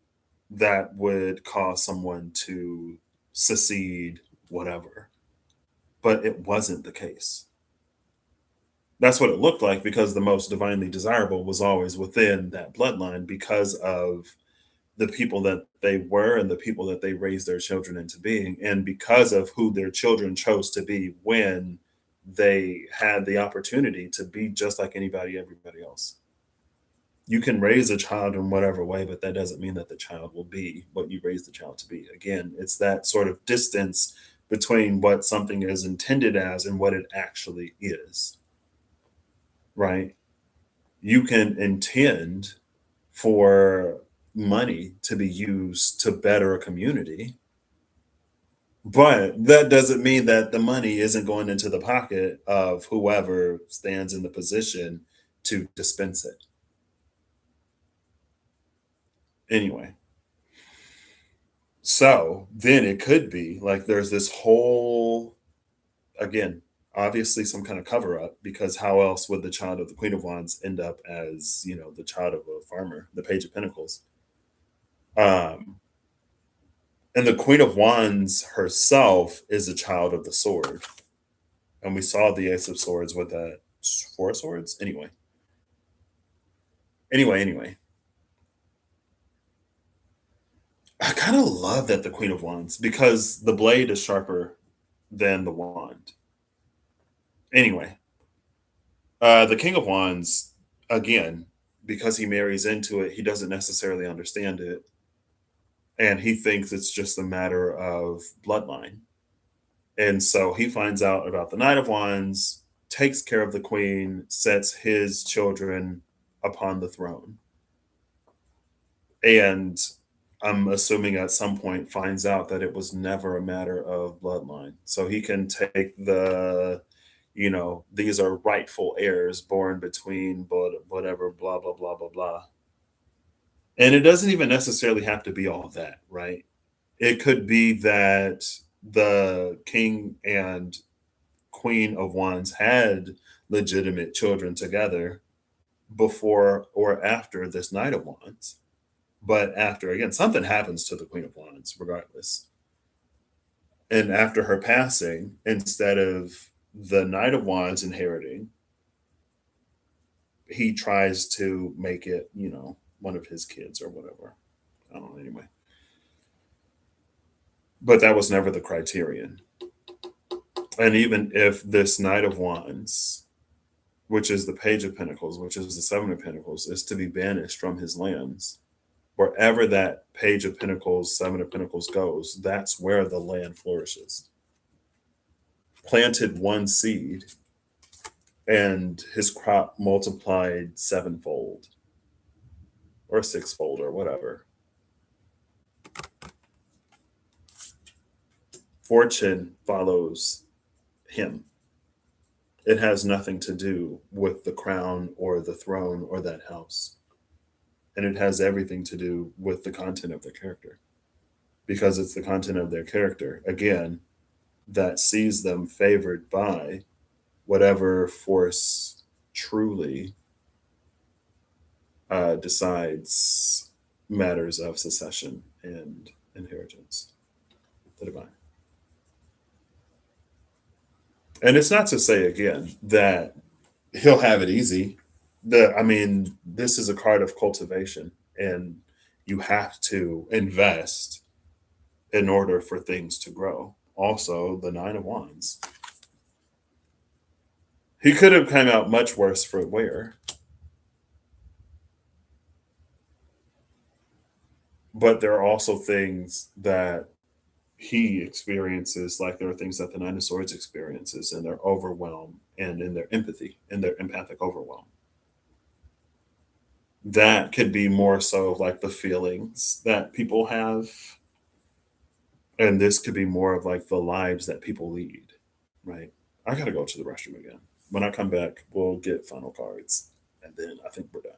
that would cause someone to secede, whatever. But it wasn't the case. That's what it looked like, because the most divinely desirable was always within that bloodline, because of the people that they were and the people that they raised their children into being, and because of who their children chose to be when they had the opportunity to be just like everybody else. You can raise a child in whatever way, but that doesn't mean that the child will be what you raise the child to be. Again, it's that sort of distance between what something is intended as and what it actually is, right? You can intend for money to be used to better a community, but that doesn't mean that the money isn't going into the pocket of whoever stands in the position to dispense it. Anyway, so then it could be like there's this whole, again, obviously some kind of cover up, because how else would the child of the Queen of Wands end up as, the child of a farmer, the Page of Pentacles? Um, and the Queen of Wands herself is a child of the sword. And we saw the Ace of Swords with that Four of Swords. Anyway. I kind of love that the Queen of Wands, because the blade is sharper than the wand. Anyway, the King of Wands, again, because he marries into it, he doesn't necessarily understand it. And he thinks it's just a matter of bloodline. And so he finds out about the Knight of Wands, takes care of the queen, sets his children upon the throne. And I'm assuming at some point finds out that it was never a matter of bloodline. So he can take these are rightful heirs born between whatever, blah, blah, blah, blah, blah. And it doesn't even necessarily have to be all that, right? It could be that the king and queen of wands had legitimate children together before or after this knight of wands. But after, again, something happens to the Queen of Wands, regardless. And after her passing, instead of the Knight of Wands inheriting, he tries to make it, one of his kids or whatever. I don't know, anyway. But that was never the criterion. And even if this Knight of Wands, which is the Page of Pentacles, which is the Seven of Pentacles, is to be banished from his lands, wherever that Page of Pentacles, Seven of Pentacles goes, that's where the land flourishes. Planted one seed and his crop multiplied sevenfold or sixfold or whatever. Fortune follows him. It has nothing to do with the crown or the throne or that house. And it has everything to do with the content of the character. because it's the content of their character. Again, that sees them favored by whatever force truly decides matters of succession and inheritance, the divine. And it's not to say again that he'll have it easy. I mean, this is a card of cultivation, and you have to invest in order for things to grow. Also, the Nine of Wands. He could have come out much worse for wear, but there are also things that he experiences, like there are things that the Nine of Swords experiences in their overwhelm and in their empathy, in their empathic overwhelm. That could be more so like the feelings that people have, and this could be more of like the lives that people lead, right? I gotta go to the restroom again. When I come back, we'll get final cards, and then I think we're done.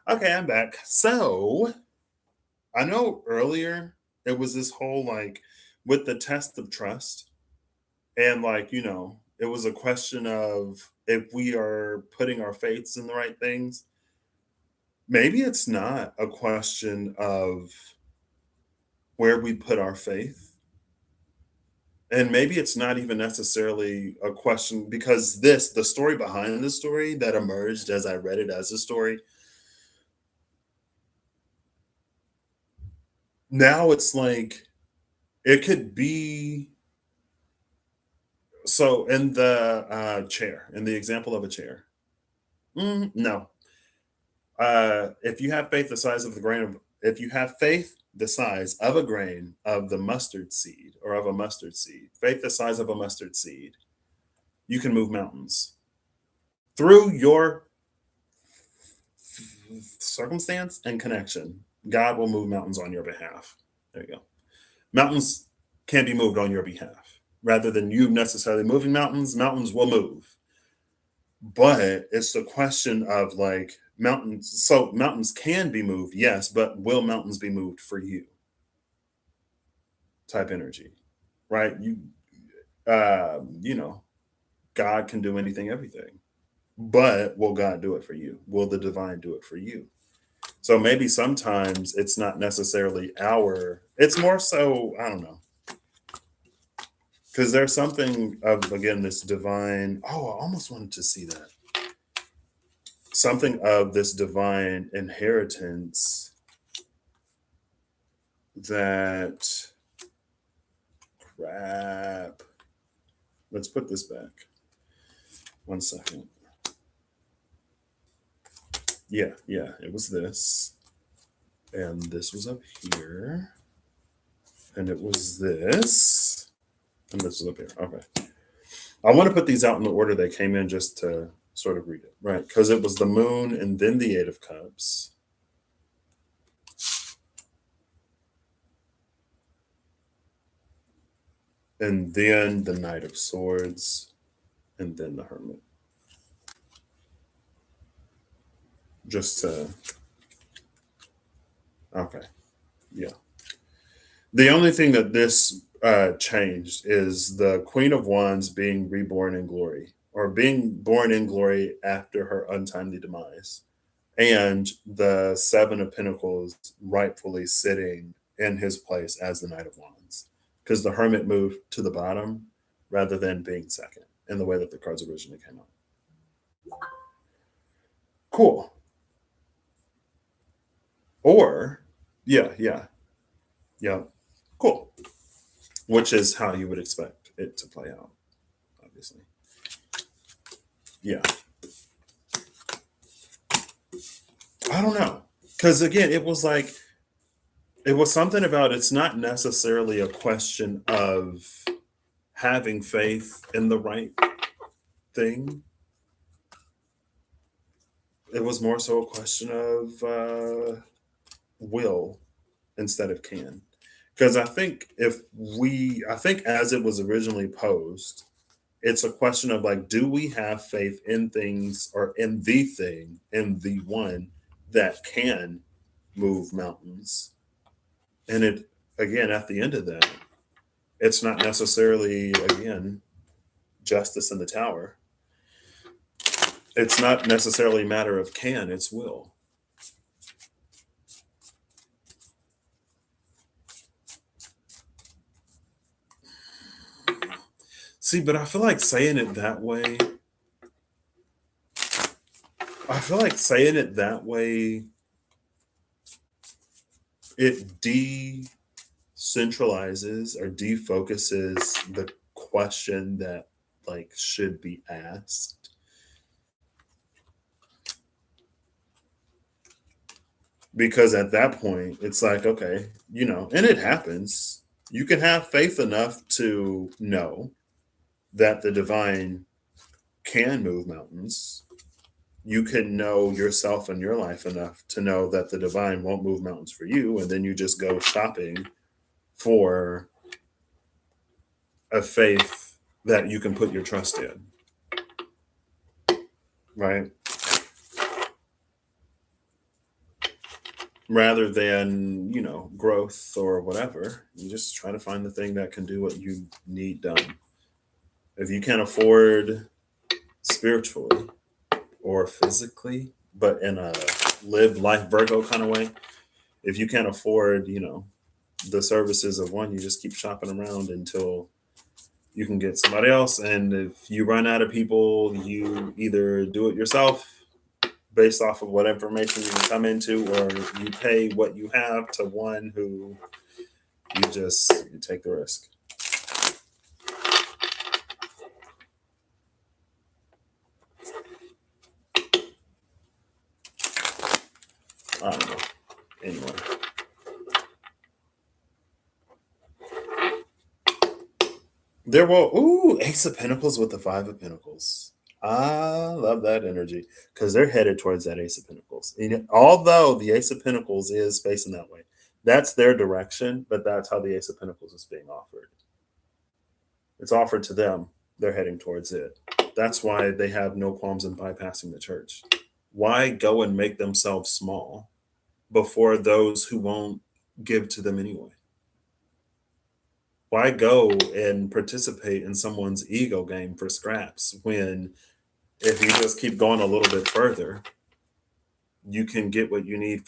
Okay, I'm back. So I know earlier it was this whole like with the test of trust, and like, it was a question of if we are putting our faiths in the right things. Maybe it's not a question of where we put our faith. And maybe it's not even necessarily a question because the story behind the story that emerged as I read it as a story, now it's like it could be. So in the chair, in the example of a chair, no. If you have faith the size of the grain of, if you have faith the size of a grain of the mustard seed or of a mustard seed, faith the size of a mustard seed, you can move mountains through your circumstance and connection. God will move mountains on your behalf. There you go. Mountains can be moved on your behalf rather than you necessarily moving mountains. Mountains will move, but it's the question of like mountains. So mountains can be moved, yes, but will mountains be moved for you? Type energy, right? You know, God can do anything, everything, but will God do it for you? Will the divine do it for you? So maybe sometimes it's not necessarily it's more so, I don't know, because there's something of, again, this divine. Oh, I almost wanted to see that. Something of this divine inheritance that, crap. let's put this back. 1 second. Yeah, it was this. And this was up here. And it was this. And this was up here. Okay. I want to put these out in the order they came in just to sort of read it, right? Because it was the moon and then the Eight of Cups. And then the Knight of Swords. And then the Hermit. Just to. Okay. Yeah. The only thing that this changed is the Queen of Wands being reborn in glory, or being born in glory after her untimely demise, and the Seven of Pentacles rightfully sitting in his place as the Knight of Wands, because the Hermit moved to the bottom rather than being second in the way that the cards originally came out. Cool. Or, yeah. Cool. Which is how you would expect it to play out, obviously. Yeah. I don't know. Because again, it was something about it's not necessarily a question of having faith in the right thing. It was more so a question of will instead of can. Because I think as it was originally posed, it's a question of like, do we have faith in things or in the thing, in the one that can move mountains? And it, again, at the end of that, it's not necessarily, again, justice in the tower. It's not necessarily a matter of can, it's will. See, but I feel like saying it that way, it decentralizes or defocuses the question that like should be asked. Because at that point, it's like, okay, and it happens. You can have faith enough to know that the divine can move mountains. You can know yourself and your life enough to know that the divine won't move mountains for you. And then you just go shopping for a faith that you can put your trust in. Right? Rather than, growth or whatever. You just try to find the thing that can do what you need done. If you can't afford spiritually or physically, but in a live life Virgo kind of way, if you can't afford, the services of one, you just keep shopping around until you can get somebody else. And if you run out of people, you either do it yourself based off of what information you can come into, or you pay what you have to one who you take the risk. I don't know. Anyway. There will, Ace of Pentacles with the Five of Pentacles. I love that energy because they're headed towards that Ace of Pentacles. And although the Ace of Pentacles is facing that way, that's their direction, but that's how the Ace of Pentacles is being offered. It's offered to them. They're heading towards it. That's why they have no qualms in bypassing the church. Why go and make themselves small before those who won't give to them anyway? Why go and participate in someone's ego game for scraps when if you just keep going a little bit further, you can get what you need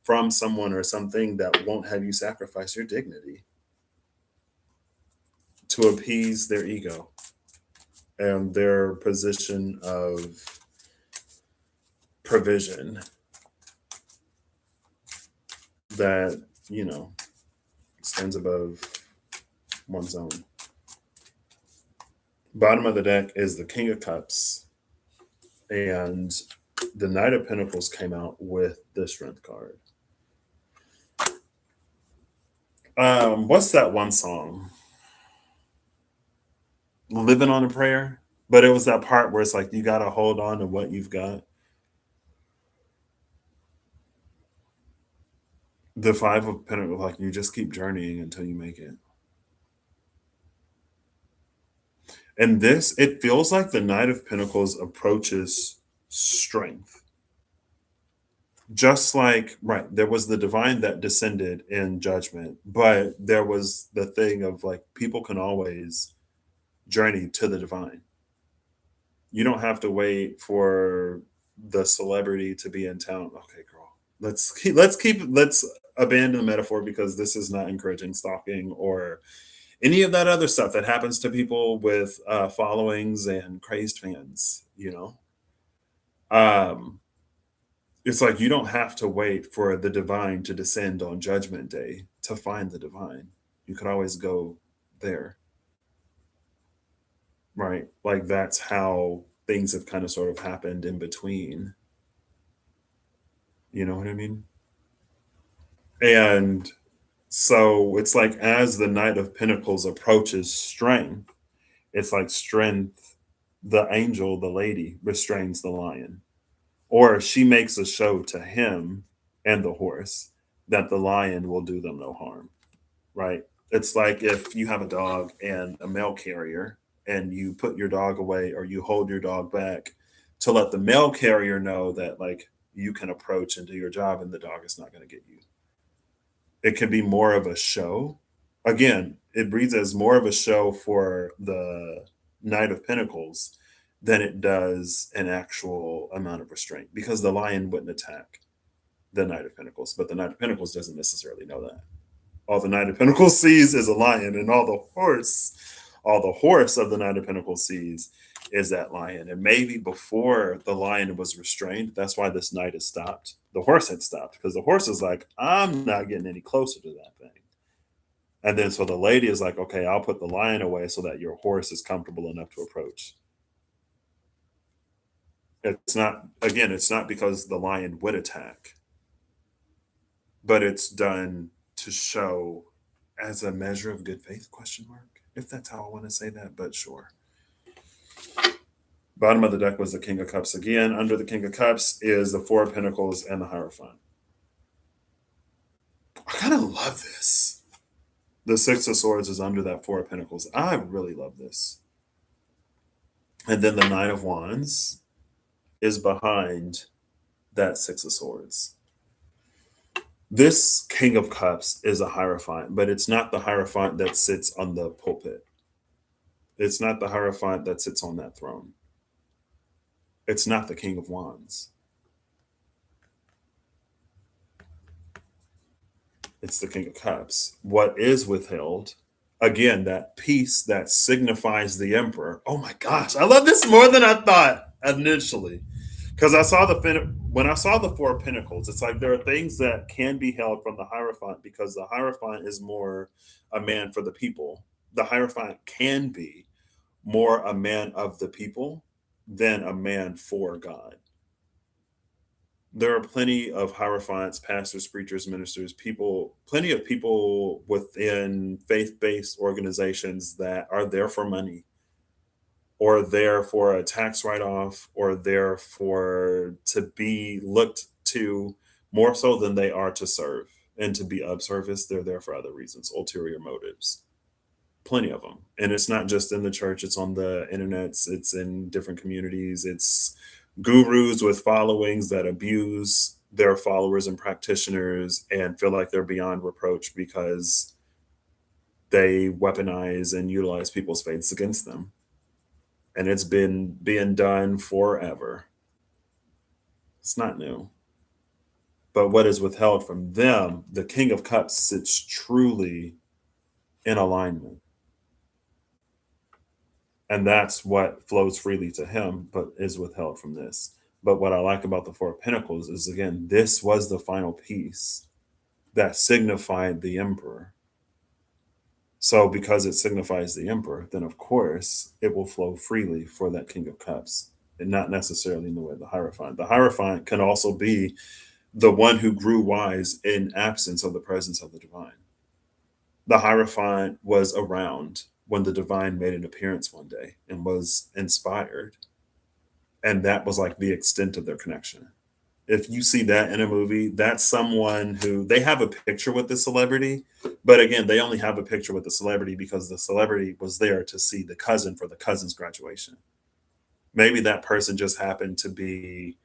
from someone or something that won't have you sacrifice your dignity to appease their ego and their position of provision that, stands above one's own. Bottom of the deck is the King of Cups, and the Knight of Pentacles came out with the Strength card. What's that one song? Living on a Prayer. But it was that part where it's like you gotta hold on to what you've got. The Five of Pentacles, like you just keep journeying until you make it. And this, it feels like the Knight of Pentacles approaches strength. Just like, right, there was the divine that descended in judgment, but there was the thing of like people can always journey to the divine. You don't have to wait for the celebrity to be in town. Okay, girl. Let's abandon the metaphor because this is not encouraging stalking or any of that other stuff that happens to people with followings and crazed fans, you know? Um, it's like you don't have to wait for the divine to descend on judgment day to find the divine. You could always go there, right? Like that's how things have kind of sort of happened in between. You know what I mean? And so it's like as the Knight of Pentacles approaches strength, it's like strength, the angel, the lady, restrains the lion. Or she makes a show to him and the horse that the lion will do them no harm, right? It's like if you have a dog and a mail carrier and you put your dog away or you hold your dog back to let the mail carrier know that like you can approach and do your job and the dog is not going to get you. It can be more of a show. Again, it reads as more of a show for the Knight of Pentacles than it does an actual amount of restraint because the lion wouldn't attack the Knight of Pentacles, but the Knight of Pentacles doesn't necessarily know that. All the Knight of Pentacles sees is a lion, and all the horse of the Knight of Pentacles sees is that lion. And maybe before the lion was restrained, that's why this knight has stopped. The horse had stopped because the horse is like, I'm not getting any closer to that thing. And then so the lady is like, okay, I'll put the lion away so that your horse is comfortable enough to approach. It's not, again, it's not because the lion would attack, but it's done to show as a measure of good faith, question mark, if that's how I want to say that, but sure. Bottom of the deck was the King of Cups again. Under the King of Cups is the Four of Pentacles and the Hierophant. I kind of love this. The Six of Swords is under that Four of Pentacles. I really love this. And then the Nine of Wands is behind that Six of Swords. This King of Cups is a Hierophant, but it's not the Hierophant that sits on the pulpit. It's not the Hierophant that sits on that throne. It's not the King of Wands. It's the King of Cups. What is withheld, again, that piece that signifies the Emperor. Oh my gosh, I love this more than I thought initially. Because when I saw the Four of Pentacles, it's like there are things that can be held from the Hierophant because the Hierophant is more a man for the people. The Hierophant can be more a man of the people than a man for God. There are plenty of Hierophants, pastors, preachers, ministers, people, plenty of people within faith-based organizations that are there for money or there for a tax write-off or there for to be looked to more so than they are to serve and to be of service. They're there for other reasons, ulterior motives. Plenty of them. And it's not just in the church, it's on the internets, it's in different communities, it's gurus with followings that abuse their followers and practitioners and feel like they're beyond reproach because they weaponize and utilize people's faiths against them. And it's been being done forever. It's not new. But what is withheld from them, the King of Cups sits truly in alignment. And that's what flows freely to him, but is withheld from this. But what I like about the Four of Pentacles is, again, this was the final piece that signified the Emperor. So, because it signifies the emperor, then of course it will flow freely for that King of Cups, and not necessarily in the way of the Hierophant. The Hierophant can also be the one who grew wise in absence of the presence of the divine. The Hierophant was around when the divine made an appearance one day and was inspired, and that was like the extent of their connection. If you see that in a movie, that's someone who they have a picture with the celebrity, but again, they only have a picture with the celebrity because the celebrity was there to see the cousin for the cousin's graduation. Maybe that person just happened to be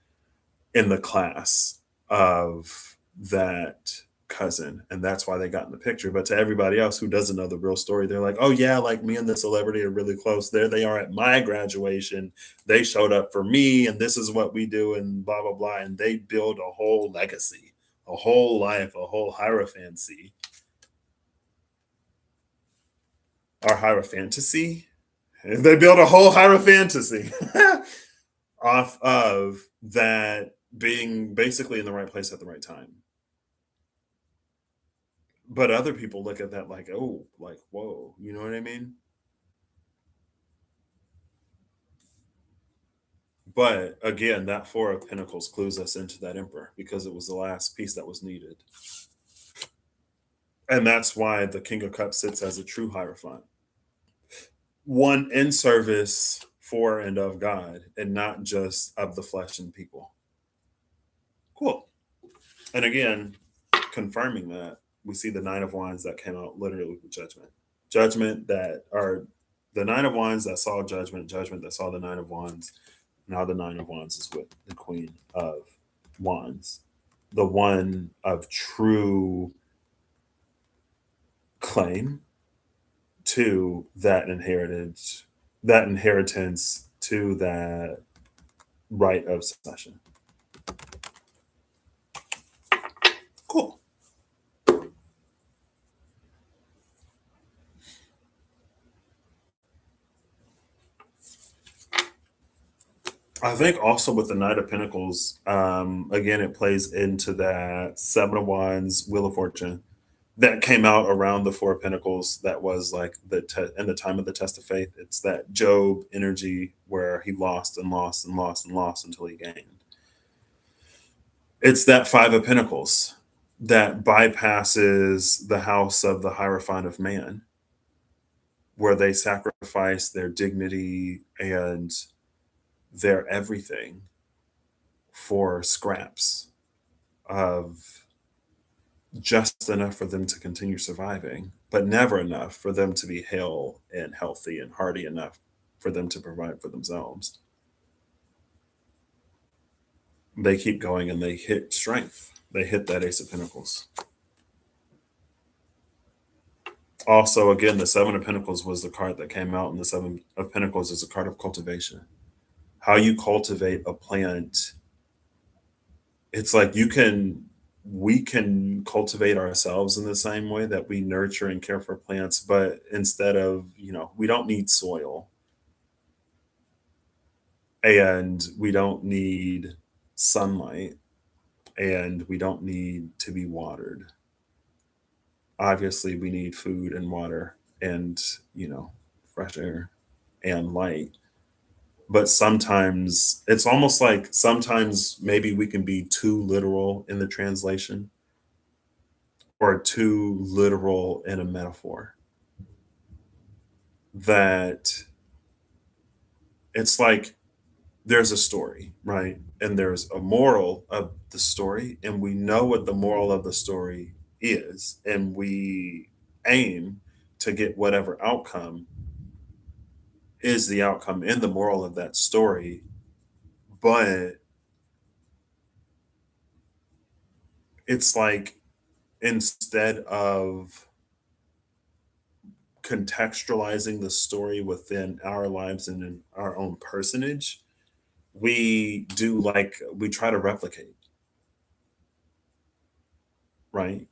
in the class of that cousin, and that's why they got in the picture. But to everybody else who doesn't know the real story, they're like, oh yeah, like me and the celebrity are really close. There they are at my graduation. They showed up for me, and this is what we do, and blah blah blah. And they build a whole legacy, a whole life, a whole hierophancy or hierophantasy. They build a whole hierophantasy off of that being basically in the right place at the right time. But other people look at that like, oh, like, whoa, you know what I mean? But again, that Four of Pentacles clues us into that Emperor because it was the last piece that was needed. And that's why the King of Cups sits as a true Hierophant. One in service for and of God, and not just of the flesh and people. Cool. And again, confirming that, we see the Nine of Wands that came out literally with Judgment. Judgment that are the Nine of Wands that saw Judgment, Judgment that saw the Nine of Wands. Now the Nine of Wands is with the Queen of Wands, the one of true claim to that inheritance to that right of succession. Cool. I think also with the Knight of Pentacles, again, it plays into that Seven of Wands, Wheel of Fortune that came out around the Four of Pentacles. That was like in the time of the test of faith. It's that Job energy where he lost and lost and lost and lost until he gained. It's that Five of Pentacles that bypasses the house of the Hierophant of man, where they sacrifice their dignity and their everything for scraps of just enough for them to continue surviving, but never enough for them to be hale and healthy and hardy enough for them to provide for themselves. They keep going and they hit strength. They hit that Ace of Pentacles. Also, again, the Seven of Pentacles was the card that came out, and the Seven of Pentacles is a card of cultivation. How you cultivate a plant. It's like we can cultivate ourselves in the same way that we nurture and care for plants, but instead of, we don't need soil and we don't need sunlight and we don't need to be watered. Obviously, we need food and water and, fresh air and light. But sometimes it's almost like sometimes maybe we can be too literal in the translation or too literal in a metaphor that it's like there's a story, right? And there's a moral of the story, and we know what the moral of the story is, and we aim to get whatever outcome is the outcome in the moral of that story. But it's like instead of contextualizing the story within our lives and in our own personage, we try to replicate, right?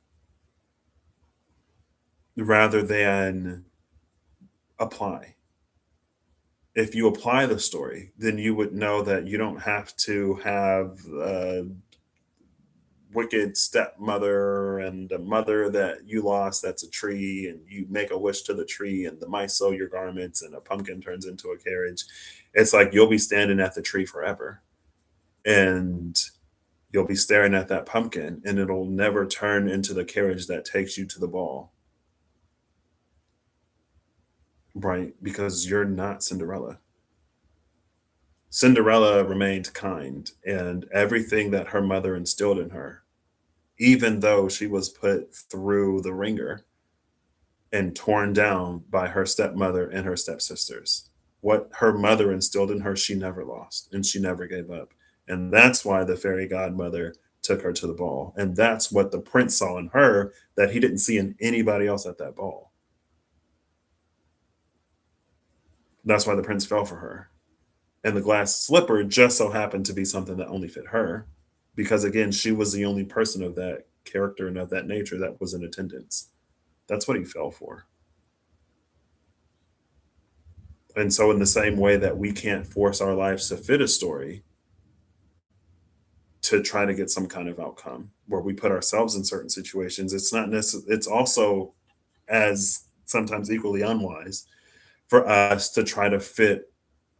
Rather than apply. If you apply the story, then you would know that you don't have to have wicked stepmother and a mother that you lost that's a tree, and you make a wish to the tree and the mice sew your garments and a pumpkin turns into a carriage. It's like you'll be standing at the tree forever, and you'll be staring at that pumpkin, and it'll never turn into the carriage that takes you to the ball, right? Because you're not Cinderella. Cinderella remained kind, and everything that her mother instilled in her, even though she was put through the ringer and torn down by her stepmother and her stepsisters, what her mother instilled in her, she never lost and she never gave up. And that's why the fairy godmother took her to the ball. And that's what the prince saw in her that he didn't see in anybody else at that ball. That's why the prince fell for her. And the glass slipper just so happened to be something that only fit her, because again, she was the only person of that character and of that nature that was in attendance. That's what he fell for. And so, in the same way that we can't force our lives to fit a story to try to get some kind of outcome where we put ourselves in certain situations, it's not necessarily, it's also as sometimes equally unwise for us to try to fit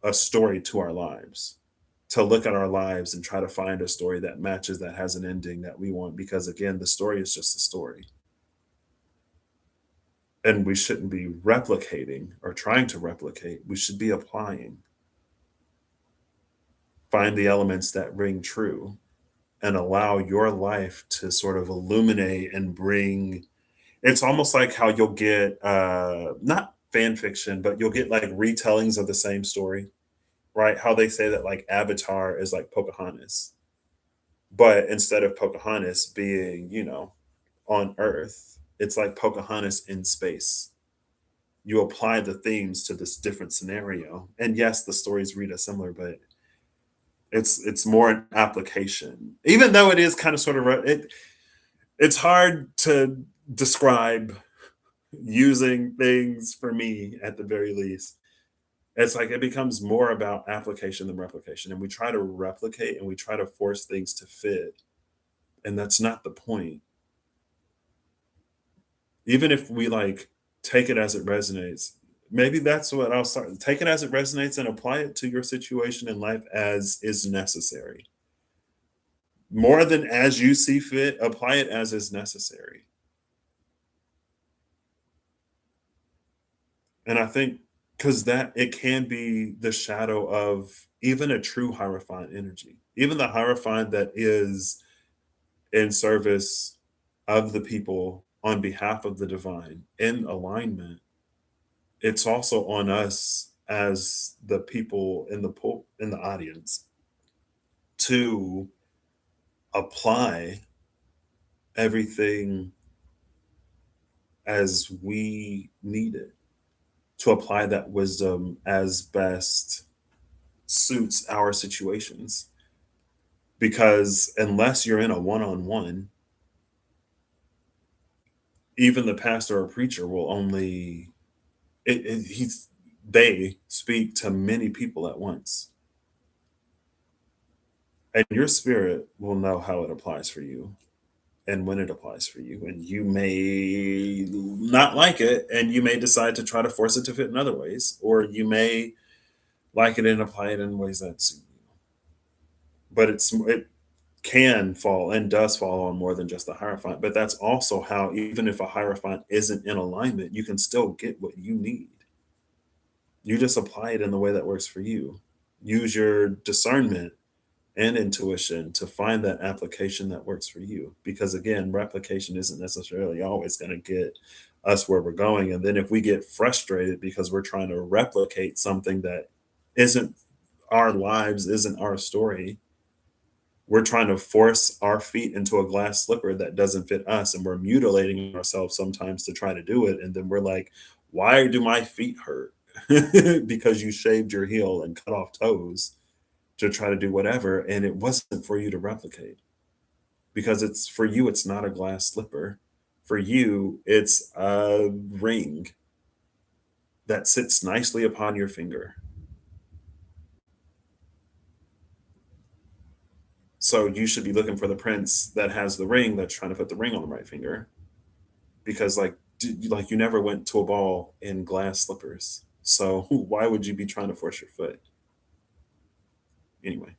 a story to our lives, to look at our lives and try to find a story that matches, that has an ending that we want, because again, the story is just a story. And we shouldn't be replicating or trying to replicate, we should be applying. Find the elements that ring true and allow your life to sort of illuminate and bring. It's almost like how you'll get not fan fiction, but you'll get like retellings of the same story, right? How they say that like Avatar is like Pocahontas, but instead of Pocahontas being, on Earth, it's like Pocahontas in space. You apply the themes to this different scenario, and yes, the stories read as similar, but it's more an application. Even though it is kind of sort of it's hard to describe using things for me at the very least. It's like it becomes more about application than replication, and we try to replicate and we try to force things to fit, and that's not the point. Even if we like take it as it resonates, maybe that's what I'll start. Take it as it resonates and apply it to your situation in life as is necessary. More than as you see fit, apply it as is necessary. And I think because that it can be the shadow of even a true hierophant energy, even the hierophant that is in service of the people on behalf of the divine in alignment. It's also on us as the people in the audience to apply everything as we need it, to apply that wisdom as best suits our situations. Because unless you're in a one-on-one, even the pastor or preacher will only he's they speak to many people at once, and your spirit will know how it applies for you and when it applies for you, and you may not like it, and you may decide to try to force it to fit in other ways, or you may like it and apply it in ways that suit you. But it can fall and does fall on more than just the hierophant. But that's also how, even if a hierophant isn't in alignment, you can still get what you need. You just apply it in the way that works for you. Use your discernment and intuition to find that application that works for you. Because again, replication isn't necessarily always going to get us where we're going. And then if we get frustrated because we're trying to replicate something that isn't our lives, isn't our story, we're trying to force our feet into a glass slipper that doesn't fit us, and we're mutilating ourselves sometimes to try to do it, and then we're like, why do my feet hurt? Because you shaved your heel and cut off toes to try to do whatever, and it wasn't for you to replicate. Because it's for you, it's not a glass slipper. For you, it's a ring that sits nicely upon your finger. So you should be looking for the prince that has the ring that's trying to put the ring on the right finger because like you never went to a ball in glass slippers. So why would you be trying to force your foot? Anyway,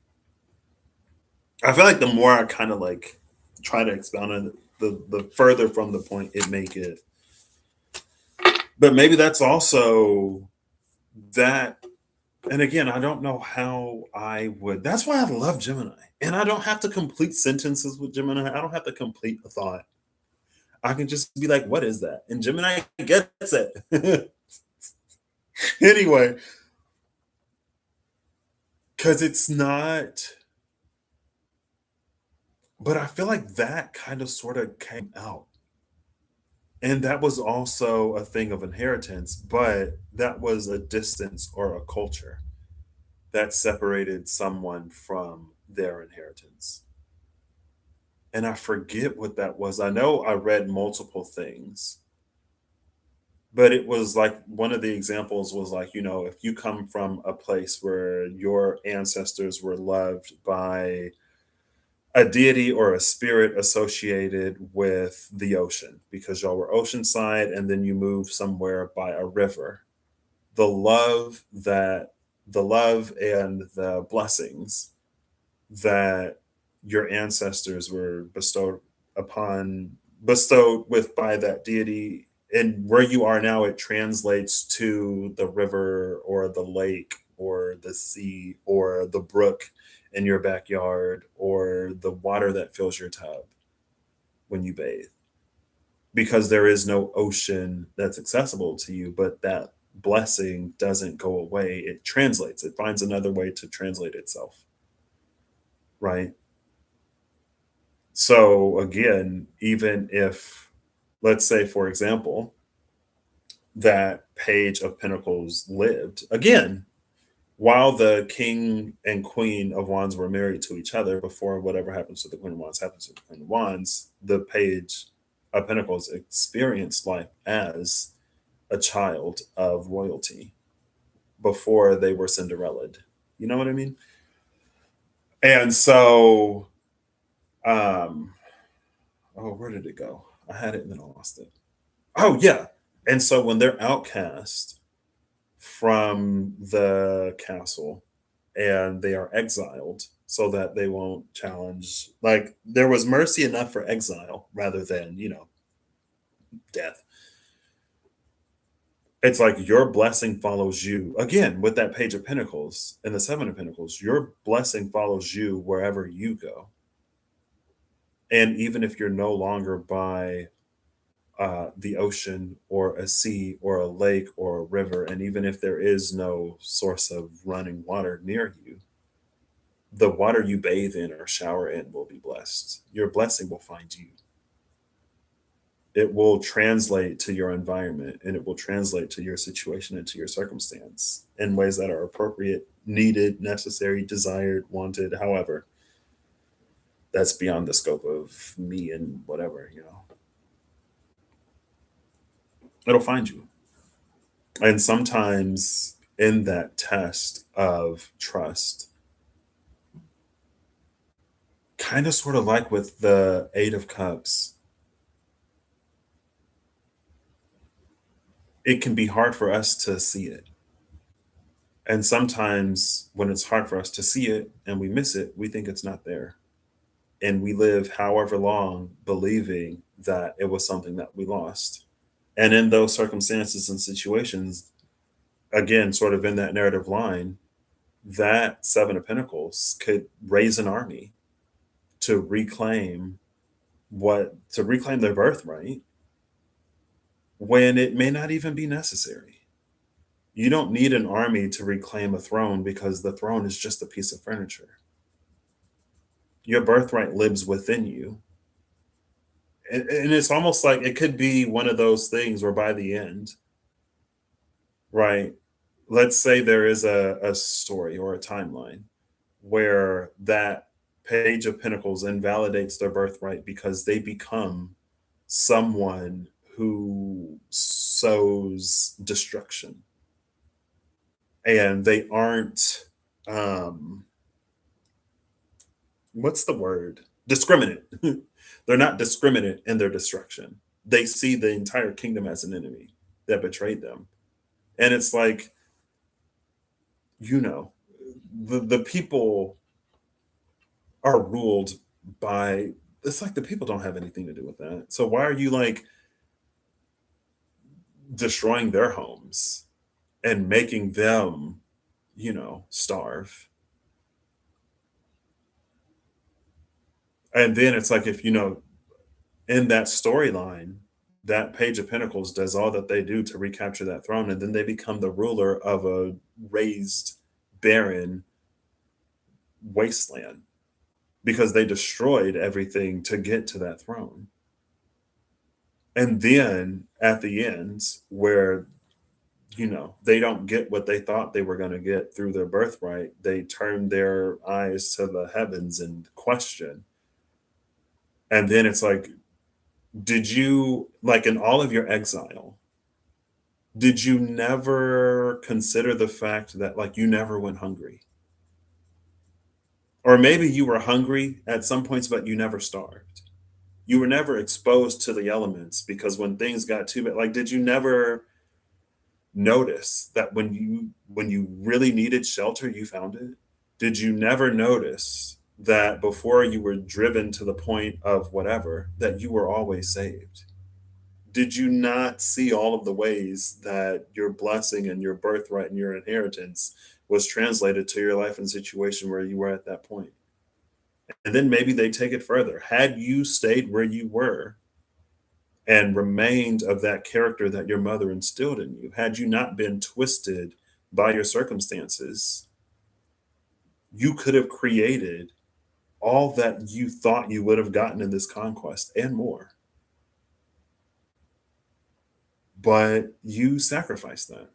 I feel like the more I kind of like try to expound on it, the further from the point it may get. But maybe that's also that. And again, I don't know how I would. That's why I love Gemini. And I don't have to complete sentences with Gemini. I don't have to complete a thought. I can just be like, what is that? And Gemini gets it. Anyway, because it's not, but I feel like that kind of sort of came out. And that was also a thing of inheritance, but that was a distance or a culture that separated someone from their inheritance. And I forget what that was. I know I read multiple things, but it was like one of the examples was like, if you come from a place where your ancestors were loved by a deity or a spirit associated with the ocean because y'all were oceanside and then you moved somewhere by a river, the love that the love and the blessings that your ancestors were bestowed with by that deity, and where you are now it translates to the river or the lake or the sea or the brook in your backyard or the water that fills your tub when you bathe, because there is no ocean that's accessible to you, but that blessing doesn't go away. It translates, it finds another way to translate itself, right? So again, even if, let's say, for example, that Page of Pentacles lived, again, while the King and Queen of Wands were married to each other, before whatever happens to the Queen of Wands happens to the Queen of Wands, the Page of Pentacles experienced life as a child of royalty before they were Cinderellaed. You know what I mean? And so, um, oh, where did it go? I had it and then I lost it. Oh yeah. And so when they're outcast from the castle and they are exiled so that they won't challenge, like there was mercy enough for exile rather than, death. It's like your blessing follows you. Again, with that Page of Pentacles and the Seven of Pentacles, your blessing follows you wherever you go. And even if you're no longer by the ocean or a sea or a lake or a river, and even if there is no source of running water near you, the water you bathe in or shower in will be blessed. Your blessing will find you. It will translate to your environment and it will translate to your situation and to your circumstance in ways that are appropriate, needed, necessary, desired, wanted, however. That's beyond the scope of me and whatever. It'll find you. And sometimes in that test of trust, kind of sort of like with the Eight of Cups, it can be hard for us to see it. And sometimes when it's hard for us to see it and we miss it, we think it's not there. And we live however long believing that it was something that we lost. And in those circumstances and situations, again, sort of in that narrative line, that Seven of Pentacles could raise an army to reclaim their birthright when it may not even be necessary. You don't need an army to reclaim a throne because the throne is just a piece of furniture. Your birthright lives within you. And it's almost like it could be one of those things where by the end, right? Let's say there is a story or a timeline where that Page of Pentacles invalidates their birthright because they become someone who sows destruction and they aren't, um, what's the word? Discriminate. They're not discriminate in their destruction. They see the entire kingdom as an enemy that betrayed them. And it's like, you know, the people are ruled by, it's like the people don't have anything to do with that. So why are you like destroying their homes and making them, starve? And then it's like, if in that storyline, that Page of Pentacles does all that they do to recapture that throne, and then they become the ruler of a raised, barren wasteland because they destroyed everything to get to that throne. And then at the end, where they don't get what they thought they were going to get through their birthright, they turn their eyes to the heavens and question. And then it's like, did you, like, in all of your exile, did you never consider the fact that, like, you never went hungry? Or maybe you were hungry at some points, but you never starved. You were never exposed to the elements because when things got too bad, like, did you never notice that when you really needed shelter, you found it? Did you never notice that before you were driven to the point of whatever, that you were always saved? Did you not see all of the ways that your blessing and your birthright and your inheritance was translated to your life and situation where you were at that point? And then maybe they take it further. Had you stayed where you were and remained of that character that your mother instilled in you, had you not been twisted by your circumstances, you could have created all that you thought you would have gotten in this conquest and more. But you sacrificed that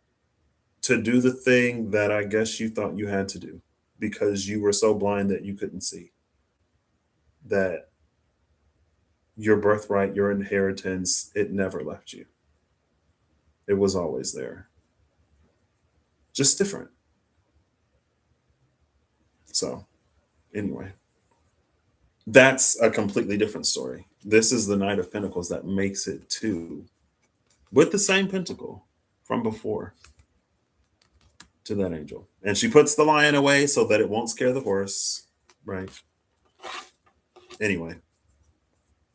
to do the thing that I guess you thought you had to do because you were so blind that you couldn't see that your birthright, your inheritance, it never left you. It was always there, just different. So, anyway, that's a completely different story. This is the Knight of Pentacles that makes it to, with the same pentacle from before, to that angel. And she puts the lion away so that it won't scare the horse, right? Anyway,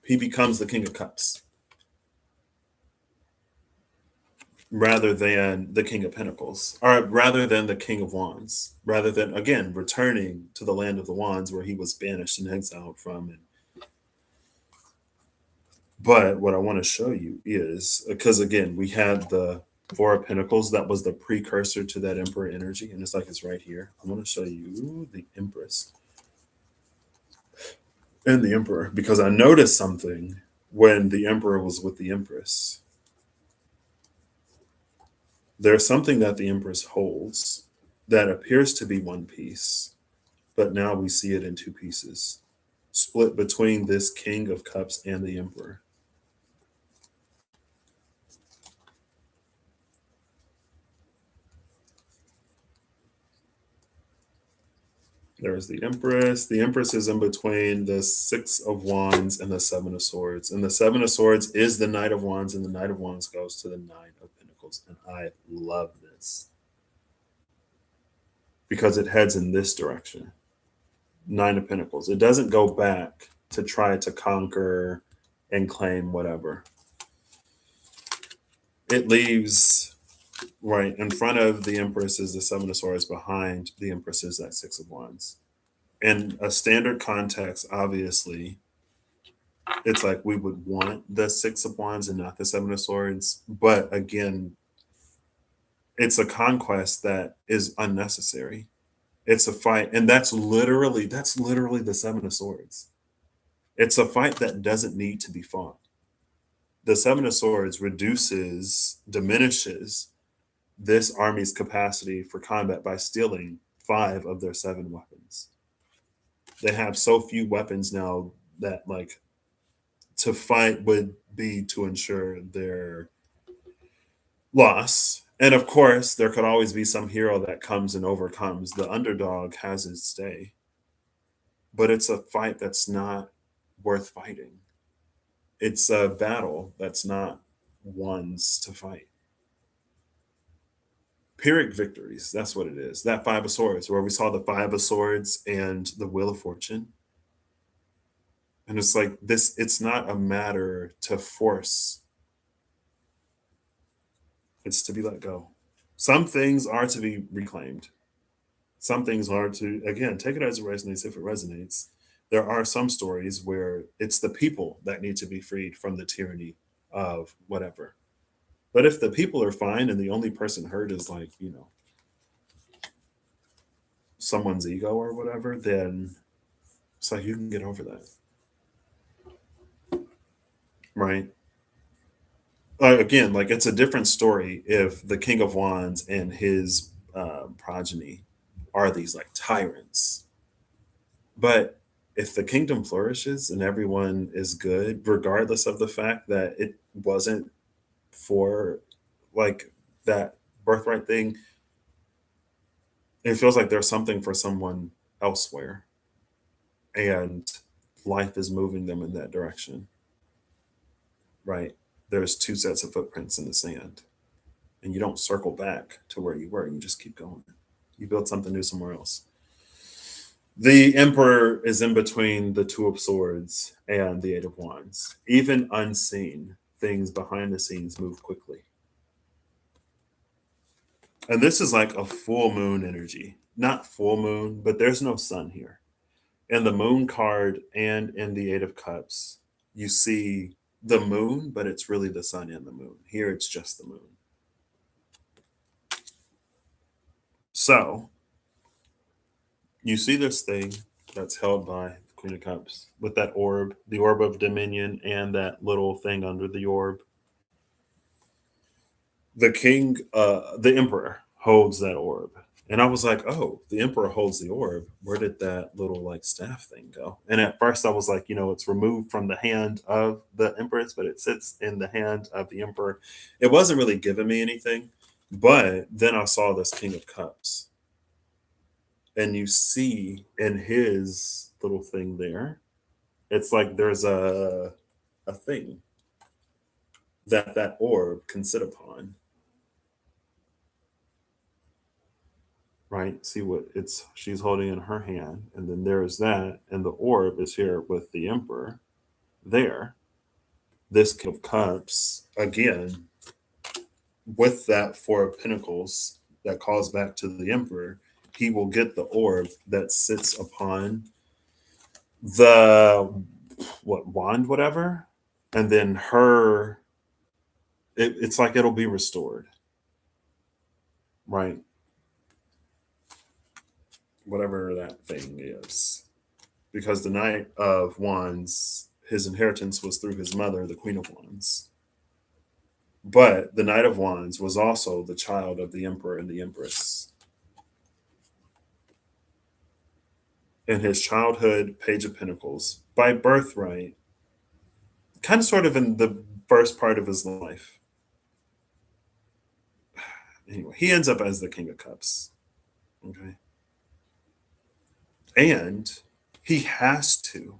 he becomes the King of Cups rather than the King of Pentacles, or rather than the King of Wands, rather than, again, returning to the land of the Wands where he was banished and exiled from. But what I want to show you is, because again, we had the Four of Pentacles that was the precursor to that Emperor energy, and it's like it's right here. I want to show you the Empress and the Emperor because I noticed something when the Emperor was with the Empress. There's something that the Empress holds that appears to be one piece, but now we see it in two pieces, split between this King of Cups and the Emperor. There's the Empress. The Empress is in between the Six of Wands and the Seven of Swords. And the Seven of Swords is the Knight of Wands, and the Knight of Wands goes to the Nine of Pentacles. And I love this because it heads in this direction. Nine of Pentacles. It doesn't go back to try to conquer and claim whatever. It leaves right in front of the Empress is the Seven of Swords. Behind the Empress is that Six of Wands. In a standard context, obviously, it's like we would want the Six of Wands and not the Seven of Swords. But again, it's a conquest that is unnecessary. It's a fight, and that's literally the Seven of Swords. It's a fight that doesn't need to be fought. The Seven of Swords diminishes this army's capacity for combat by stealing 5 of their 7 weapons. They have so few weapons now that, like, to fight would be to ensure their loss. And of course, there could always be some hero that comes and overcomes. The underdog has its day. but it's a fight that's not worth fighting. It's a battle that's not one's to fight. Pyrrhic victories, that's what it is. That Five of Swords, where we saw the Five of Swords and the Wheel of Fortune. And it's like this, it's not a matter to force, it's to be let go. Some things are to be reclaimed. Some things are to, again, take it as it resonates if it resonates. There are some stories where it's the people that need to be freed from the tyranny of whatever. But if the people are fine and the only person hurt is like, someone's ego or whatever, then it's like you can get over that. Right. Again, like it's a different story if the King of Wands and his progeny are these like tyrants. But if the kingdom flourishes and everyone is good, regardless of the fact that it wasn't for like that birthright thing, it feels like there's something for someone elsewhere and life is moving them in that direction, right? There's two sets of footprints in the sand and you don't circle back to where you were, you just keep going. You build something new somewhere else. The Emperor is in between the Two of Swords and the Eight of Wands. Even unseen, things behind the scenes move quickly. And this is like a full moon energy. Not full moon, but there's no sun here. In the moon card and in the Eight of Cups, you see the moon, but it's really the sun and the moon. Here it's just the moon. So you see this thing that's held by the Queen of Cups with that orb, the orb of dominion, and that little thing under the orb. The king, the emperor holds that orb. And I was like, oh, the emperor holds the orb. Where did that little like staff thing go? And at first I was like, it's removed from the hand of the empress, but it sits in the hand of the emperor. It wasn't really giving me anything. But then I saw this King of Cups. And you see in his little thing there, it's like there's a thing that orb can sit upon. Right? See what she's holding in her hand, and then there is that, and the orb is here with the emperor there. This King of Cups, again, with that Four of Pentacles that calls back to the emperor, he will get the orb that sits upon the wand, whatever, and then it's like it'll be restored, right? Whatever that thing is. Because the Knight of Wands, his inheritance was through his mother, the Queen of Wands. But the Knight of Wands was also the child of the Emperor and the Empress. In his childhood, Page of Pentacles, by birthright, kind of sort of in the first part of his life. Anyway, he ends up as the King of Cups. Okay. And he has to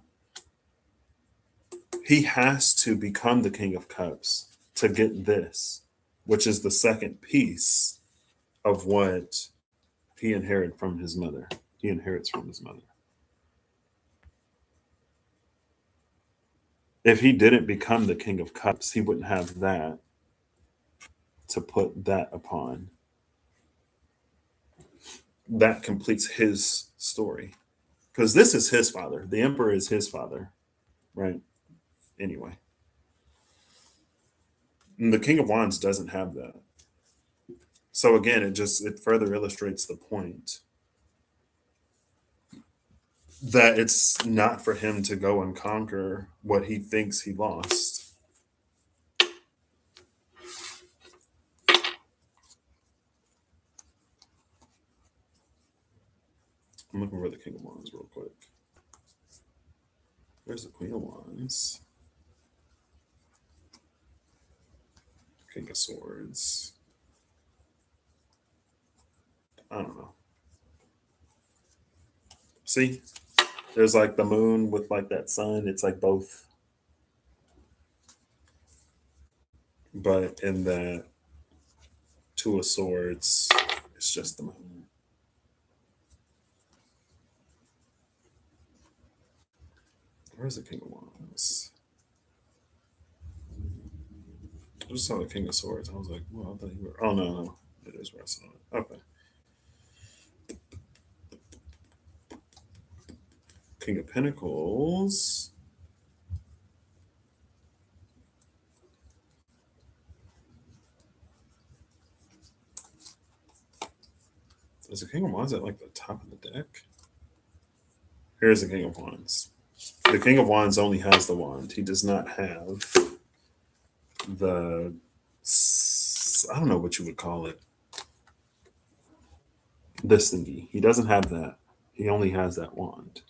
become the King of Cups to get this, which is the second piece of what he inherited from his mother. He inherits from his mother. If he didn't become the King of Cups, he wouldn't have that to put that upon. That completes his story. Because this is his father. The Emperor is his father, right? Anyway. And the King of Wands doesn't have that. So again, it further illustrates the point that it's not for him to go and conquer what he thinks he lost. I'm looking for the King of Wands real quick. Where's the Queen of Wands? King of Swords. I don't know. See? There's like the moon with like that sun. It's like both, but in the Two of Swords, it's just the moon. Where's the King of Wands? I just saw the King of Swords. I was like, well, I thought you were. Oh no, no, it is where I saw it. Okay. King of Pentacles. Is the King of Wands at like the top of the deck? Here's the King of Wands. The King of Wands only has the wand. He does not have the, I don't know what you would call it, this thingy. He doesn't have that. He only has that wand.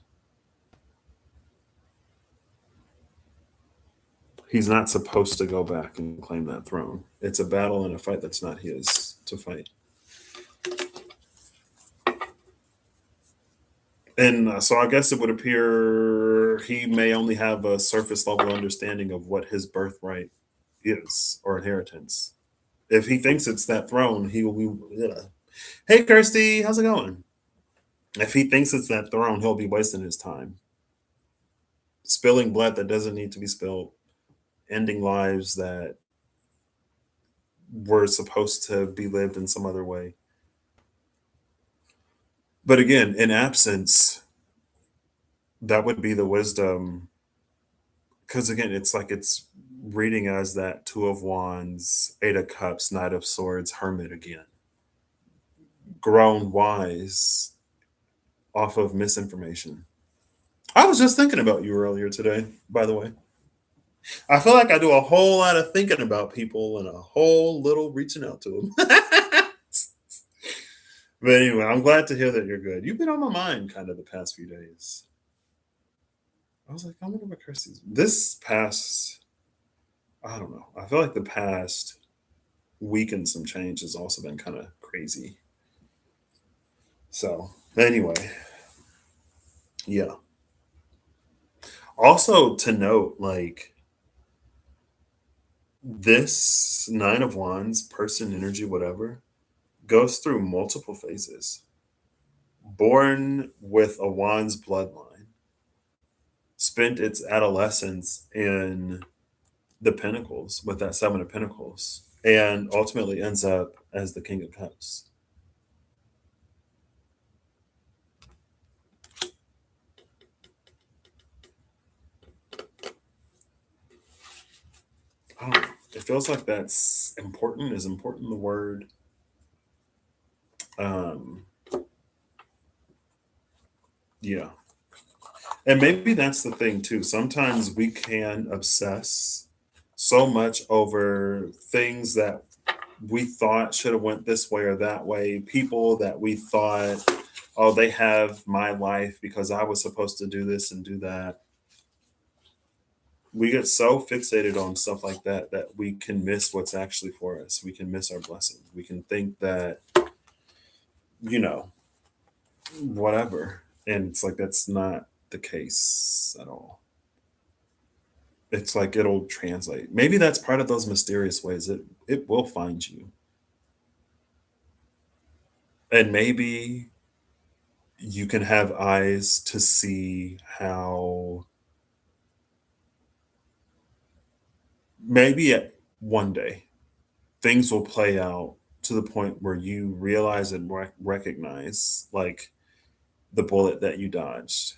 He's not supposed to go back and claim that throne. It's a battle and a fight that's not his to fight. And so I guess it would appear he may only have a surface level understanding of what his birthright is or inheritance. If he thinks it's that throne, he will be. Yeah. Hey, Kirsty, how's it going? If he thinks it's that throne, he'll be wasting his time. Spilling blood that doesn't need to be spilled, ending lives that were supposed to be lived in some other way. But again, in absence, that would be the wisdom. Because again, it's like it's reading as that Two of Wands, Eight of Cups, Knight of Swords, Hermit again. Grown wise off of misinformation. I was just thinking about you earlier today, by the way. I feel like I do a whole lot of thinking about people and a whole little reaching out to them. But anyway, I'm glad to hear that you're good. You've been on my mind kind of the past few days. I was like, I wonder what Kirsty's. This past, I don't know. I feel like the past week and some change has also been kind of crazy. So, anyway, yeah. Also, to note, like, this Nine of Wands, person, energy, whatever, goes through multiple phases. Born with a Wands bloodline, spent its adolescence in the Pentacles with that Seven of Pentacles, and ultimately ends up as the King of Cups. I don't know. It feels like that's important. Is important the word? Um, yeah. And maybe that's the thing too. Sometimes we can obsess so much over things that we thought should have went this way or that way. People that we thought, oh, they have my life because I was supposed to do this and do that. We get so fixated on stuff like that that we can miss what's actually for us. We can miss our blessing. We can think that, you know, whatever. And it's like that's not the case at all. It's like it'll translate. Maybe that's part of those mysterious ways. It will find you. And maybe you can have eyes to see how maybe at one day things will play out to the point where you realize and recognize like the bullet that you dodged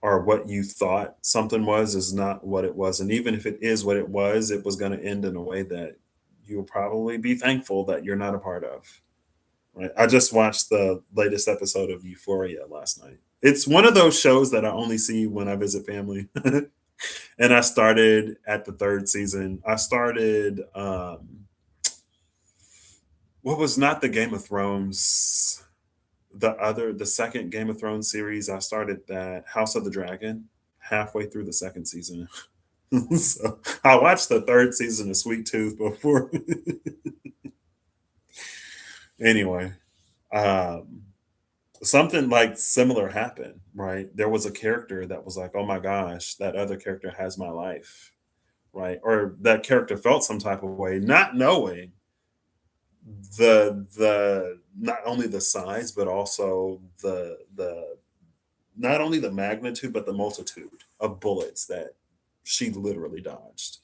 or what you thought something was is not what it was. And even if it is what it was going to end in a way that you'll probably be thankful that you're not a part of. Right. I just watched the latest episode of Euphoria last night. It's one of those shows that I only see when I visit family. And I started at the third season. I started what was not the Game of Thrones, the second Game of Thrones series. I started that House of the Dragon halfway through the second season. So I watched the third season of Sweet Tooth before. Anyway, um, something like similar happened, right? There was a character that was like, oh my gosh, that other character has my life, right? Or that character felt some type of way, not knowing the not only the size, but also the not only the magnitude, but the multitude of bullets that she literally dodged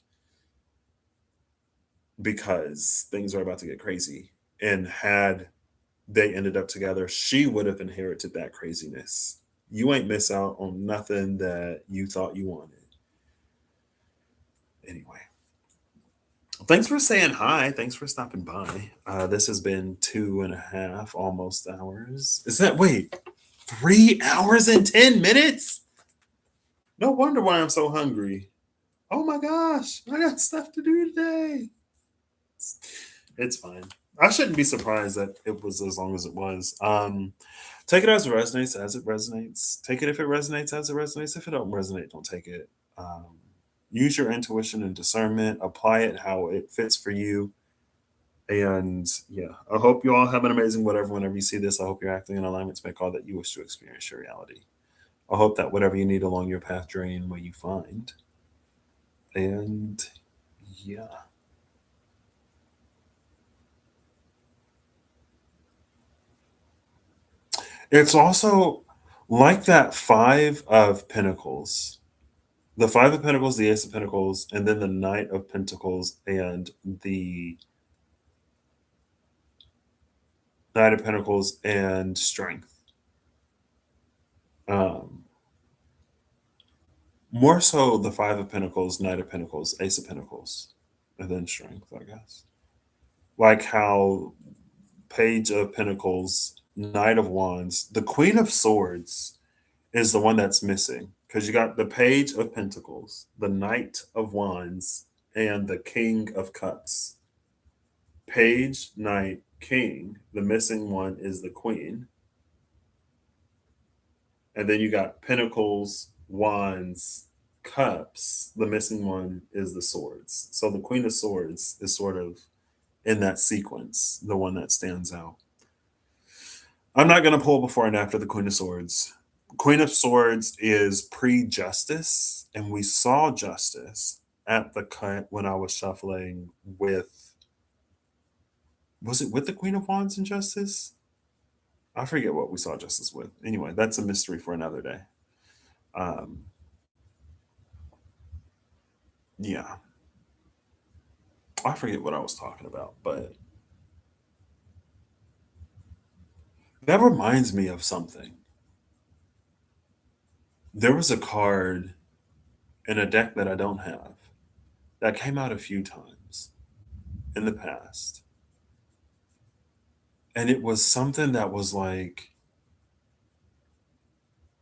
because things are about to get crazy. And had they ended up together, she would have inherited that craziness. You ain't miss out on nothing that you thought you wanted. Anyway, thanks for saying hi. Thanks for stopping by. This has been 2.5 almost hours. Is that, wait, 3 hours and 10 minutes? No wonder why I'm so hungry. Oh my gosh, I got stuff to do today. It's fine. I shouldn't be surprised that it was as long as it was. Take it as it resonates, as it resonates. Take it if it resonates, as it resonates. If it don't resonate, don't take it. Use your intuition and discernment. Apply it how it fits for you. And yeah, I hope you all have an amazing whatever. Whenever you see this, I hope you're acting in alignment to make all that you wish to experience your reality. I hope that whatever you need along your path journey what you find. And yeah. It's also like that Five of Pentacles. The Five of Pentacles, the Ace of Pentacles, and then the Knight of Pentacles and the Knight of Pentacles and Strength. Um, More so the Five of Pentacles, Knight of Pentacles, Ace of Pentacles, and then Strength, I guess. Like how Page of Pentacles, Knight of Wands, the Queen of Swords is the one that's missing because you got the Page of Pentacles, the Knight of Wands, and the King of Cups. Page, Knight, King. The missing one is the Queen. And then you got Pentacles, Wands, Cups. The missing one is the Swords. So the Queen of Swords is sort of in that sequence, the one that stands out. I'm not going to pull before and after the Queen of Swords. Queen of Swords is pre justice, and we saw justice at the cut when I was shuffling with. Was it with the Queen of Wands and Justice? I forget what we saw justice with. Anyway, that's a mystery for another day. Um, yeah, I forget what I was talking about, but that reminds me of something. There was a card in a deck that I don't have that came out a few times in the past. And it was something that was like,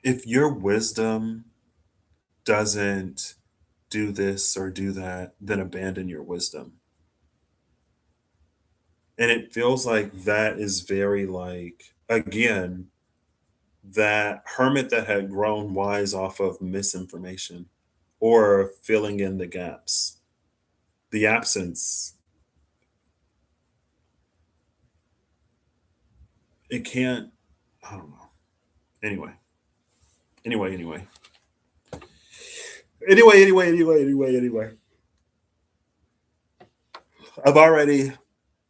if your wisdom doesn't do this or do that, then abandon your wisdom. And it feels like that is very like, again, that hermit that had grown wise off of misinformation or filling in the gaps, the absence. It can't, I don't know. Anyway, anyway, anyway. Anyway. I've already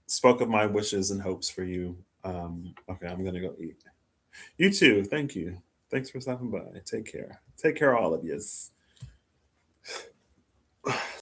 spoke of my wishes and hopes for you. Okay, I'm gonna go eat. You too. Thank you. Thanks for stopping by. Take care. Take care, all of you.